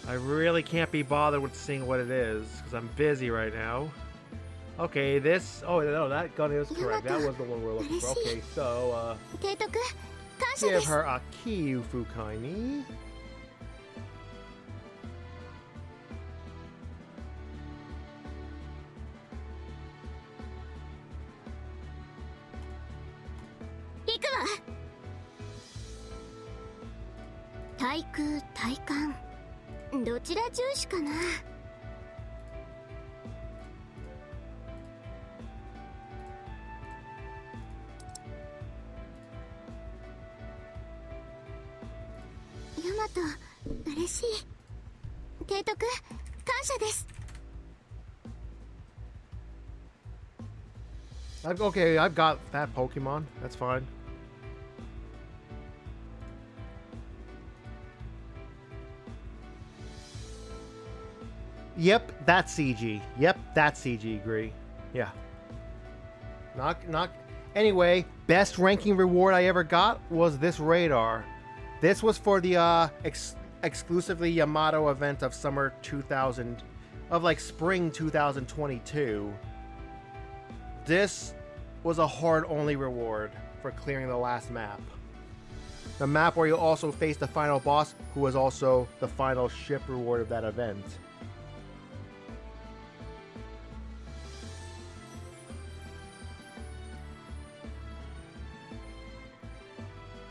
I really can't be bothered with seeing what it is because I'm busy right now. Okay, this. Oh no, that gun is correct. That was the one we're looking for. Okay, so give her a Kyu Fukaini. マと嬉しい。提督、感謝です。 Okay, I've got that Pokemon. That's fine. Yep, that's CG. Yep, that's CG. Agree. Yeah. Knock. Anyway, best ranking reward I ever got was this radar. This was for the exclusively Yamato event of summer 2000, of like spring 2022. This was a hard-only reward for clearing the last map. The map where you also face the final boss, who was also the final ship reward of that event.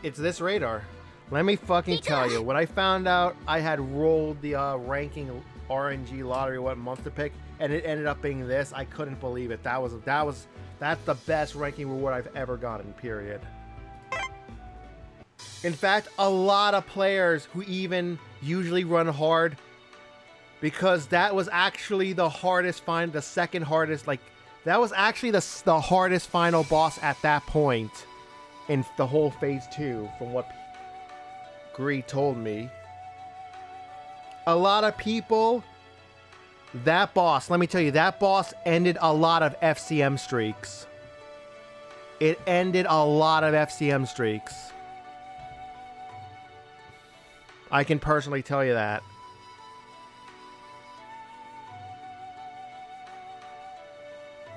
It's this radar. Let me fucking tell you, when I found out I had rolled the ranking RNG lottery what month to pick, and it ended up being this, I couldn't believe it. That's the best ranking reward I've ever gotten, period. In fact, a lot of players who even usually run hard, because that was actually the hardest the second hardest, like, that was actually the hardest final boss at that point in the whole phase 2, from what Gree told me. A lot of people, that boss, let me tell you, that boss ended a lot of FCM streaks. It ended a lot of FCM streaks. I can personally tell you that.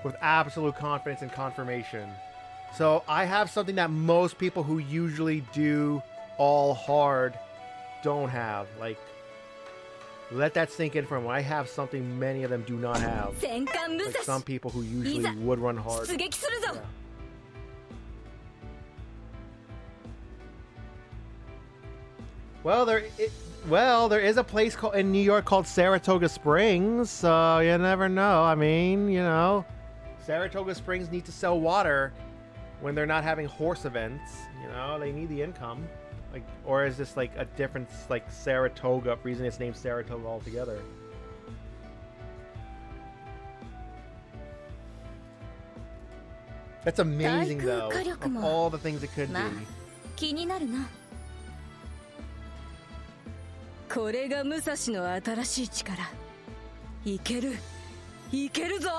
With absolute confidence and confirmation. So I have something that most people who usually do all hard don't have. Like, let that sink in for them. I have something many of them do not have. Like some people who usually would run hard. Yeah. Well, there is a place in New York called Saratoga Springs, so you never know. I mean, you know, Saratoga Springs need to sell water when they're not having horse events. You know, they need the income. Like, or is this like a different, like, Saratoga reason it's named Saratoga altogether? That's amazing, though. Of all the things it could be. これが武蔵の新しい力。いけるぞ。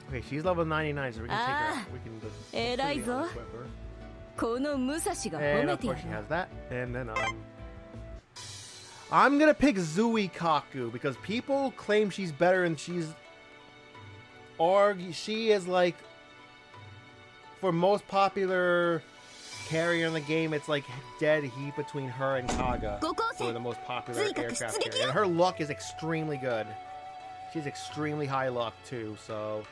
Okay, she's level 99, so we can take her out. We can just equip her. この武蔵が褒 And め of てや course る she has that. And then I'm gonna pick Zuikaku because people claim she's better, and she is like, for most popular carrier in the game, it's like dead heat between her and Kaga for the most popular aircraft carrier. And her luck is extremely good. She's extremely high luck too, so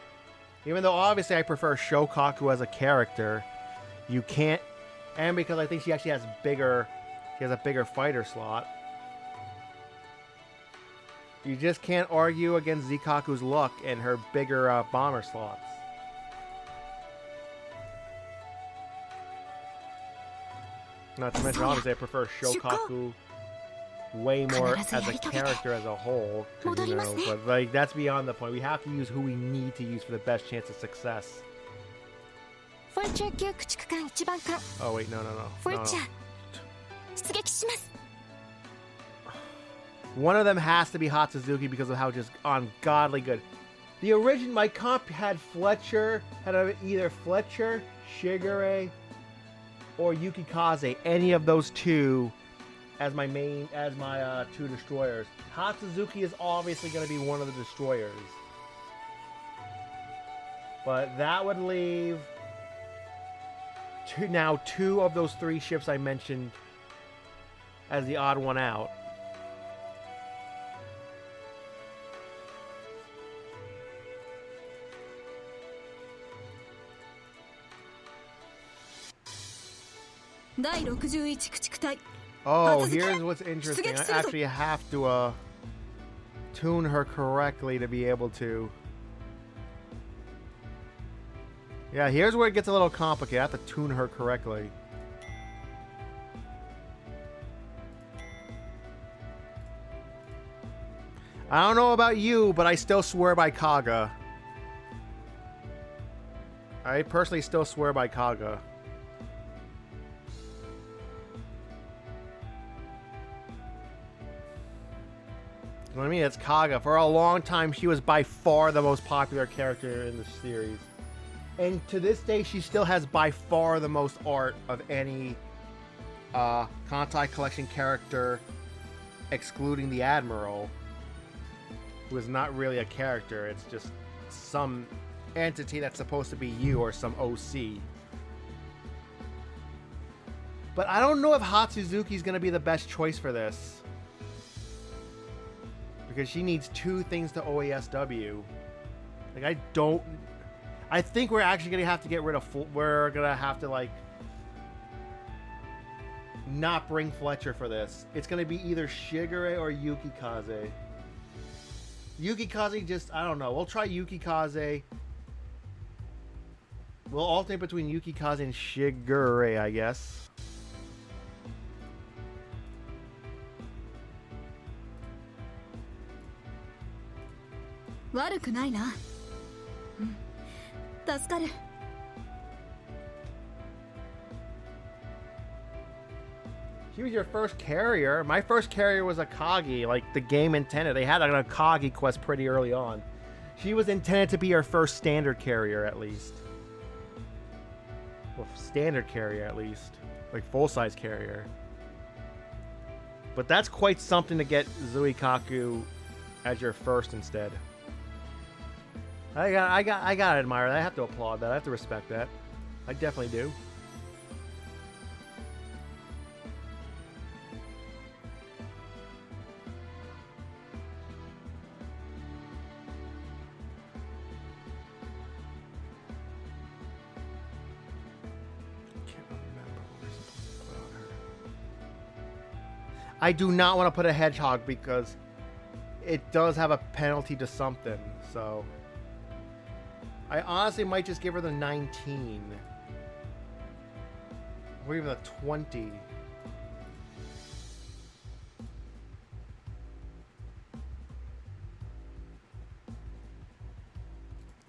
even though obviously I prefer Shokaku as a character, you can't, and because I think she actually has a bigger fighter slot. You just can't argue against Zikaku's luck and her bigger bomber slots. Not to mention, obviously, I prefer Shokaku way more as a character as a whole. You know, but like, that's beyond the point. We have to use who we need to use for the best chance of success. Oh wait, no. One of them has to be Hatsuzuki because of how just ungodly good. The original, my comp had either Fletcher, Shigure, or Yukikaze. Any of those two as my two destroyers. Hatsuzuki is obviously going to be one of the destroyers. But that would leave two of those three ships I mentioned as the odd one out.第61駆逐隊 Oh, here's what's interesting. I actually have to tune her correctly to be able to. Yeah, here's where it gets a little complicated. I have to tune her correctly. I don't know about you, but I still swear by Kaga. I personally still swear by Kaga. You know what I mean? It's Kaga. For a long time, she was by far the most popular character in the series. And to this day, she still has by far the most art of any Kantai Collection character, excluding the Admiral, who is not really a character. It's just some entity that's supposed to be you or some OC. But I don't know if Hatsuzuki is going to be the best choice for this. Because she needs two things to OASW. Like, I think we're actually going to have to get rid of... We're going to have to, like... not bring Fletcher for this. It's going to be either Shigure or Yukikaze. Yukikaze just... I don't know. We'll try Yukikaze. We'll alternate between Yukikaze and Shigure, I guess. She was your first carrier. My first carrier was Akagi, like the game intended. They had an Akagi quest pretty early on. She was intended to be your first standard carrier, at least. Well, standard carrier, at least. Like full-size carrier. But that's quite something to get Zuikaku as your first instead. I gotta admire that. I have to applaud that. I have to respect that. I definitely do. I do not want to put a hedgehog because it does have a penalty to something, so I honestly might just give her the 19 or even the 20.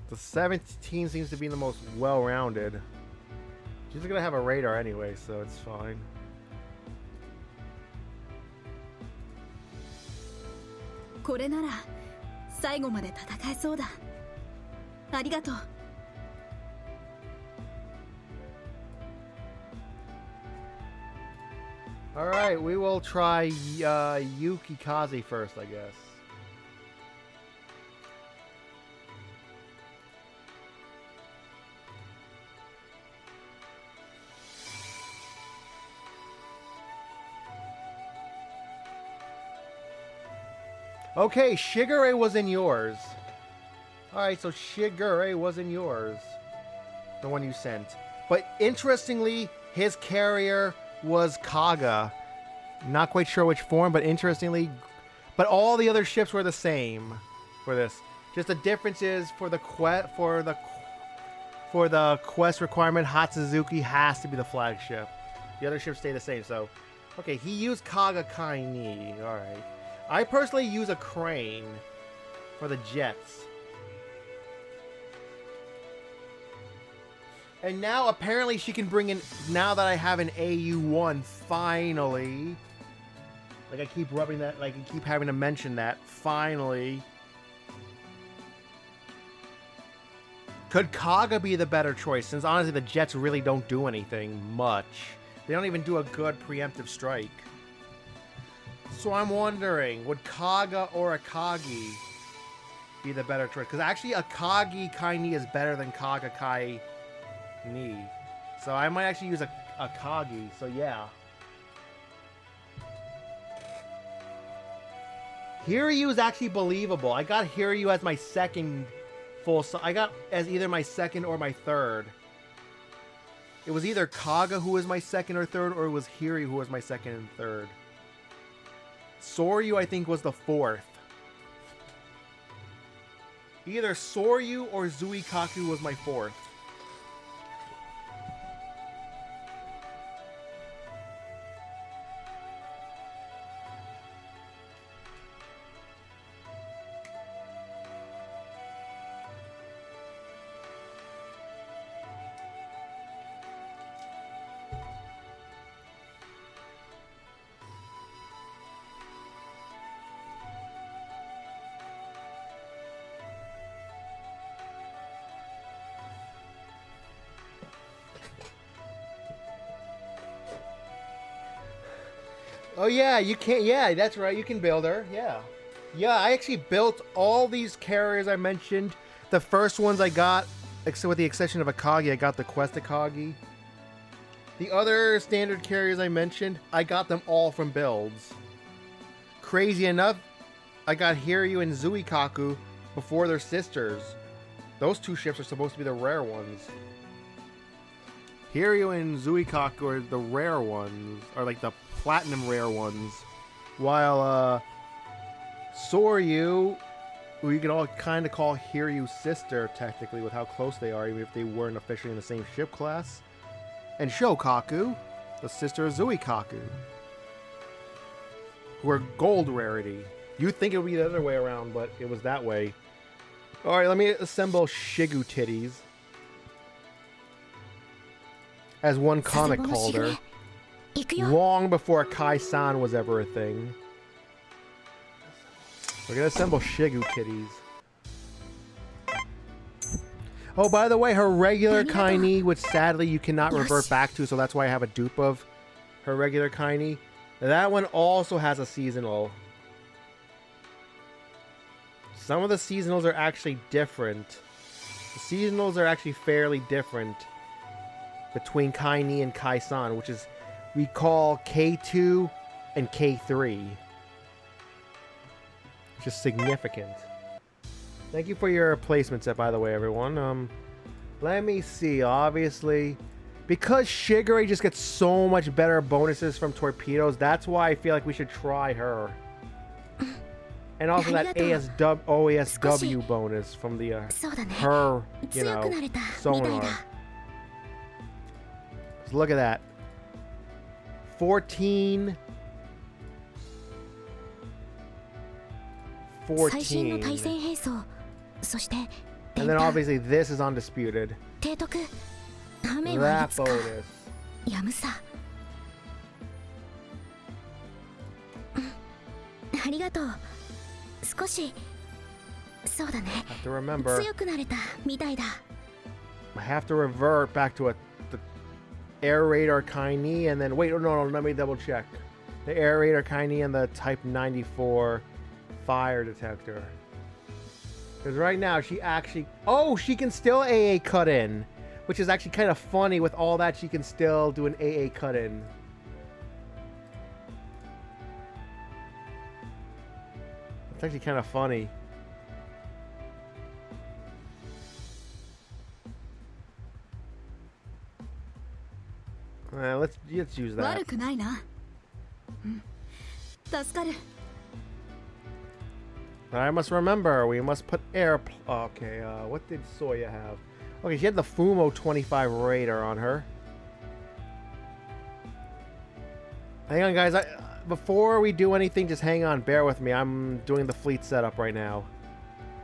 The 17 seems to be the most well-rounded. She's gonna have a radar anyway, so it's fine. Alright, we will try Yukikaze first, I guess. Okay, Shigure was in yours. Alright, so Shigure was in yours. The one you sent. But interestingly, his carrier was Kaga. Not quite sure which form, but interestingly... But all the other ships were the same for this. Just the difference is for the quest requirement, Hatsuzuki has to be the flagship. The other ships stay the same, so... Okay, he used Kaga Kaini. Alright. I personally use a crane for the jets. And now apparently she can bring in, now that I have an AU1, finally. Like I keep rubbing that, like I keep having to mention that, finally. Could Kaga be the better choice? Since honestly the jets really don't do anything much. They don't even do a good preemptive strike. So I'm wondering, would Kaga or Akagi be the better choice? Because actually Akagi Kaini is better than Kaga Kai Ni. So I might actually use a Akagi, so yeah. Hiryu is actually believable. I got Hiryu as my second I got as either my second or my third. It was either Kaga who was my second or third, or it was Hiryu who was my second and third. Soryu, I think, was the fourth. Either Soryu or Zuikaku was my fourth. Oh yeah, you can't. Yeah, that's right. You can build her. Yeah, yeah. I actually built all these carriers I mentioned. The first ones I got, except with the exception of Akagi, I got the Quest Akagi. The other standard carriers I mentioned, I got them all from builds. Crazy enough, I got Hiryu and Zuikaku before their sisters. Those two ships are supposed to be the rare ones. Hiryu and Zuikaku are the rare ones, or like the platinum rare ones, while Soryu, who you can all kind of call Hiryu's sister technically with how close they are, even if they weren't officially in the same ship class, and Shokaku, the sister of Zuikaku, who are gold rarity. You'd think it would be the other way around, but it was that way. All right, let me assemble Shigu Titties, as one comic called her, long before Kai-san was ever a thing. We're gonna assemble Shigu Titties. Oh, by the way, her regular Kaini, which sadly you cannot revert back to, so that's why I have a dupe of her regular Kaini. That one also has a seasonal. Some of the seasonals are actually different. The seasonals are actually fairly different between Kaini and Kai-san, which is we call K2 and K3. Which is significant. Thank you for your placement set, by the way, everyone. Let me see. Obviously, because Shigure just gets so much better bonuses from torpedoes, that's why I feel like we should try her. And also that OASW bonus from the her, you know, sonar. So look at that. 14. 14. And then obviously this is undisputed. That bonus. Have to remember. I have to revert back to the air radar Kaini, and then wait, no, let me double check. The air radar Kaini and the Type 94 fire detector. Because right now she actually, she can still AA cut in, which is actually kind of funny. With all that, she can still do an AA cut in. It's actually kind of funny. Let's use that. I must remember, we must put air. Okay, what did Soya have? Okay, she had the Fumo 25 radar on her. Hang on, guys. Before we do anything, just hang on. Bear with me. I'm doing the fleet setup right now.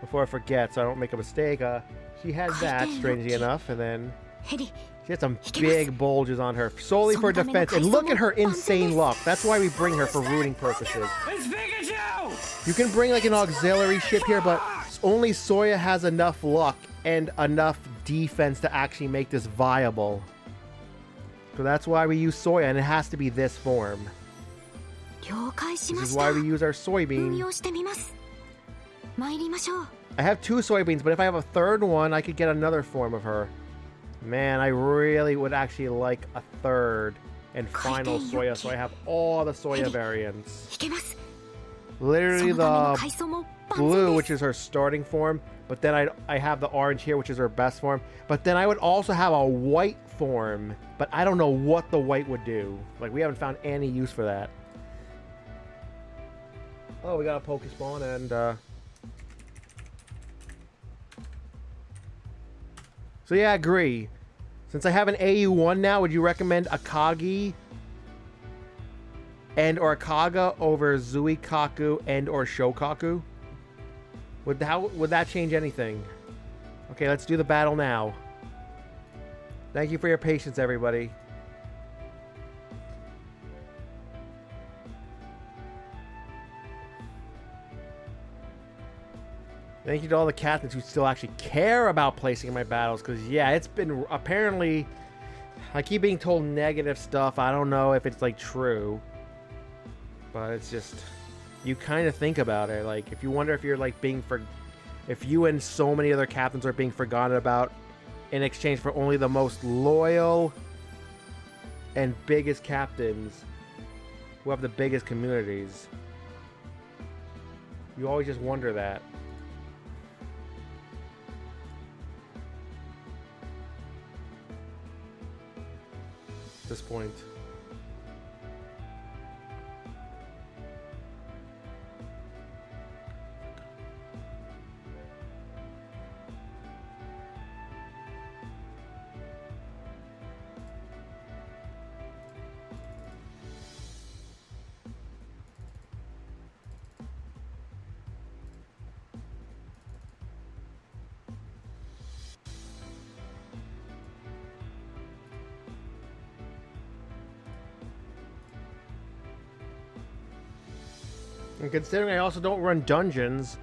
Before I forget, so I don't make a mistake. She had that, strangely enough, and then she had some big bulges on her, solely for defense. And look at her insane luck. That's why we bring her for rooting purposes. You can bring like an auxiliary ship here, but only Soya has enough luck and enough defense to actually make this viable. So that's why we use Soya, and it has to be this form. This is why we use our soybean. I have 2 soybeans, but if I have a third one, I could get another form of her. Man, I really would actually like a third and final Soya, so I have all the Soya variants. Literally the blue, which is her starting form, but then I have the orange here, which is her best form. But then I would also have a white form, but I don't know what the white would do. Like, we haven't found any use for that. Oh, we got a Pokespawn, and So yeah, I agree. Since I have an AU1 now, would you recommend Akagi and or Kaga over Zuikaku and or Shokaku? Would that change anything? Okay, let's do the battle now. Thank you for your patience, everybody. Thank you to all the captains who still actually care about placing in my battles, because, yeah, it's been, apparently, I keep being told negative stuff. I don't know if it's, like, true. But it's just, you kind of think about it. Like, if you wonder if you're, like, if you and so many other captains are being forgotten about in exchange for only the most loyal and biggest captains who have the biggest communities. You always just wonder that. At this point. And considering I also don't run dungeons,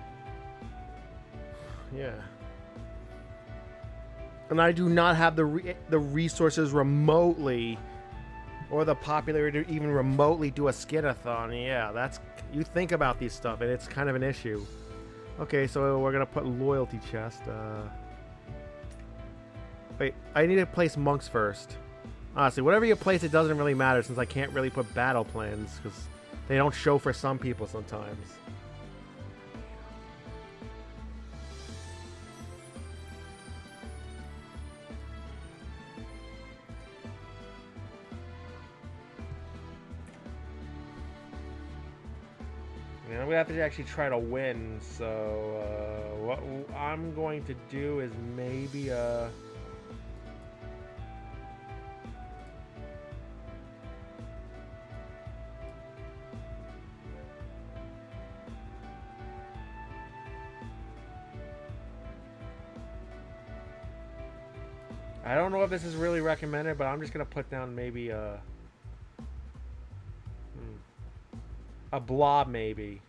yeah, and I do not have the resources remotely, or the popularity to even remotely do a skinathon. Yeah, that's, you think about these stuff, and it's kind of an issue. Okay, so we're gonna put loyalty chest. Wait, I need to place monks first. Honestly, whatever you place, it doesn't really matter since I can't really put battle plans because they don't show for some people sometimes. Yeah, I'm gonna have to actually try to win. So what I'm going to do is maybe I don't know if this is really recommended, but I'm just gonna put down maybe a blob, maybe.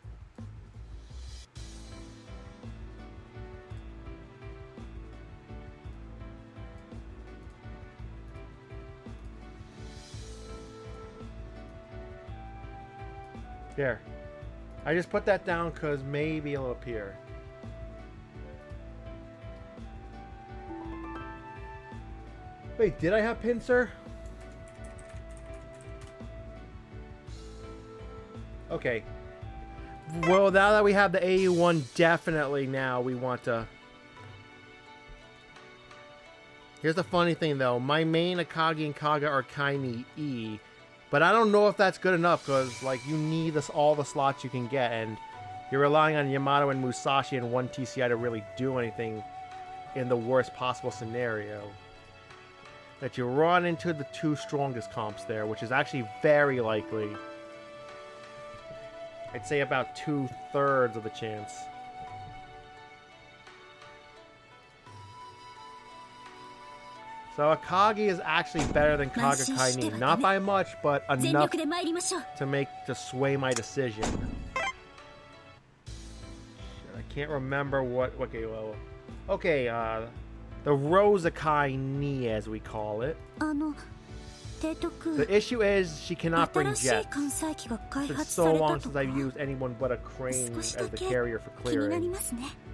There. I just put that down because maybe it'll appear. Wait, did I have pincer? Okay. Well, now that we have the AU1, definitely now we want to... Here's the funny thing, though. My main Akagi and Kaga are Kaini E. But I don't know if that's good enough, because, like, you need this, all the slots you can get, and you're relying on Yamato and Musashi and 1 TCI to really do anything in the worst possible scenario. That you run into the 2 strongest comps there, which is actually very likely. I'd say about 2/3 of the chance. So Akagi is actually better than Kaga Kaini. Not by much, but enough to sway my decision. I can't remember what... Okay, well... Okay, the Rosakai Ni, as we call it. The issue is she cannot bring jets. It's been so long since I've used anyone but a crane as the carrier for clearing.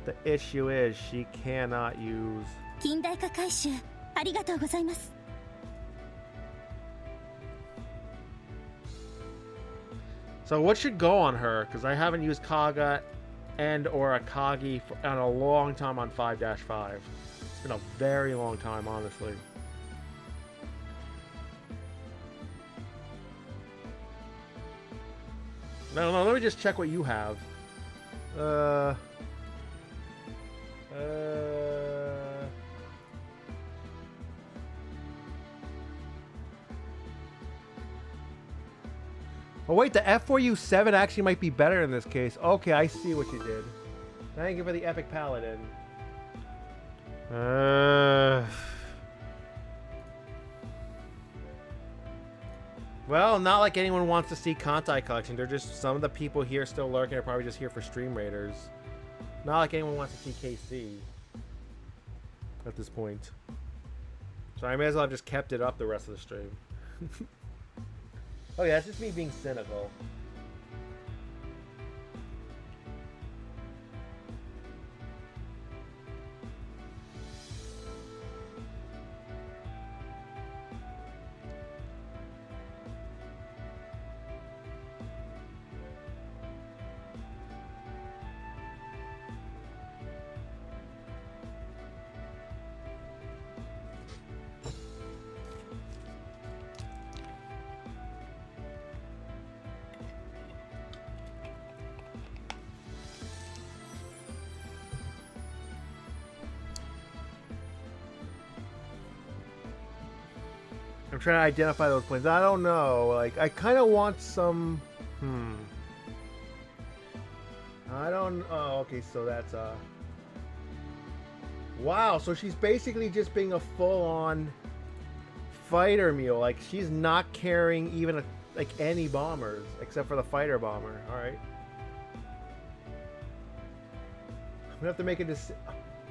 The issue is she cannot use... So what should go on her? Because I haven't used Kaga and or Akagi in a long time on 5-5. It's been a very long time, honestly. No, let me just check what you have. Oh wait, the F4U7 actually might be better in this case. Okay, I see what you did. Thank you for the epic paladin. Well, not like anyone wants to see Kantai collection. They're just some of the people here still lurking are probably just here for Stream Raiders. Not like anyone wants to see KC at this point. So I may as well have just kept it up the rest of the stream. Oh yeah, that's just me being cynical. I'm trying to identify those planes. I don't know. Like, I kind of want some... I don't... Oh, okay, so that's... Wow, so she's basically just being a full-on fighter mule. Like, she's not carrying even, like, any bombers, except for the fighter bomber. Alright. I'm gonna have to make a decision.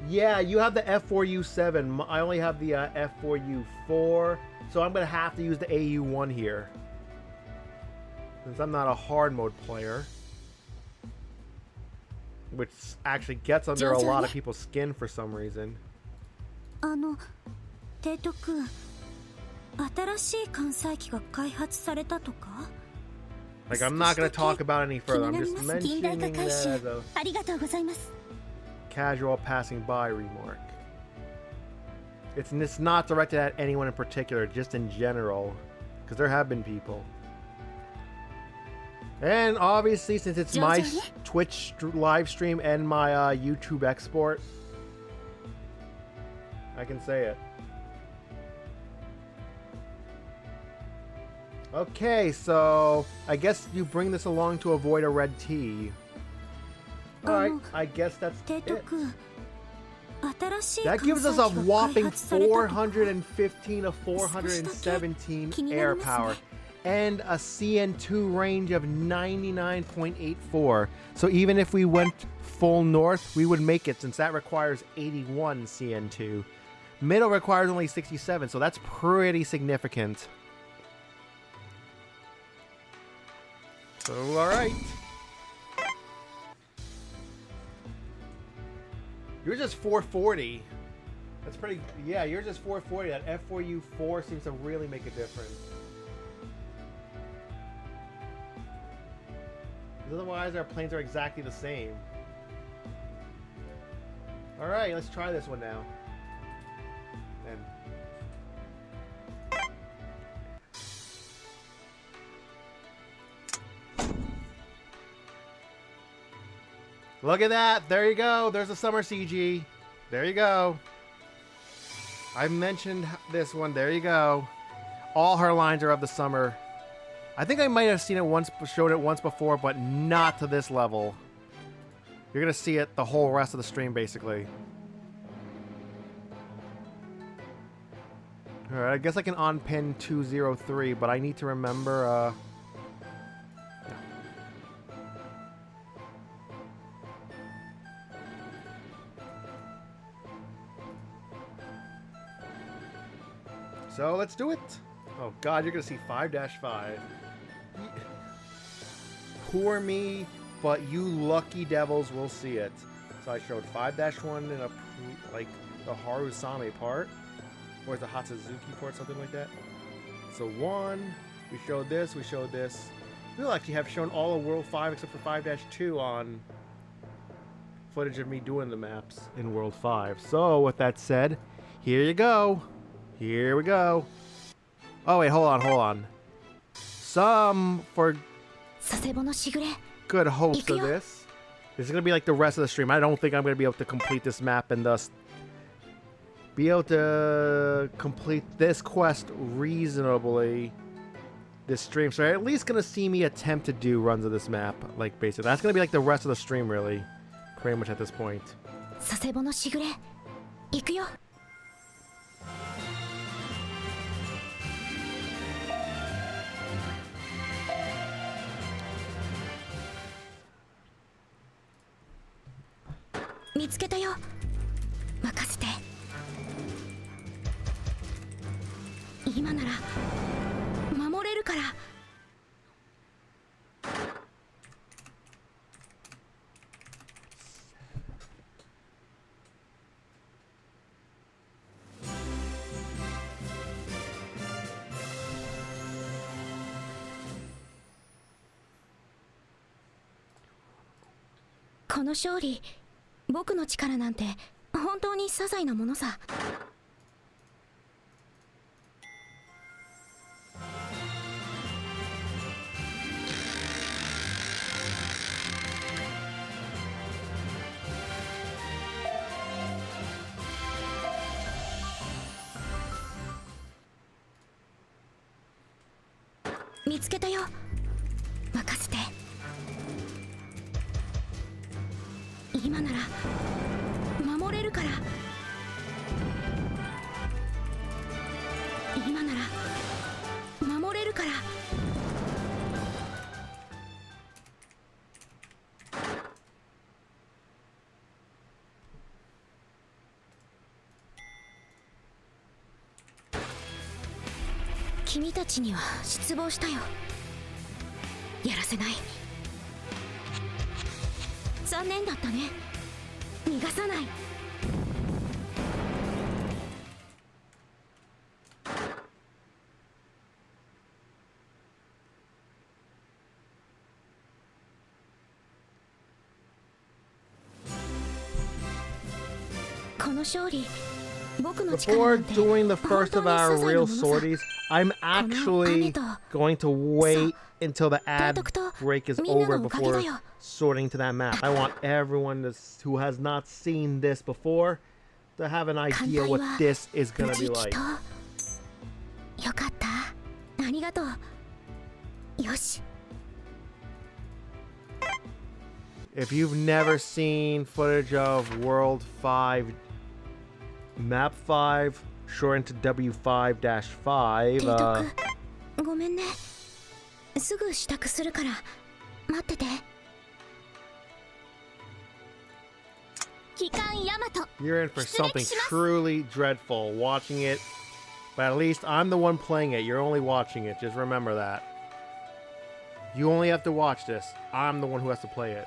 Yeah, you have the F4U7. I only have the F4U4. So I'm going to have to use the AU1 here. Since I'm not a hard mode player. Which actually gets under a lot of people's skin for some reason. Teto君、新しい艦載機が開発されたとか? Like, I'm not going to talk about it any further. I'm just mentioning that as a casual passing by remark. It's not directed at anyone in particular, just in general. Because there have been people. And obviously, since it's my Twitch live stream and my YouTube export, I can say it. Okay, so I guess you bring this along to avoid a red T. Alright, I guess that's it. That gives us a whopping 415 of 417 air power and a CN2 range of 99.84. So even if we went full north, we would make it since that requires 81 CN2. Middle requires only 67, so that's pretty significant. So, alright. Yours is 440. That's pretty... Yeah, yours is 440. That F4U4 seems to really make a difference. Otherwise, our planes are exactly the same. Alright, let's try this one now. And... Look at that! There you go! There's a summer CG. There you go. I mentioned this one. There you go. All her lines are of the summer. I think I might have seen it once, showed it once before, but not to this level. You're gonna see it the whole rest of the stream, basically. Alright, I guess I can on-pin 203, but I need to remember, So let's do it. Oh god, you're gonna see 5-5. Poor me, but you lucky devils will see it. So I showed 5-1 in a like the Harusame part, or the Hatsuzuki part, something like that. So 1, we showed this, we showed this. We'll actually have shown all of World 5 except for 5-2 on footage of me doing the maps in World 5. So with that said, here you go. Here we go. Oh wait, hold on. Some for good hopes of this. This is gonna be like the rest of the stream. I don't think I'm gonna be able to complete this map and thus be able to complete this quest reasonably this stream. So you're at least gonna see me attempt to do runs of this map. Like basically, that's gonna be like the rest of the stream, really, pretty much at this point. 佐世保のしぐれ行くよ。見つけたよ。任せて。今なら守れるから。この勝利、僕の力なんて本当に些細なものさ。見つけたよ。任せて。今なら守れるから。今なら守れるから。君たちには失望したよ。やらせない。残念だったね。逃がさない。この勝利、僕の力 Before なんて doing the 本 first 当 of に些 our 細な real ものさ。 sorties, I'm actually going to wait until the ad break is over before sorting to that map. I want everyone who has not seen this before to have an idea what this is gonna be like. よかった。ありがとう。よし。If you've never seen footage of World 5, Map 5, shortened to W5-5, 提督、ごめんね。すぐ支度するから待ってて。機関ヤマト。 you're in for something truly dreadful watching it, but at least I'm the one playing it. You're only watching it. Just remember that. You only have to watch this. I'm the one who has to play it.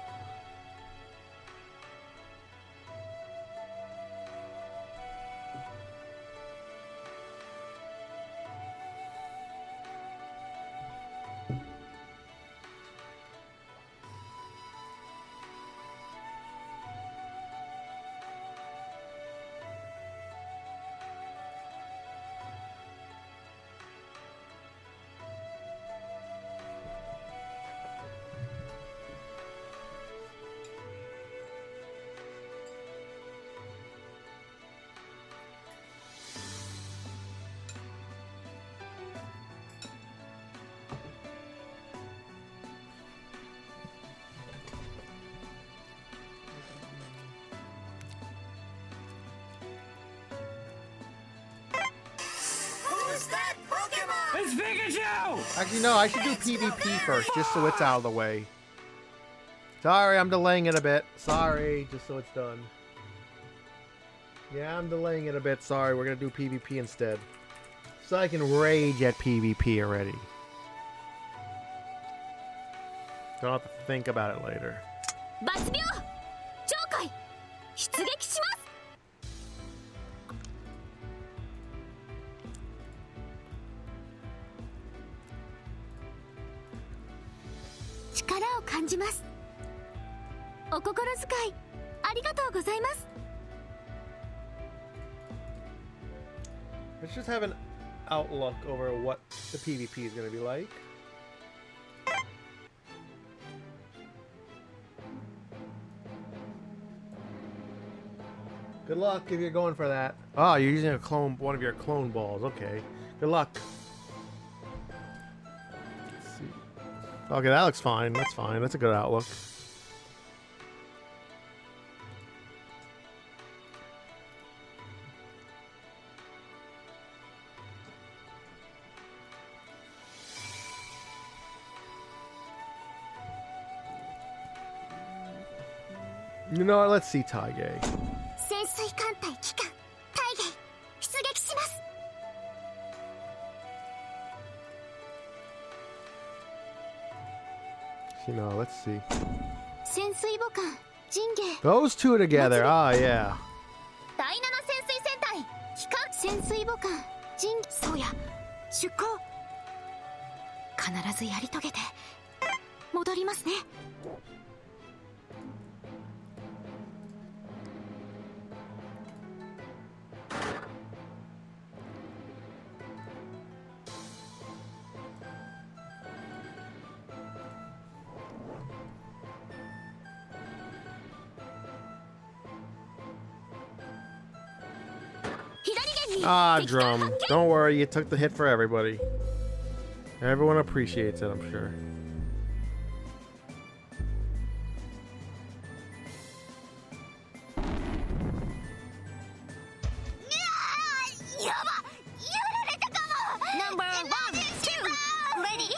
It's Pikachu! Actually, no, I should do PvP first, just so it's out of the way. Sorry, I'm delaying it a bit. Sorry, just so it's done. Yeah, I'm delaying it a bit. Sorry, we're gonna do PvP instead. So I can rage at PvP already. Don't have to think about it later. 抜病鳥海出撃します。力を感じます。お心遣いありがとうございます。 Let's just have an outlook over what the PvP is gonna be like. Good luck if you're going for that. Oh, you're using a clone, one of your clone balls. Okay. Good luck. Okay, that looks fine. That's fine. That's a good outlook. You know what? Let's see Taige. 潜水艦隊機関大芸出撃します。 You know, let's see. 潜水母艦陣芸 Those two together. Ah, yeah. 第7潜水戦隊機関潜水母艦陣そうや出航必ずやり遂げて戻りますね。Ah, drum. Don't worry, you took the hit for everybody. Everyone appreciates it, I'm sure. Number 1, 2, ready?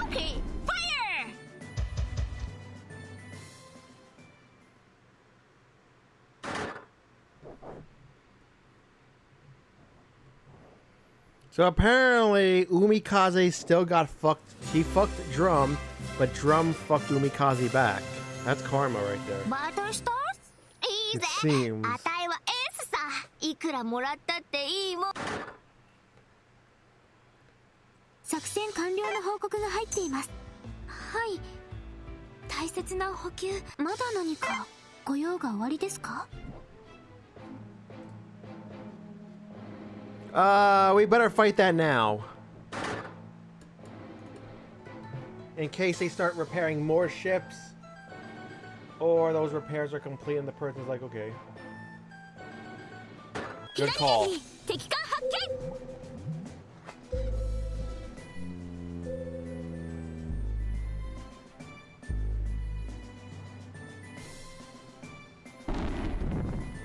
Okay, fire! So apparently, Umikaze still got fucked. He fucked Drum, but Drum fucked Umikaze back. That's karma right there. バトルストースいい It ぜ seems. あたいはエースさいくらもらったっていいもん作戦完了の報告が入っていますはい大切な補給まだ何かご用が終わりですか We better fight that now. In case they start repairing more ships, or those repairs are complete and the person's like, okay. Good call. 敵艦発見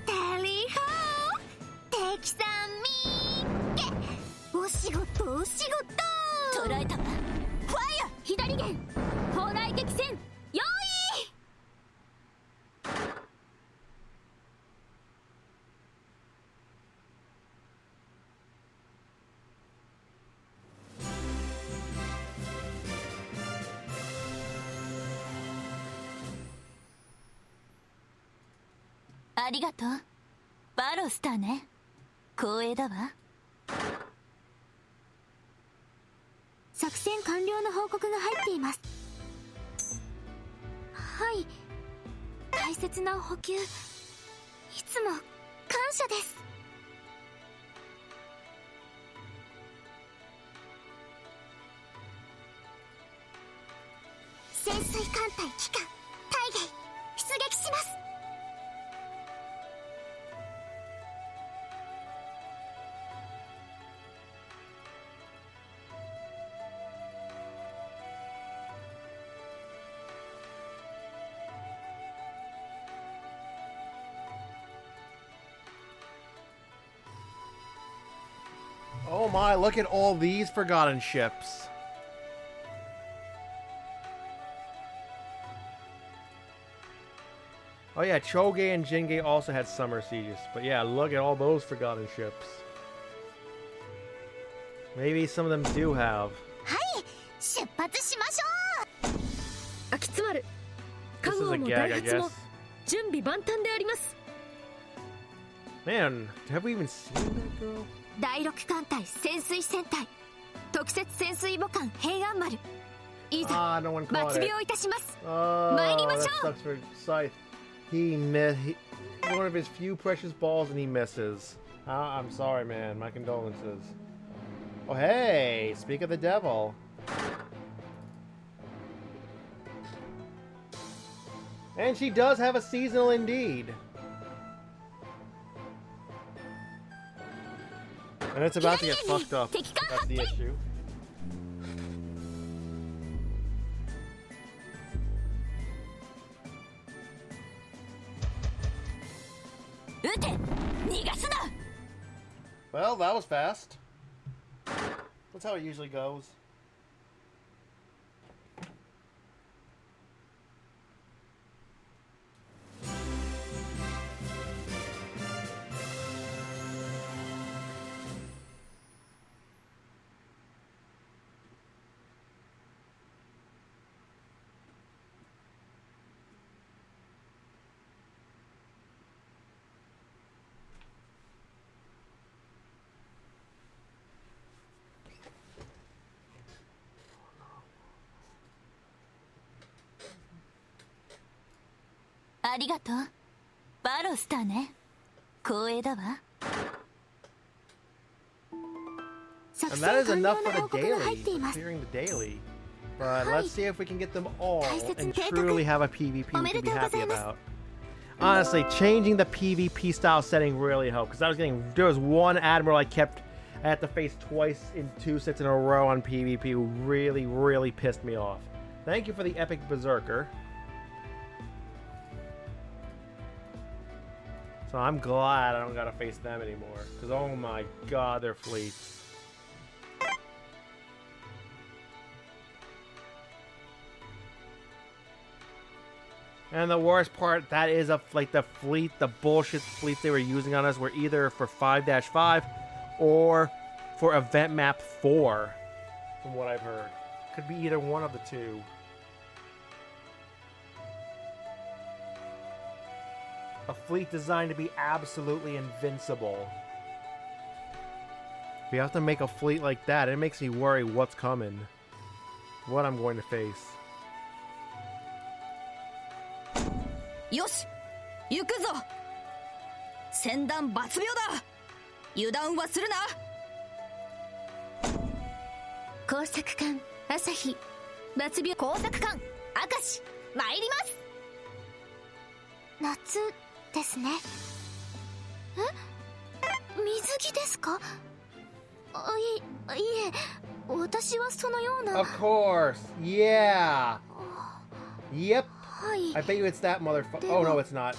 タリホー敵さん見っけお仕事お仕事捉えたファイヤー左舷砲雷撃戦用意 ありがとう。バロスターね。光栄だわ。作戦完了の報告が入っていますはい大切な補給いつも感謝です潜水艦隊機関大芸出撃します Oh my, look at all these forgotten ships. Oh yeah, Choge and Jingei also had summer sieges. But yeah, look at all those forgotten ships. Maybe some of them do have. はい出発しましょう秋津丸 This is a gag, I guess. 準備万端であります Man, have we even seen that girl? 第6艦隊潜水戦隊特設潜水母艦平安丸いざ Ah, no one caught 末 it. 尾いたします Oh, 参りま that しょう sucks for Scythe. He missed one of his few precious balls and he misses. I'm sorry, man. My condolences. Oh, hey! Speak of the devil. And she does have a seasonal indeed. And it's about to get fucked up. That's the issue. 撃て逃がすな Well, that was fast. That's how it usually goes.「ありがとうバロスターね光栄だわ」 And that is enough for the daily, for clearing the daily. But let's see if we can get them all and truly have a PvP we can be happy about. Honestly, changing the PvP style setting really helped, because there was one admiral I had to face twice in 2 sets in a row on PvP who really, really pissed me off. Thank you for the epic berserker. So I'm glad I don't gotta face them anymore, because oh my god, their fleets. And the worst part, that is the bullshit fleets they were using on us were either for 5-5 or for event map 4, from what I've heard. Could be either one of the two. A fleet designed to be absolutely invincible. If you have to make a fleet like that, it makes me worry what's coming. What I'm going to face. よし行くぞ船団抜病だ油断はするな工作艦朝日抜病工作艦明石参ります夏ですねえ水着ですかいえ私はそのような Of course, yeah. Yep. I bet you it's that motherfucker. Oh no, it's not.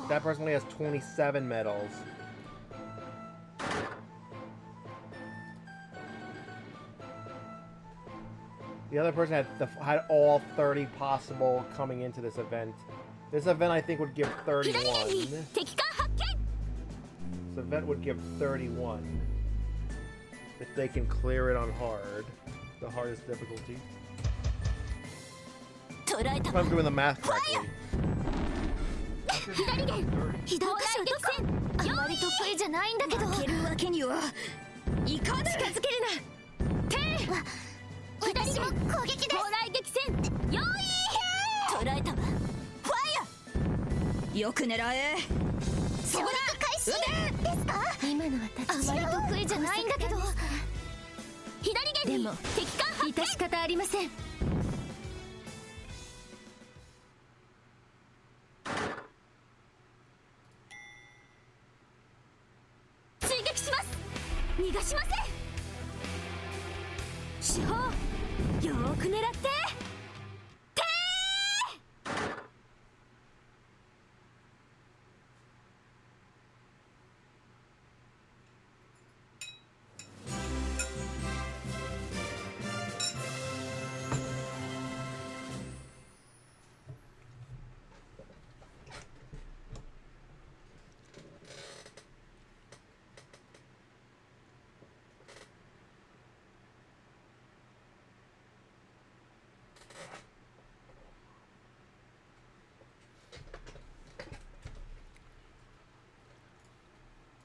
That person only has 27 medals. The other person had all 30 possible coming into this event. This event I think would give 31. This event would give 31. If they can clear it on hard. The hardest difficulty. If I'm doing the math correctly. 左舷被弾箇所独占あまり得意じゃないんだけど負けるわけにはいかぬ近づけるな手は私も攻撃です砲雷撃戦用意捉えたわファイヤよく狙えそこだ開始ですか今の私あまり得意じゃないんだけど左舷に敵艦発見致し方ありません逃がしません四方よーく狙って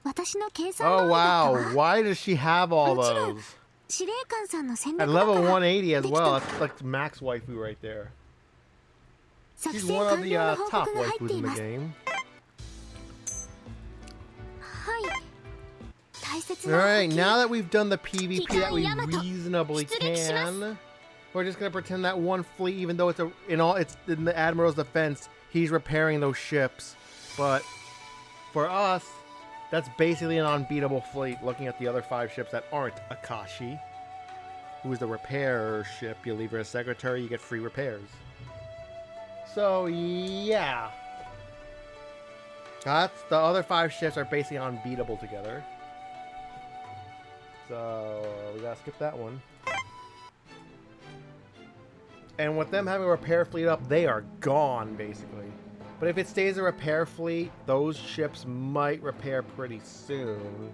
私の計算 Oh wow, why does she have all もちろん those? 司令官さんの戦 At 略だから level 180 as できた well, that's like max waifu right there. 作 She's 戦 one of 完 the 了の報 top 告が入っ waifus てい in the ます game. はい大切な Alright, 補給 now that we've done the PvP that we Yamato. reasonably 出撃します can, we're just gonna pretend that one fleet, even though it's in the Admiral's defense, he's repairing those ships. But for us, that's basically an unbeatable fleet, looking at the other 5 ships that aren't Akashi, who is the repair ship. You leave her as secretary, you get free repairs. So, yeah. That's the other 5 ships are basically unbeatable together. So we gotta skip that one. And with them having a repair fleet up, they are gone basically. But if it stays a repair fleet, those ships might repair pretty soon.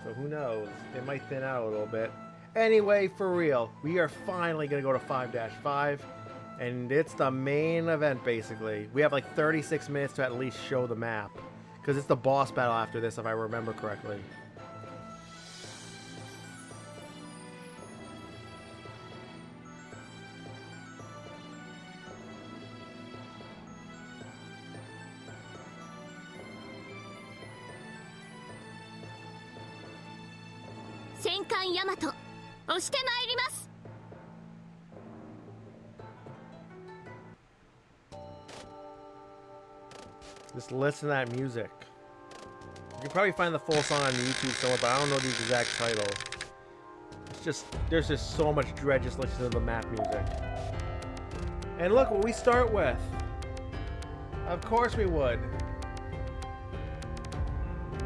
So who knows? It might thin out a little bit. Anyway, for real, we are finally gonna go to 5-5. And it's the main event, basically. We have like 36 minutes to at least show the map. Because it's the boss battle after this, if I remember correctly. Senkan Yamato, 押してまいります。 Just listen to that music. You can probably find the full song on YouTube somewhere, but I don't know the exact title. It's just, there's just so much dread just listening to the map music. And look what we start with. Of course we would.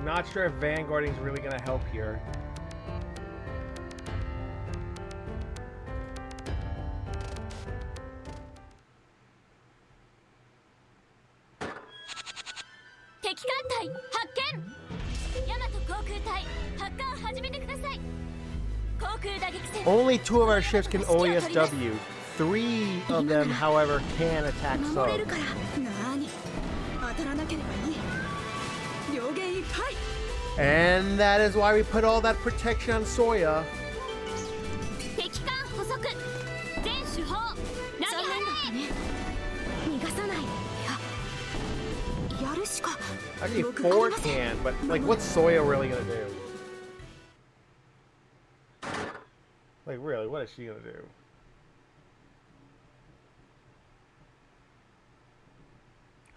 Not sure if vanguarding is really going to help here. Only 2 of our ships can OESW. 3 of them, however, can attack subs. And that is why we put all that protection on Soya. Actually, 4 can, but like, what's Soya really gonna do? Like, really, what is she gonna do?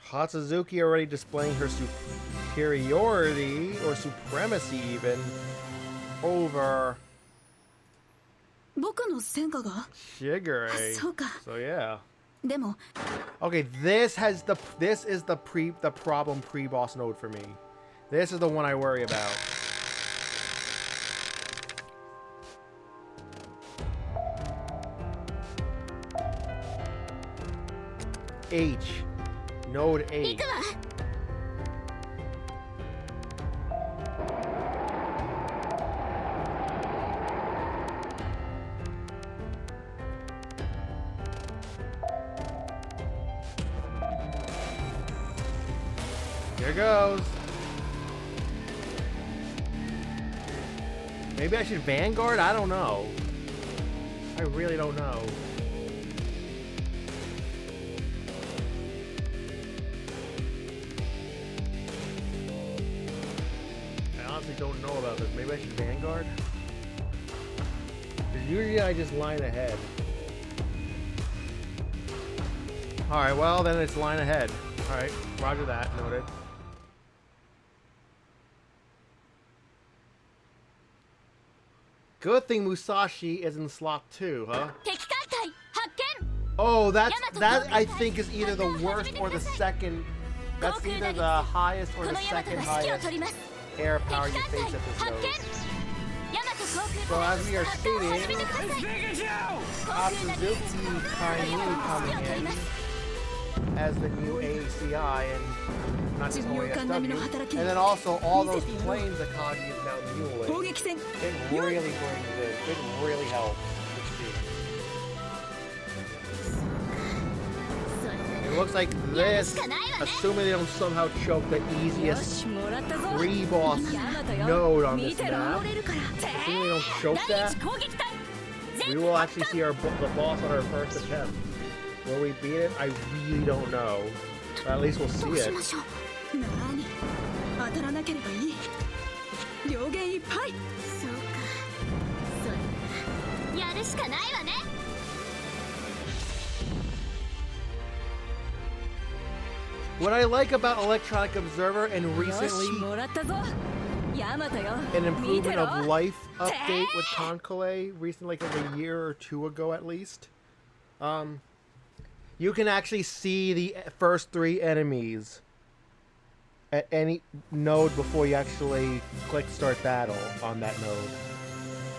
Hatsuzuki already displaying her superiority, or supremacy even, over Shigure. So yeah. Okay, this is the problem pre-boss node for me. This is the one I worry about. H. Node H. Here goes. Maybe I should Vanguard? I don't know. I really don't know. I honestly don't know about this. Maybe I should Vanguard? Because usually I just line ahead. Alright, well then it's line ahead. Alright, roger that. Noted. Good thing Musashi is in slot 2, huh? Oh, that I think is either the worst or the second. That's either the highest or the second highest air power you face at this node. So as we are seeing, Hatsuzuki Kainu coming in as the new ACI and not just OASW. And then also all those planes that Kaji is now muling. It really brings it. It really helps. It looks like this, assuming they don't somehow choke the easiest pre-boss node on this map, assuming they don't choke that, we will actually see the boss on our first attempt. Will we beat it? I really don't know. But at least we'll see it. What I like about Electronic Observer and recently an improvement of life update with Kancolle recently, like a year or 2 ago at least, you can actually see the first 3 enemies at any node before you actually click start battle on that node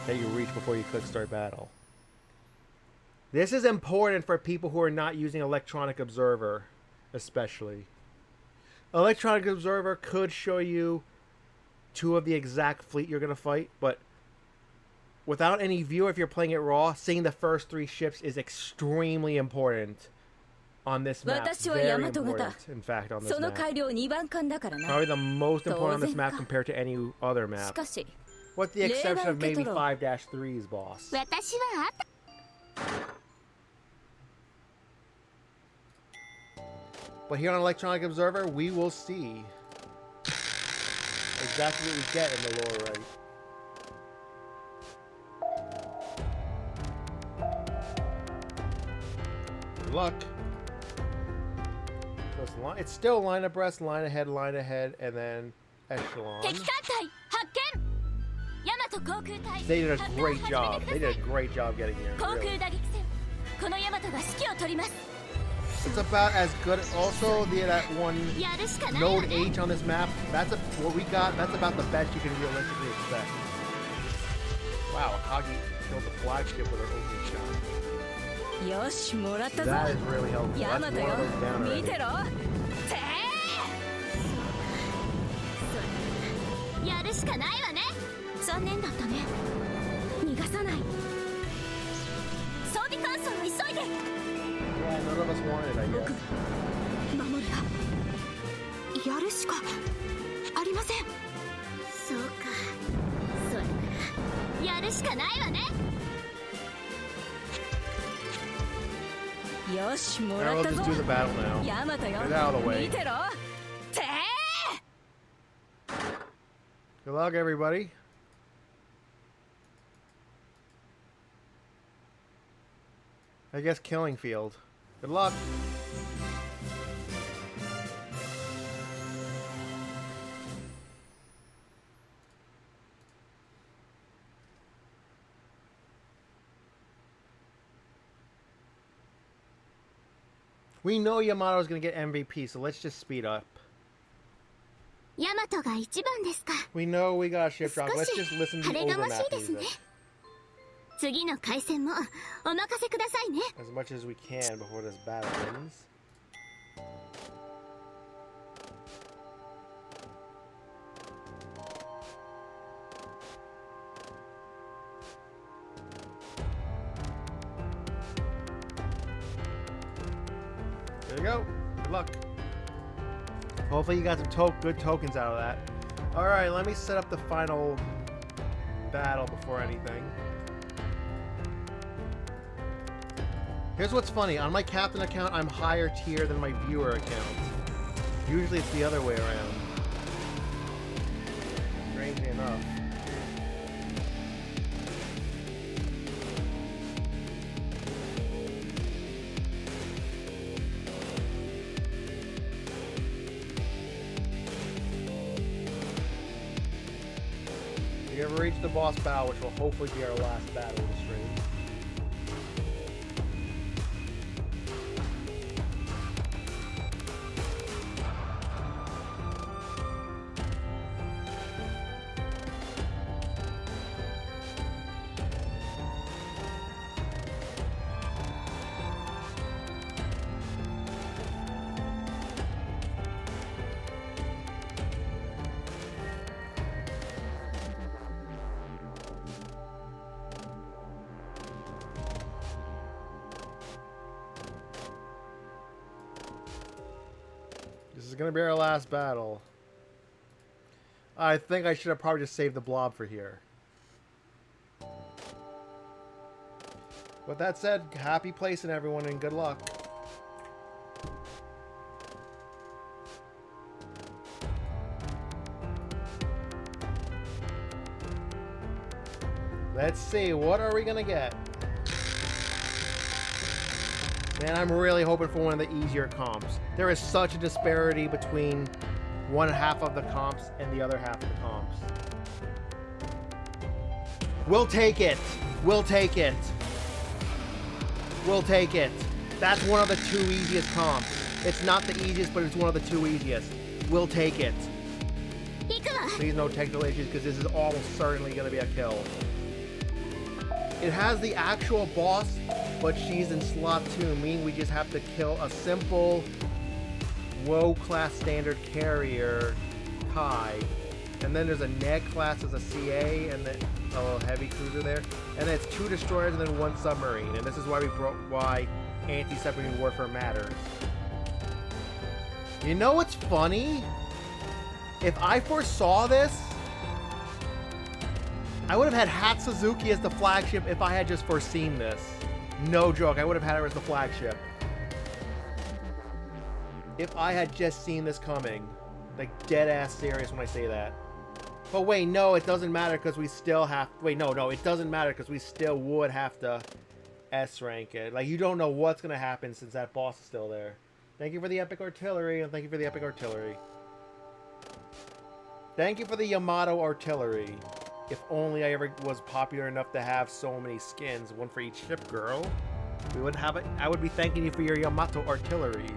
that you reach before you click start battle. This is important for people who are not using Electronic Observer, especially. Electronic Observer could show you 2 of the exact fleet you're going to fight, but without any view, if you're playing it raw, seeing the first 3 ships is extremely important on this map. Very important, in fact, on this map. Probably the most important on this map compared to any other map. With the exception of maybe 5-3's boss. But here on Electronic Observer, we will see exactly what we get in the lower right. Good luck. So it's still line abreast, line ahead, and then echelon. They did a great job. They did a great job getting here. Really. It's about as good. Also, that one node H on this map. That's what we got. That's about the best you can realistically expect. Wow, Akagi killed the flagship with her opening shot. That is really helpful. That's one of those down already. やるしかないわね。残念だったね。逃がさない。装備乾燥は急いで。Yeah, none of us wanted, I guess. 守るよ。やるしかありません。そうか。それならやるしかないわね。よし、もらったぞ。Let's just do the battle now. ヤマトよ。 Get out of the way. 見てろ。てー。 Good luck, everybody. I guess Killing Field. Good luck. We know Yamato's gonna get MVP, so let's just speed up. ヤマトが一番ですか。 We know we got a ship drop. Let's just listen to the 晴れがまし overmap いですね。 music 次の回戦もお任せくださいね。 as much as we can before this battle ends. There you go. Good luck. Hopefully you got some good tokens out of that. Alright, let me set up the final battle before anything. Here's what's funny. On my captain account, I'm higher tier than my viewer account. Usually it's the other way around. Strangely enough. We have reached the boss battle, which will hopefully be our last battle of the stream. This is gonna be our last battle. I think I should have probably just saved the blob for here. With that said, happy placing everyone and good luck. Let's see, what are we gonna get? Man, I'm really hoping for one of the easier comps. There is such a disparity between one half of the comps and the other half of the comps. We'll take it. We'll take it. We'll take it. That's one of the 2 easiest comps. It's not the easiest, but it's one of the 2 easiest. We'll take it. 行くわ。 Please no technical issues because this is almost certainly going to be a kill. It has the actual boss, but she's in slot 2, meaning we just have to kill a simple WoW class standard carrier, Kai. And then there's a Neg class as a CA, and then a little heavy cruiser there. And then it's 2 destroyers and then 1 submarine. And this is why why anti-submarine warfare matters. You know what's funny? If I foresaw this, I would have had Hat Suzuki as the flagship if I had just foreseen this. No joke, I would have had her as the flagship. If I had just seen this coming. Like, dead ass serious when I say that. But wait, no, it doesn't matter because we still have... Wait, no, it doesn't matter because we still would have to S-rank it. Like, you don't know what's going to happen since that boss is still there. Thank you for the epic artillery, and thank you for the epic artillery. Thank you for the Yamato artillery. If only I ever was popular enough to have so many skins, one for each ship, girl. We would have it. I would be thanking you for your Yamato artilleries.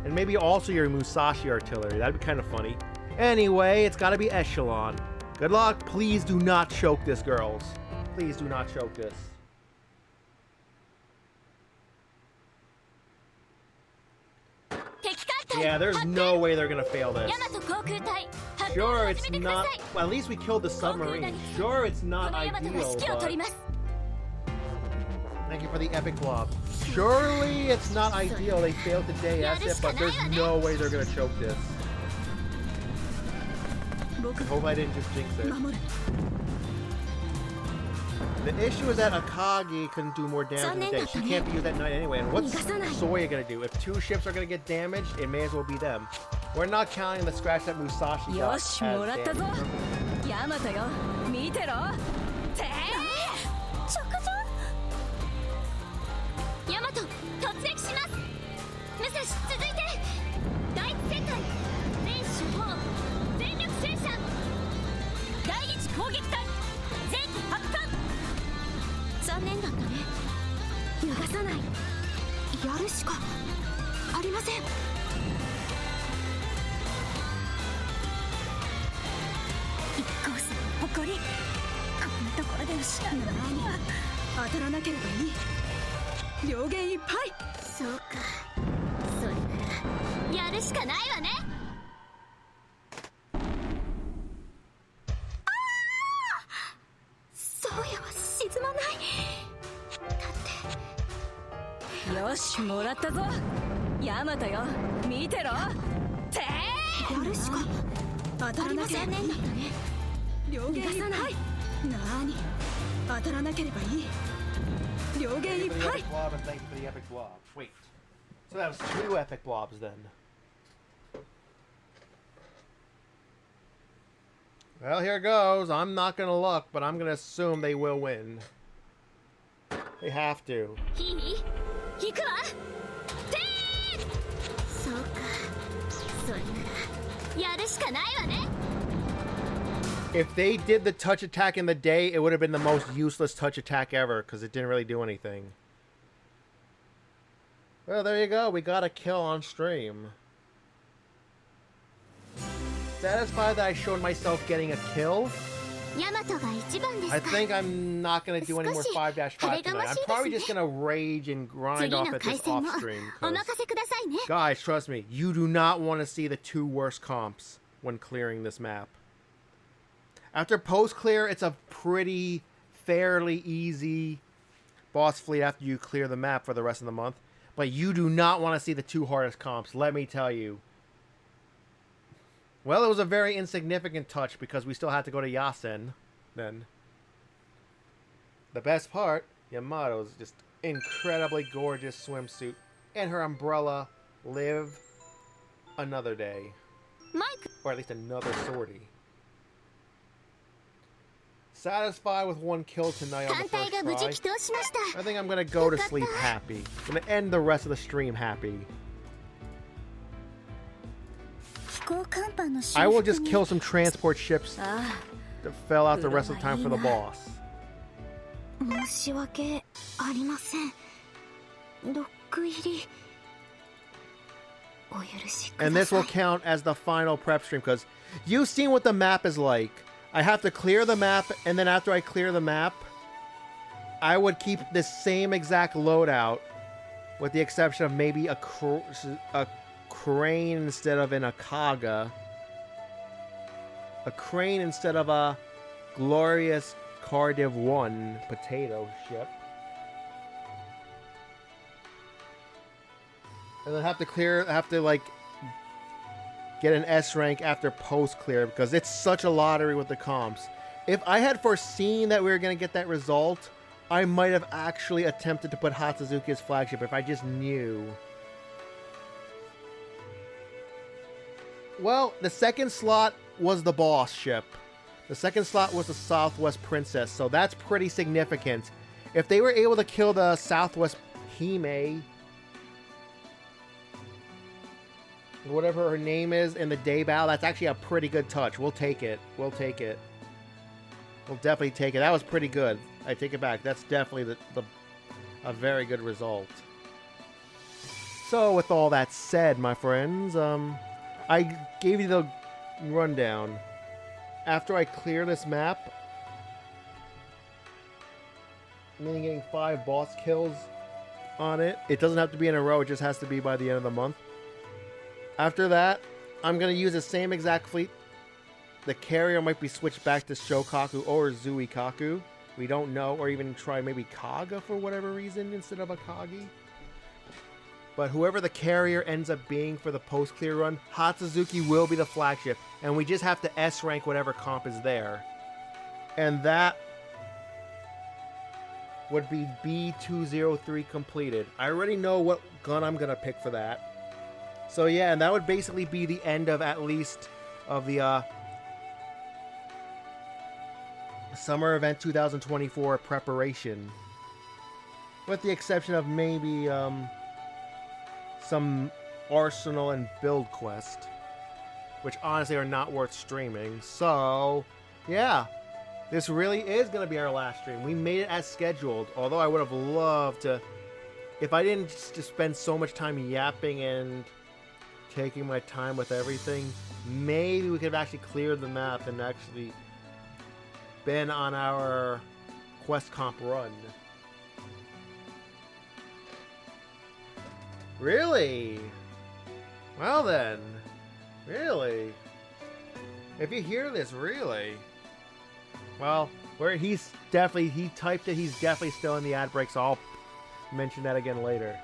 And maybe also your Musashi artillery. That'd be kind of funny. Anyway, it's gotta be Echelon. Good luck. Please do not choke this, girls. Please do not choke this. Yeah, there's no way they're gonna fail this. Sure, it's not... Well, at least we killed the submarine. Sure, it's not ideal, but... Thank you for the epic blob. Surely it's not ideal. They failed to DS it, but there's no way they're gonna choke this. I hope I didn't just jinx it. The issue is that Akagi couldn't do more damage in the day. She can't be used that night anyway. And what's Soya gonna do? If 2 ships are gonna get damaged, it may as well be them. We're not counting the scratch that Musashi got as damage. Wait, so that was 2 epic blobs then. Well, here goes. I'm not gonna look, but I'm gonna assume they will win. They have to. If they did the touch attack in the day, it would have been the most useless touch attack ever, because it didn't really do anything. Well, there you go. We got a kill on stream. Satisfied that I showed myself getting a kill? I think I'm not going to do any more 5-5 tonight. I'm probably just going to rage and grind off at this off stream. Guys, trust me, you do not want to see the 2 worst comps when clearing this map. After post-clear, it's a pretty fairly easy boss fleet after you clear the map for the rest of the month. But you do not want to see the 2 hardest comps, let me tell you. Well, it was a very insignificant touch because we still had to go to Yasen then. The best part, Yamato's just incredibly gorgeous swimsuit and her umbrella live another day. Or at least another sortie. Satisfied with 1 kill tonight on the first try. I think I'm gonna go to sleep happy. I'm gonna end the rest of the stream happy. I will just kill some transport ships that fell out the rest of the time for the boss. And this will count as the final prep stream, because you've seen what the map is like. I have to clear the map, and then after I clear the map, I would keep the same exact loadout, with the exception of maybe a crane instead of an Akaga. A crane instead of a glorious Cardiff 1 potato ship. And then have to like get an S rank after post clear, because it's such a lottery with the comps. If I had foreseen that we were going to get that result, I might have actually attempted to put Hatsuzuki as flagship if I just knew. Well, the second slot was the boss ship. The second slot was the Southwest Princess, so that's pretty significant. If they were able to kill the Southwest Hime, whatever her name is, in the day battle, that's actually a pretty good touch. We'll take it. We'll take it. We'll definitely take it. That was pretty good. I take it back. That's definitely a very good result. So, with all that said, my friends, I gave you the rundown. After I clear this map, meaning getting 5 boss kills on it. It doesn't have to be in a row. It just has to be by the end of the month. After that, I'm going to use the same exact fleet. The carrier might be switched back to Shokaku or Zuikaku. We don't know. Or even try maybe Kaga for whatever reason instead of Akagi. But whoever the carrier ends up being for the post-clear run, Hatsuzuki will be the flagship. And we just have to S-rank whatever comp is there. And that would be B203 completed. I already know what gun I'm going to pick for that. So yeah, and that would basically be the end of at least of the Summer Event 2024 preparation. With the exception of maybe some Arsenal and Build Quest, which honestly are not worth streaming. So yeah, this really is going to be our last stream. We made it as scheduled, although I would have loved to, if I didn't just spend so much time yapping and taking my time with everything, maybe we could have actually cleared the map and actually been on our quest comp run. Really? Well then. Really? If you hear this, really? Well, he typed it, he's definitely still in the ad break, so I'll mention that again later.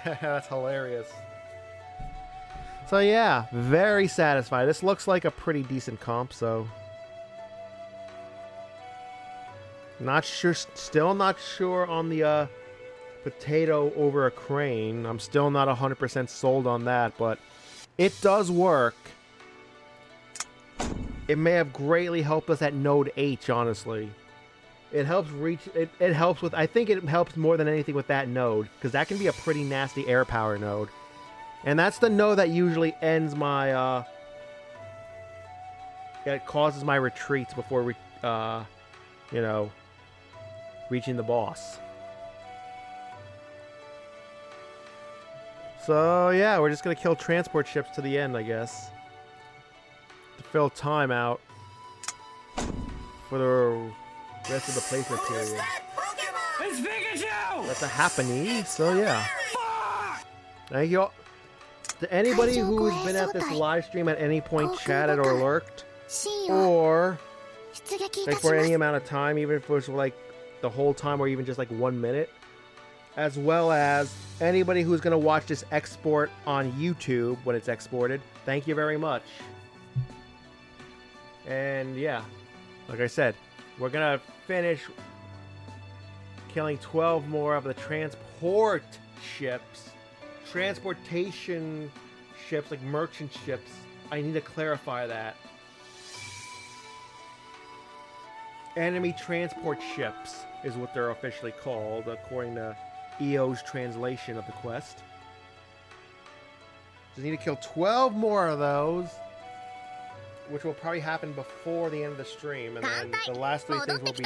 That's hilarious. So yeah, very satisfied. This looks like a pretty decent comp, so not sure, still not sure on the potato over a crane. I'm still not 100% sold on that, but it does work. It may have greatly helped us at node H, honestly. It helps reach, it helps with, I think it helps more than anything with that node, because that can be a pretty nasty air power node. And that's the node that usually ends my, it causes my retreats before, you know, reaching the boss. So, yeah, we're just going to kill transport ships to the end, I guess. To fill time out for the rest of the placement period. It's Pikachu! That's a happening, so yeah. Thank you all. To anybody who's been at this live stream at any point, chatted or lurked, or like for any amount of time, even if it was like the whole time or even just like 1 minute, as well as anybody who's going to watch this export on YouTube when it's exported, thank you very much. And yeah, like I said, we're going to finish killing 12 more of the transport ships. Transportation ships, like merchant ships. I need to clarify that. Enemy transport ships is what they're officially called, according to EO's translation of the quest. Just need to kill 12 more of those, which will probably happen before the end of the stream, and then the last 3 things will be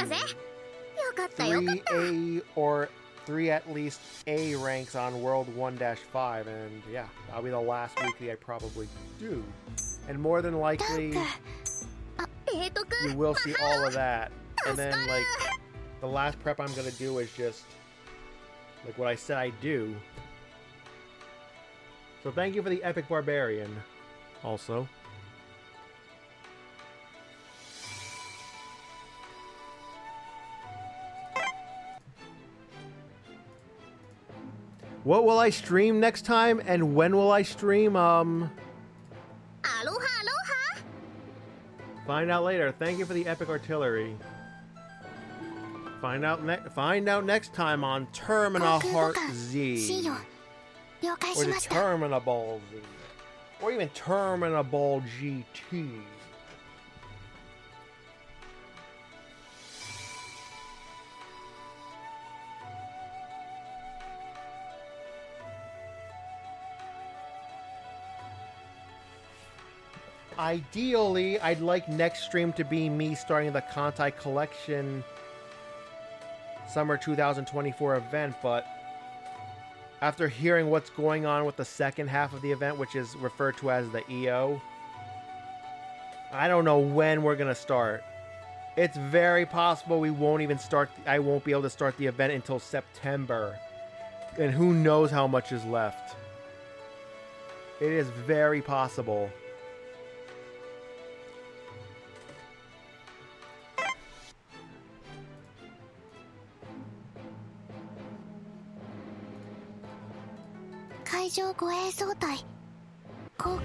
3A or 3 at least A ranks on World 1-5, and yeah, that'll be the last weekly I probably do. And more than likely, you will see all of that. And then, like, the last prep I'm gonna do is just, like, what I said I'd do. So thank you for the Epic Barbarian, also. What will I stream next time, and when will I stream? Aloha, aloha! Find out later. Thank you for the Epic Artillery. Find out next time on Termina Heart Z. Or the Terminable Z. Or even Terminable GT. Ideally, I'd like next stream to be me starting the Kantai Collection Summer 2024 event, but after hearing what's going on with the second half of the event, which is referred to as the EO, I don't know when we're going to start. It's very possible we won't even start, I won't be able to start the event until September. And who knows how much is left. It is very possible.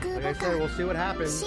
Like I said, we'll see what happens.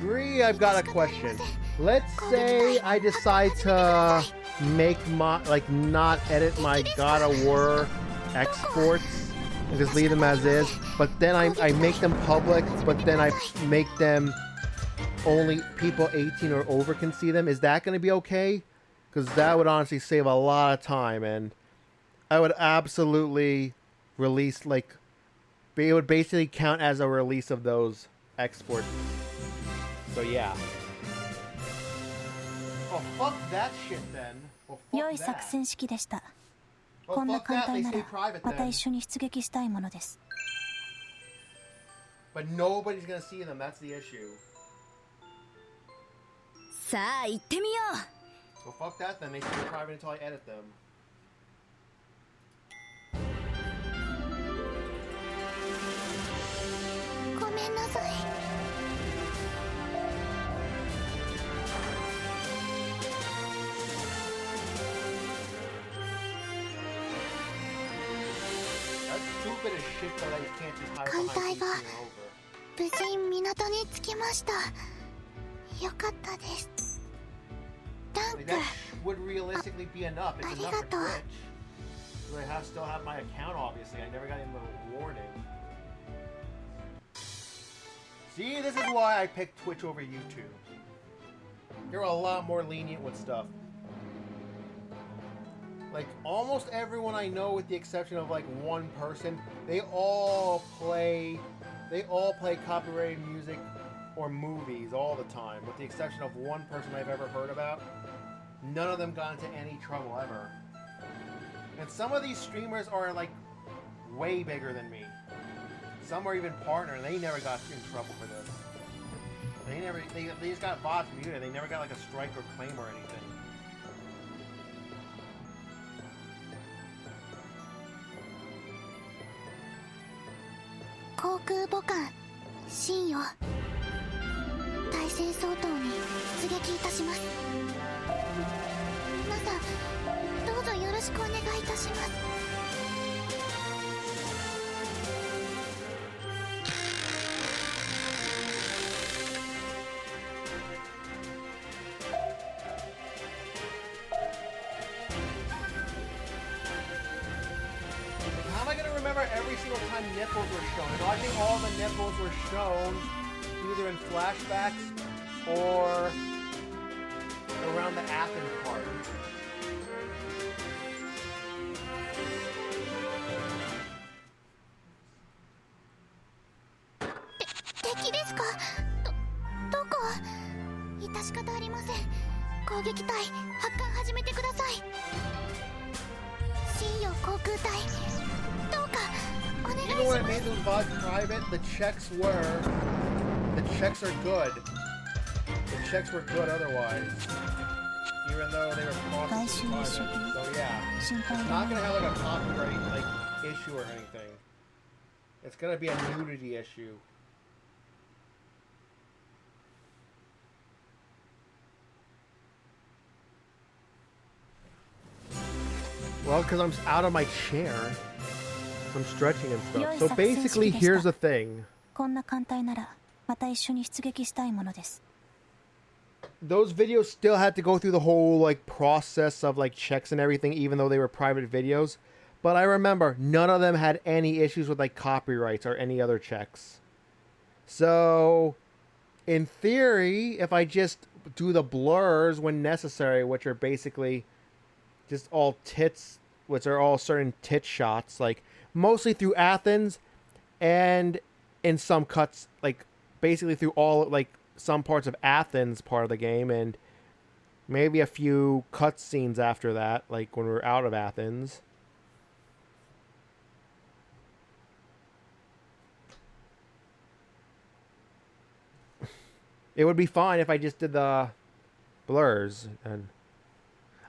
Bree, I've got a question. Let's say I decide to make my, like, not edit my God of War exports and just leave them as is, but then I make them public, but then I make them only people 18 or over can see them. Is that going to be okay? Because that would honestly save a lot of time, and I would absolutely release, like, it would basically count as a release of those exports. So yeah. Oh, fuck that shit then. Well, 良い fuck 作 that. 戦式でした。 Well, こんな fuck 艦 that. 隊 They な stay ら private また then. 一緒に出撃したいものです。 But nobody's gonna see them. That's the issue. さあ行ってみよう。 Well, fuck that then. They stay private until I edit them. That's stupid as shit that I can't just hide behind PC and over. 無事港に着きました。よかったです。ダン Like ク、 that would realistically be enough. It's enough for Arigato. Twitch. Because I still have my account, obviously. I never got any little warning. See, this is why I picked Twitch over YouTube. They're a lot more lenient with stuff. Like, almost everyone I know, with the exception of, like, one person, they all play copyrighted music or movies all the time, with the exception of one person I've ever heard about. None of them got into any trouble ever. And some of these streamers are, like, way bigger than me. Some are even partner, and they never got in trouble for this. They just got VODs muted. They never got, like, a strike or claim or anything.航空母艦信よ。対戦相当に出撃いたします。皆さん、どうぞよろしくお願いいたします。single time nipples were shown. So I think all the nipples were shown either in flashbacks or around the Athens part. 敵ですか？どこ？致し方ありません。攻撃隊、発艦始めてください。信用航空隊、どうかお願いし Even ま when I す。 made those VODs private, the checks are good. The checks were good otherwise. Even though they were processed private. So yeah, it's not gonna have like a copyright like issue or anything. It's gonna be a nudity issue. Well, because I'm out of my chair. I'm stretching and stuff. So basically, here's the thing. こんな艦隊ならまた一緒に出撃したいものです。 Those videos still had to go through the whole like process of like checks and everything, even though they were private videos. But I remember none of them had any issues with like copyrights or any other checks. So, in theory, if I just do the blurs when necessary, which are basically just all tits, which are all certain tit shots, like mostly through Athens and in some cuts, like basically through all like some parts of Athens part of the game and maybe a few cut scenes after that, like when we're out of Athens. It would be fine if I just did the blurs, and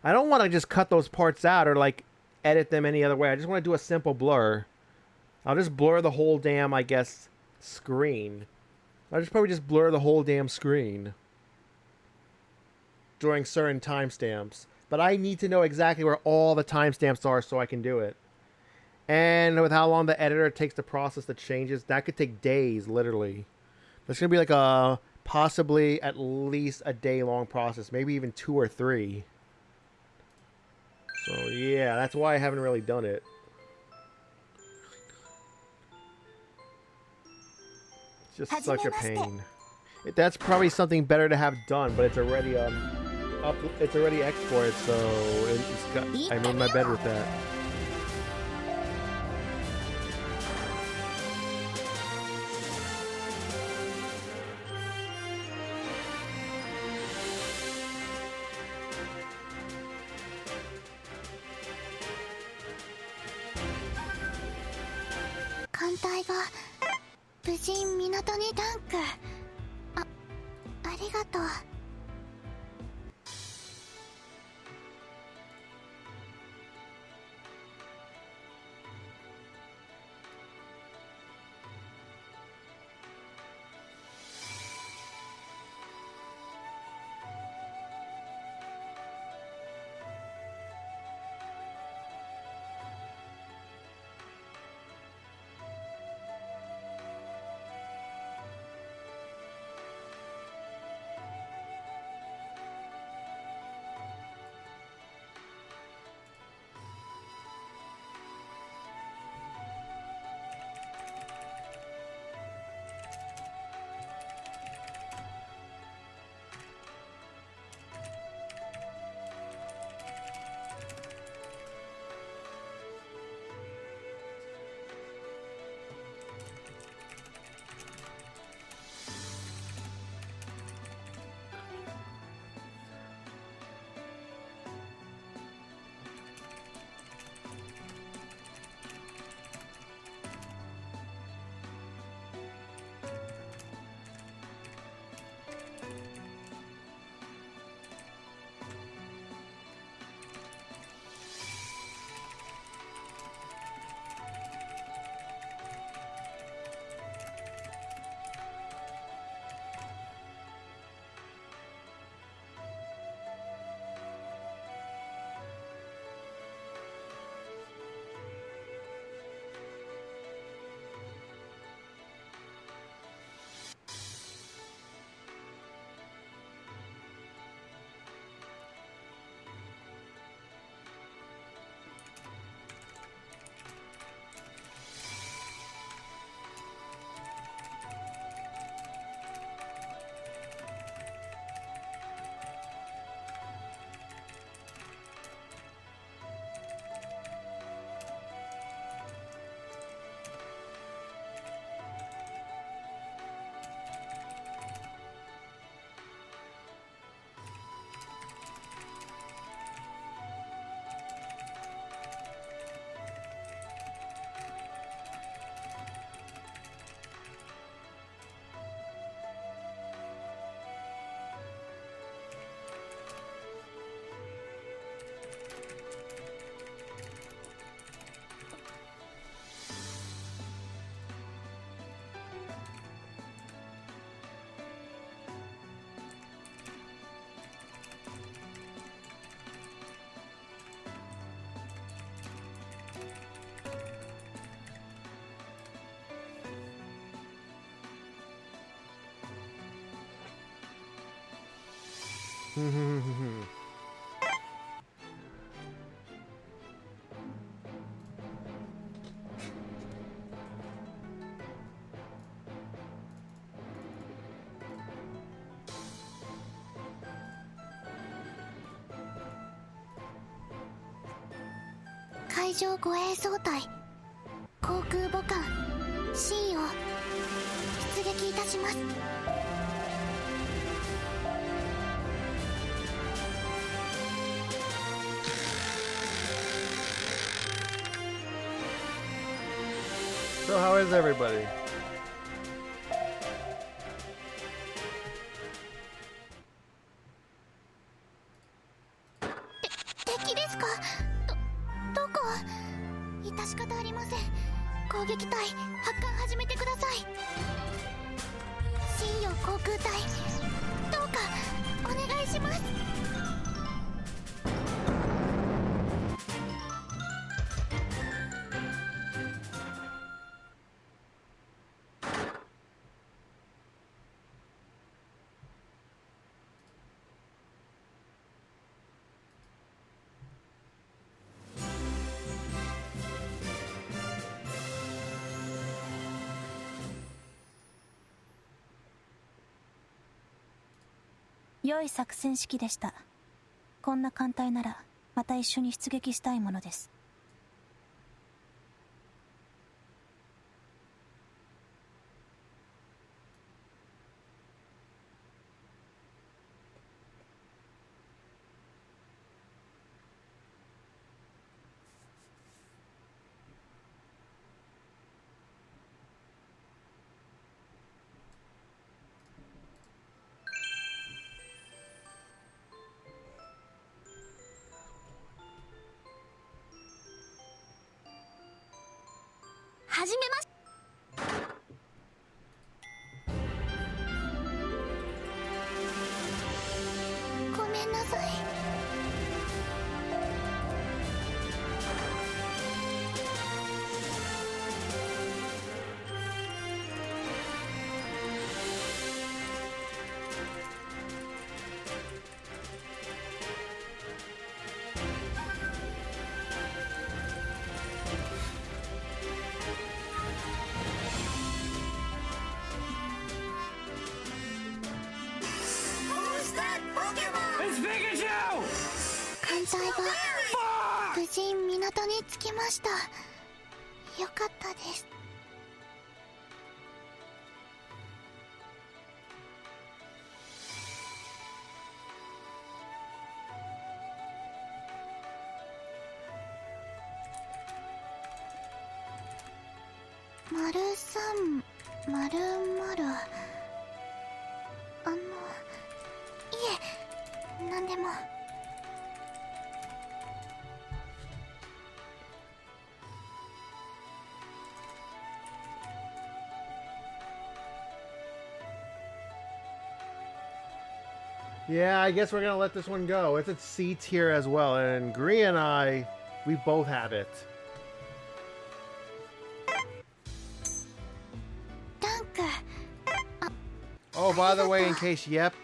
I don't want to just cut those parts out or like edit them any other way. I just want to do a simple blur. I'll just blur the whole damn, I guess, screen. I'll just probably just blur the whole damn screen during certain timestamps. But I need to know exactly where all the timestamps are so I can do it. And with how long the editor takes to process the changes, that could take days, literally. That's going to be like a possibly at least a day-long process, maybe even 2 or 3. So yeah, that's why I haven't really done it. It's just such a pain. That's probably something better to have done, but it's already it's already exported, so I made my bed with that. 艦隊が無事港にダンク。ありがとう。海上護衛総隊航空母艦 C を出撃いたします。So how is everybody? 敵ですか？どこ？致し方ありません。攻撃隊発艦始めてください。信用航空隊どうかお願いします。良い作戦指揮でした。こんな艦隊ならまた一緒に出撃したいものです。始めます。ごめんなさい。艦隊が無事港に着きました。よかったです。0300いえ、なんでも。Yeah, I guess we're gonna let this one go. It's at C tier as well, and Gree and I, we both have it. ダンク。 Oh, by the way, in case, yep,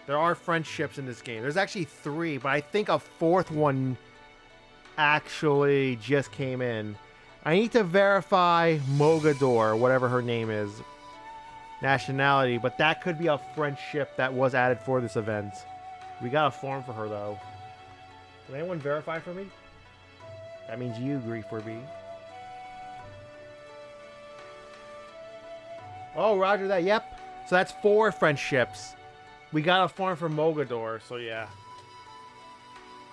there are French ships in this game. There's actually 3, but I think a 4th one actually just came in. I need to verify Mogador, whatever her name is, nationality, but that could be a French ship that was added for this event. We got a form for her, though. Can anyone verify for me? That means you agree for me. Oh, roger that. Yep. So that's 4 French ships. We got a form for Mogador, so yeah.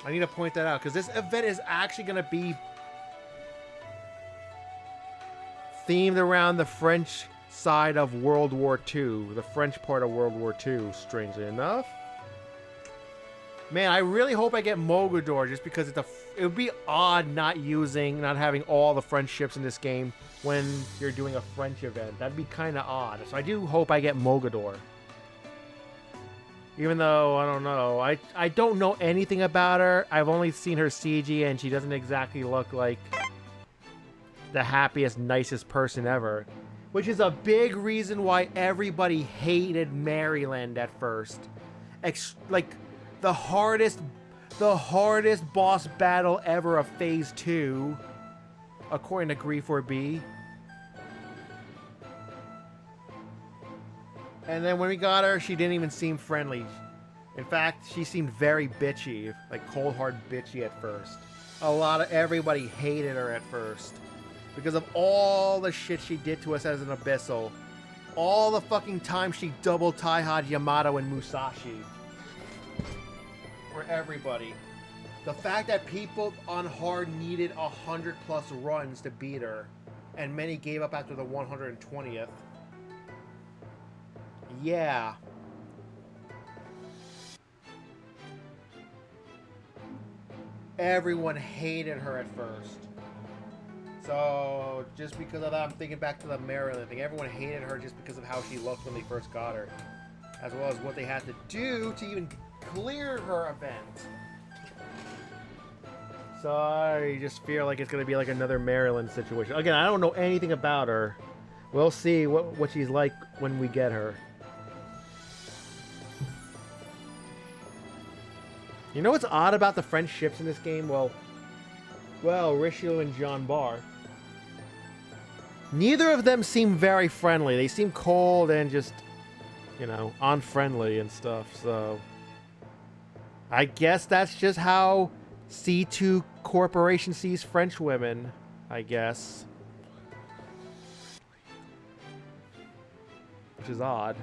I need to point that out, because this event is actually going to be themed around the French side of World War II. The French part of World War II, strangely enough. Man, I really hope I get Mogador, just because it would be odd not having all the French ships in this game when you're doing a French event. That'd be kind of odd. So I do hope I get Mogador. Even though, I don't know. I don't know anything about her. I've only seen her CG, and she doesn't exactly look like the happiest, nicest person ever. Which is a big reason why everybody hated Maryland at first. the hardest boss battle ever of Phase 2, according to Grief4B. And then when we got her, she didn't even seem friendly. In fact, she seemed very bitchy, like cold hard bitchy at first. Everybody hated her at first because of all the shit she did to us as an Abyssal. All the fucking time she double Taihad Yamato and Musashi. For everybody. The fact that people on hard needed 100+ runs to beat her, and many gave up after the 120th. Yeah. Everyone hated her at first. So, just because of that, I'm thinking back to the Maryland thing. Everyone hated her just because of how she looked when they first got her. As well as what they had to do to even clear her event. So, I just feel like it's going to be like another Maryland situation. Again, I don't know anything about her. We'll see what she's like when we get her. You know what's odd about the French ships in this game? Well, Richelieu and Jean Bar. Neither of them seem very friendly. They seem cold and just, you know, unfriendly and stuff. So, I guess that's just how C2 Corporation sees French women, I guess. Which is odd.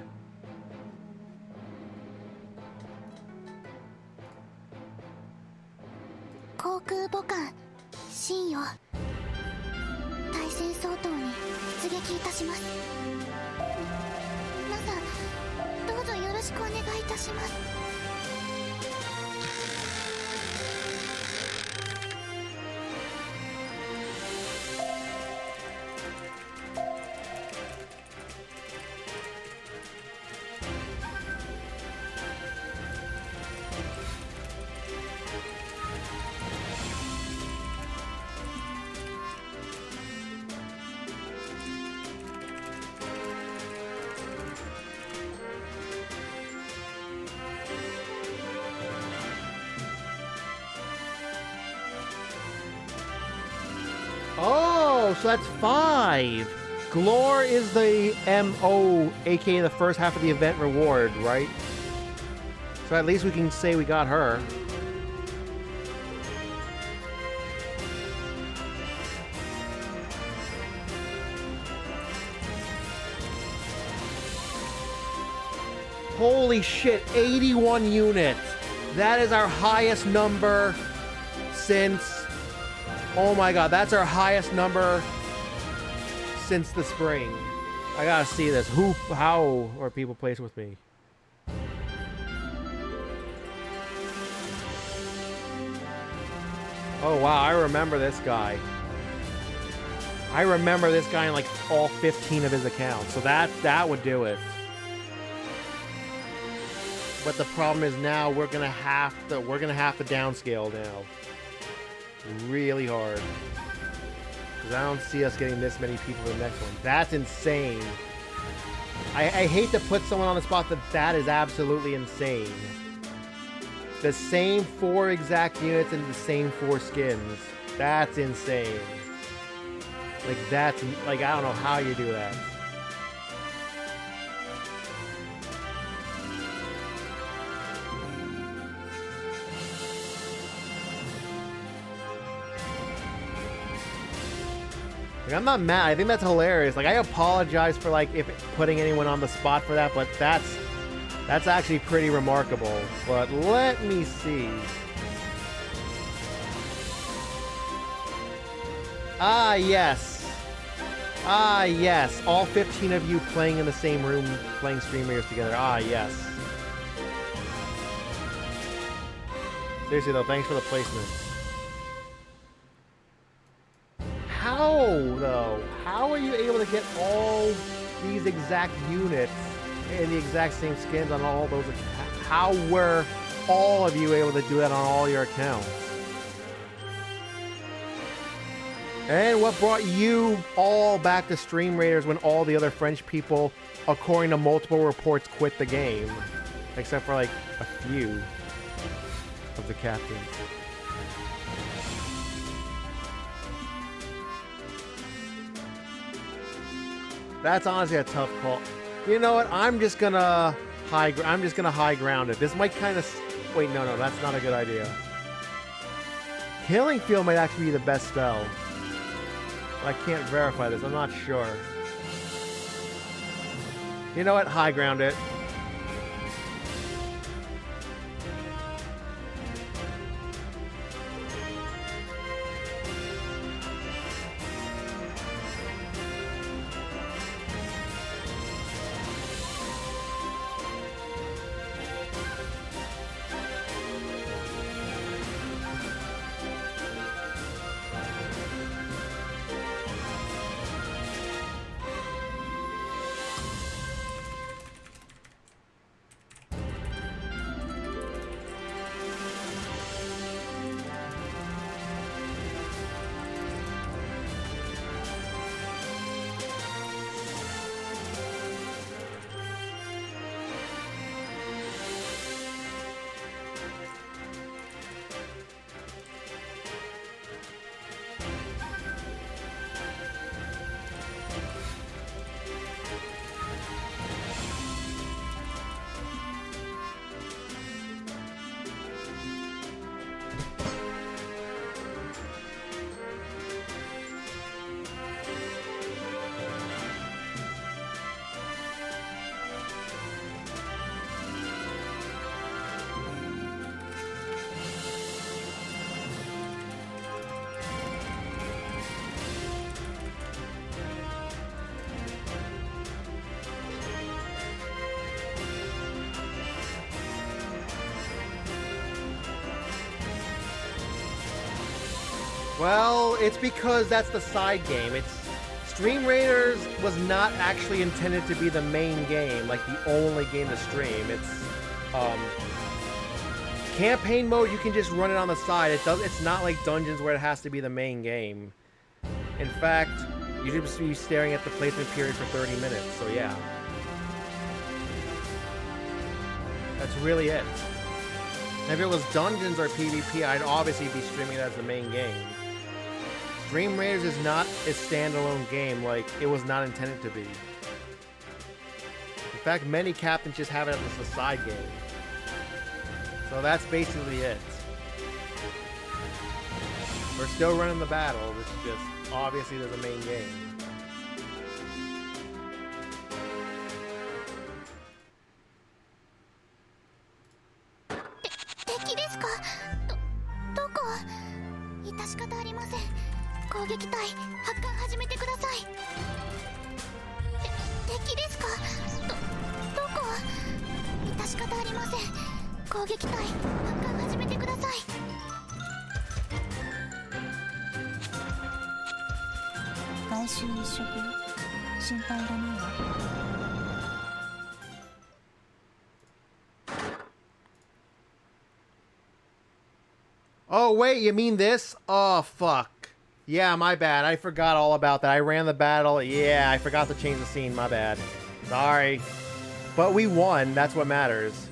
Oh, so that's 5. Glore is the MO, aka the first half of the event reward, right? So at least we can say we got her. Holy shit, 81 units. That is our highest number since... Oh my god, that's our highest number since the spring. I gotta see this. How are people placed with me? Oh wow, I remember this guy. I remember this guy in like all 15 of his accounts. So that would do it. But the problem is now we're gonna have to downscale now. Really hard. Because I don't see us getting this many people in the next one. That's insane. I hate to put someone on the spot, but that is absolutely insane. The same 4 exact units and the same 4 skins. That's insane. Like, that's... Like, I don't know how you do that. Like, I'm not mad. I think that's hilarious. Like, I apologize for, like, if putting anyone on the spot for that, but that's actually pretty remarkable. But let me see. Ah, yes. Ah, yes. All 15 of you playing in the same room, playing Stream Raiders together. Ah, yes. Seriously, though, thanks for the placement. How, though? How are you able to get all these exact units and the exact same skins on all those? How were all of you able to do that on all your accounts? And what brought you all back to Stream Raiders when all the other French people, according to multiple reports, quit the game? Except for, like, a few. of the captain. That's honestly a tough call. You know what? I'm just gonna high ground it. This might kind of. Wait, no, that's not a good idea. Killing Field might actually be the best spell. I can't verify this. I'm not sure. You know what? High ground it. Well, it's because that's the side game. Stream Raiders was not actually intended to be the main game, like the only game to stream. It's campaign mode. You can just run it on the side. It's not like Dungeons where it has to be the main game. In fact, you should just be staring at the placement period for 30 minutes. So yeah, that's really it. If it was Dungeons or PvP, I'd obviously be streaming it as the main game. Stream Raiders is not a standalone game like it was not intended to be. In fact, many captains just have it as a side game. So that's basically it. We're still running the battle, it's just obviously there's a main game. 敵ですか？どこ？致し方ありません。攻撃隊、発艦始めてください。敵ですか？どこ？致し方ありません。攻撃隊、発艦始めてください。外周一色よ。心配いらないわ。Oh, wait, you mean this? Oh, fuck. Yeah, my bad. I forgot all about that. I ran the battle. Yeah, I forgot to change the scene. My bad. Sorry. But we won. That's what matters.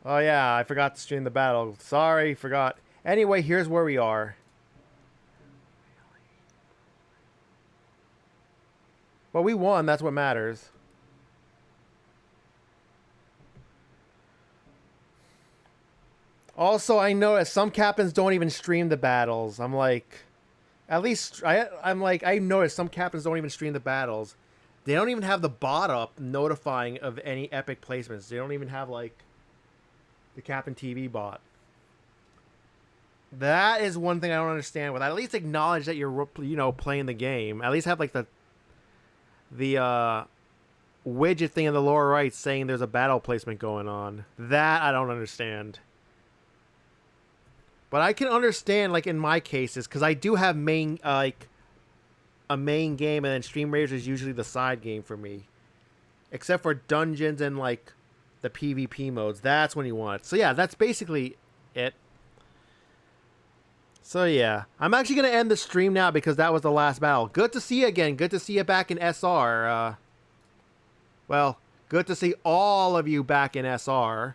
Oh, yeah, I forgot to stream the battle. Sorry, forgot. Anyway, here's where we are. But we won. That's what matters. Also, I noticed some captains don't even stream the battles. I'm like, at least I noticed some captains don't even stream the battles. They don't even have the bot up notifying of any epic placements. They don't even have like the Captain TV bot. That is one thing I don't understand. With at least acknowledge that you're playing the game. At least have like the widget thing in the lower right saying there's a battle placement going on. That I don't understand. But I can understand, like, in my cases, because I do have a main game, and then Stream Raiders is usually the side game for me. Except for Dungeons and, like, the PvP modes. That's when you want it. So, yeah, that's basically it. So, yeah. I'm actually going to end the stream now because that was the last battle. Good to see you again. Good to see you back in SR. Well, good to see all of you back in SR.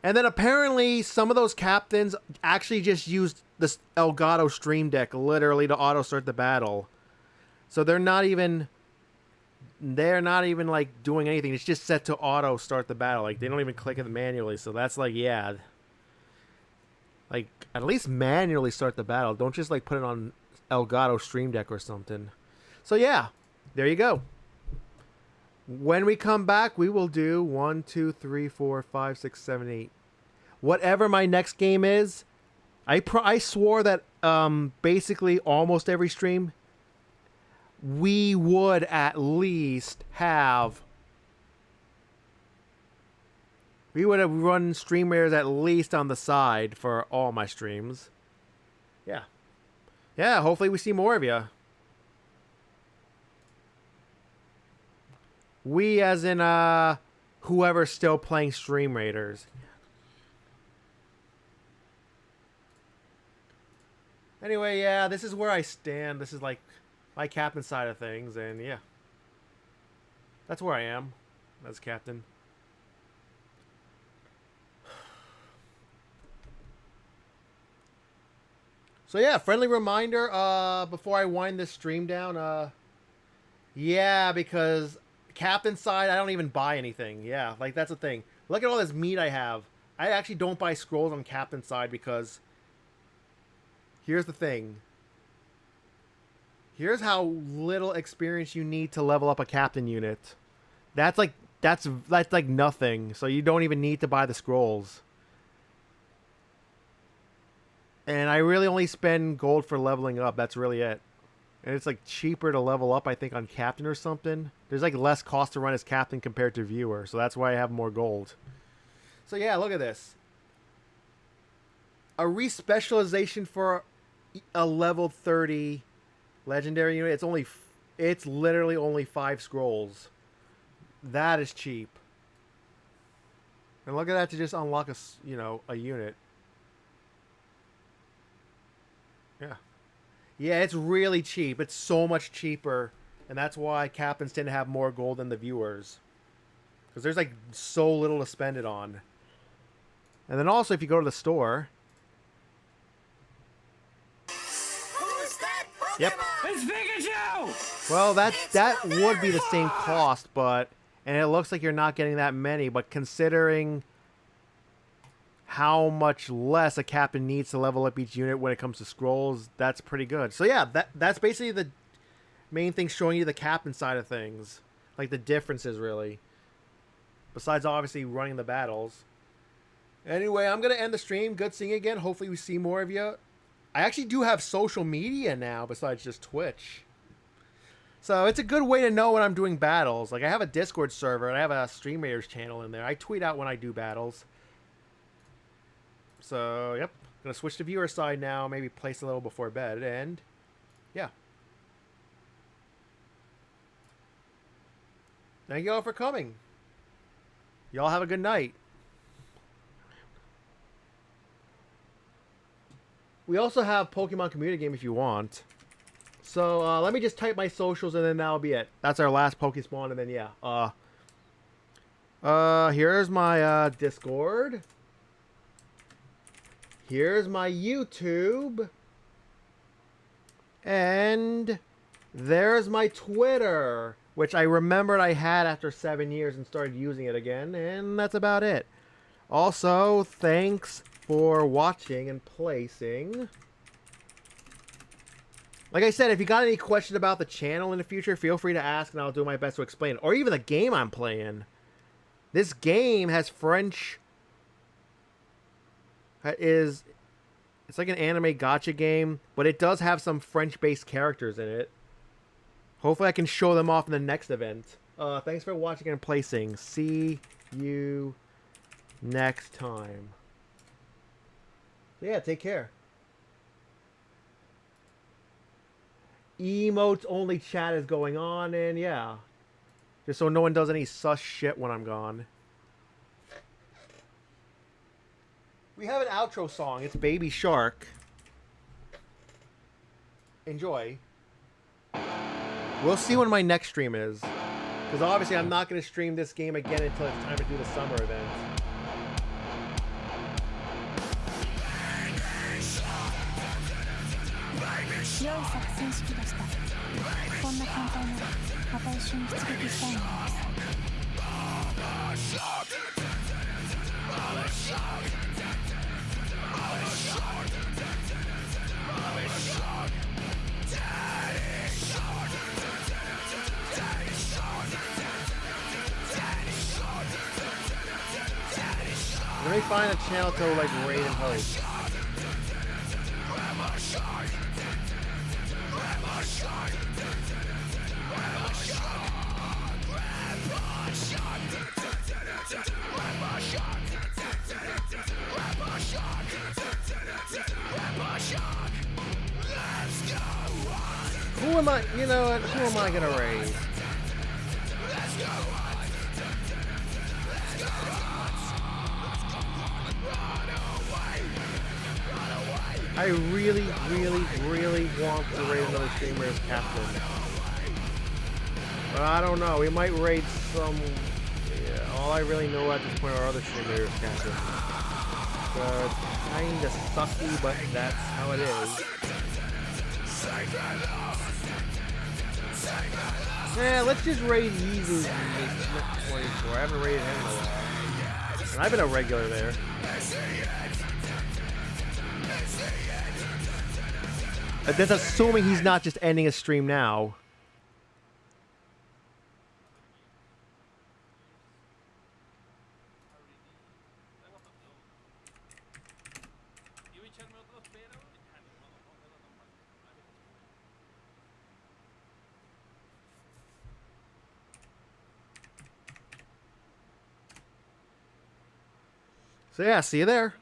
And then apparently some of those captains actually just used this Elgato Stream Deck literally to auto start the battle. So they're not even like doing anything. It's just set to auto start the battle. Like they don't even click it manually. So that's like, yeah. Like at least manually start the battle. Don't just like put it on Elgato Stream Deck or something. So yeah, there you go. When we come back, we will do 1, 2, 3, 4, 5, 6, 7, 8. Whatever my next game is, I swore that basically almost every stream we would at least have. We would have run stream rares at least on the side for all my streams. Yeah. Yeah, hopefully we see more of you. We as in whoever's still playing Stream Raiders. Anyway, yeah, this is where I stand. This is like my captain side of things, and yeah. That's where I am as captain. So yeah, friendly reminder before I wind this stream down, yeah, because captain side, I don't even buy anything. Yeah, like that's the thing. Look at all this meat I have. I actually don't buy scrolls on captain side because here's the thing. Here's how little experience you need to level up a captain unit. That's like nothing. So you don't even need to buy the scrolls. And I really only spend gold for leveling up. That's really it. And it's like cheaper to level up, I think, on captain or something. There's like less cost to run as captain compared to viewer. So that's why I have more gold. So yeah, look at this. A respecialization for a level 30 legendary unit. It's literally only 5 scrolls. That is cheap. And look at that to just unlock a unit. Yeah. Yeah, it's really cheap. It's so much cheaper. And that's why captains tend to have more gold than the viewers. Because there's like so little to spend it on. And then also if you go to the store. Who's that Pokemon? Yep. It's Pikachu! Well, that would be the same cost, and it looks like you're not getting that many, but considering how much less a captain needs to level up each unit when it comes to scrolls, that's pretty good. So yeah, that's basically the main thing, showing you the captain side of things. Like the differences, really. Besides obviously running the battles. Anyway, I'm going to end the stream. Good seeing you again. Hopefully we see more of you. I actually do have social media now besides just Twitch. So it's a good way to know when I'm doing battles. Like I have a Discord server and I have a Stream Raiders channel in there. I tweet out when I do battles. So, yep. Gonna switch to viewer side now. Maybe place a little before bed. And, yeah. Thank you all for coming. Y'all have a good night. We also have Pokemon community game if you want. So, let me just type my socials and then that'll be it. That's our last Pokespawn and then, yeah. Here's my, Discord. Here's my YouTube. And there's my Twitter, which I remembered I had after 7 years and started using it again. And that's about it. Also, thanks for watching and placing. Like I said, if you got any questions about the channel in the future, feel free to ask and I'll do my best to explain. Or even the game I'm playing. This game has French. It's like an anime gacha game, but it does have some French-based characters in it. Hopefully I can show them off in the next event. Thanks for watching and placing. See you next time. Yeah, take care. Emotes only chat is going on, and yeah. Just so no one does any sus shit when I'm gone. We have an outro song. It's Baby Shark. Enjoy. We'll see when my next stream is. Because obviously I'm not going to stream this game again until it's time to do the summer event. 良い作戦式でした。こんな簡単ならまた一緒に出撃したいものです。Let me find a channel to like raid and host. Who am I? You know what? Who am I gonna raid? I really, really, really want to raid another streamer as captain. But I don't know. We might raid some. Yeah, all I really know at this point are other streamers as captain. So it's kind of sucky, but that's how it is. Yeah, let's just raid Yeezus in 24. I haven't raided him in a while. And I've been a regular there. That's assuming he's not just ending a stream now. So yeah, see you there.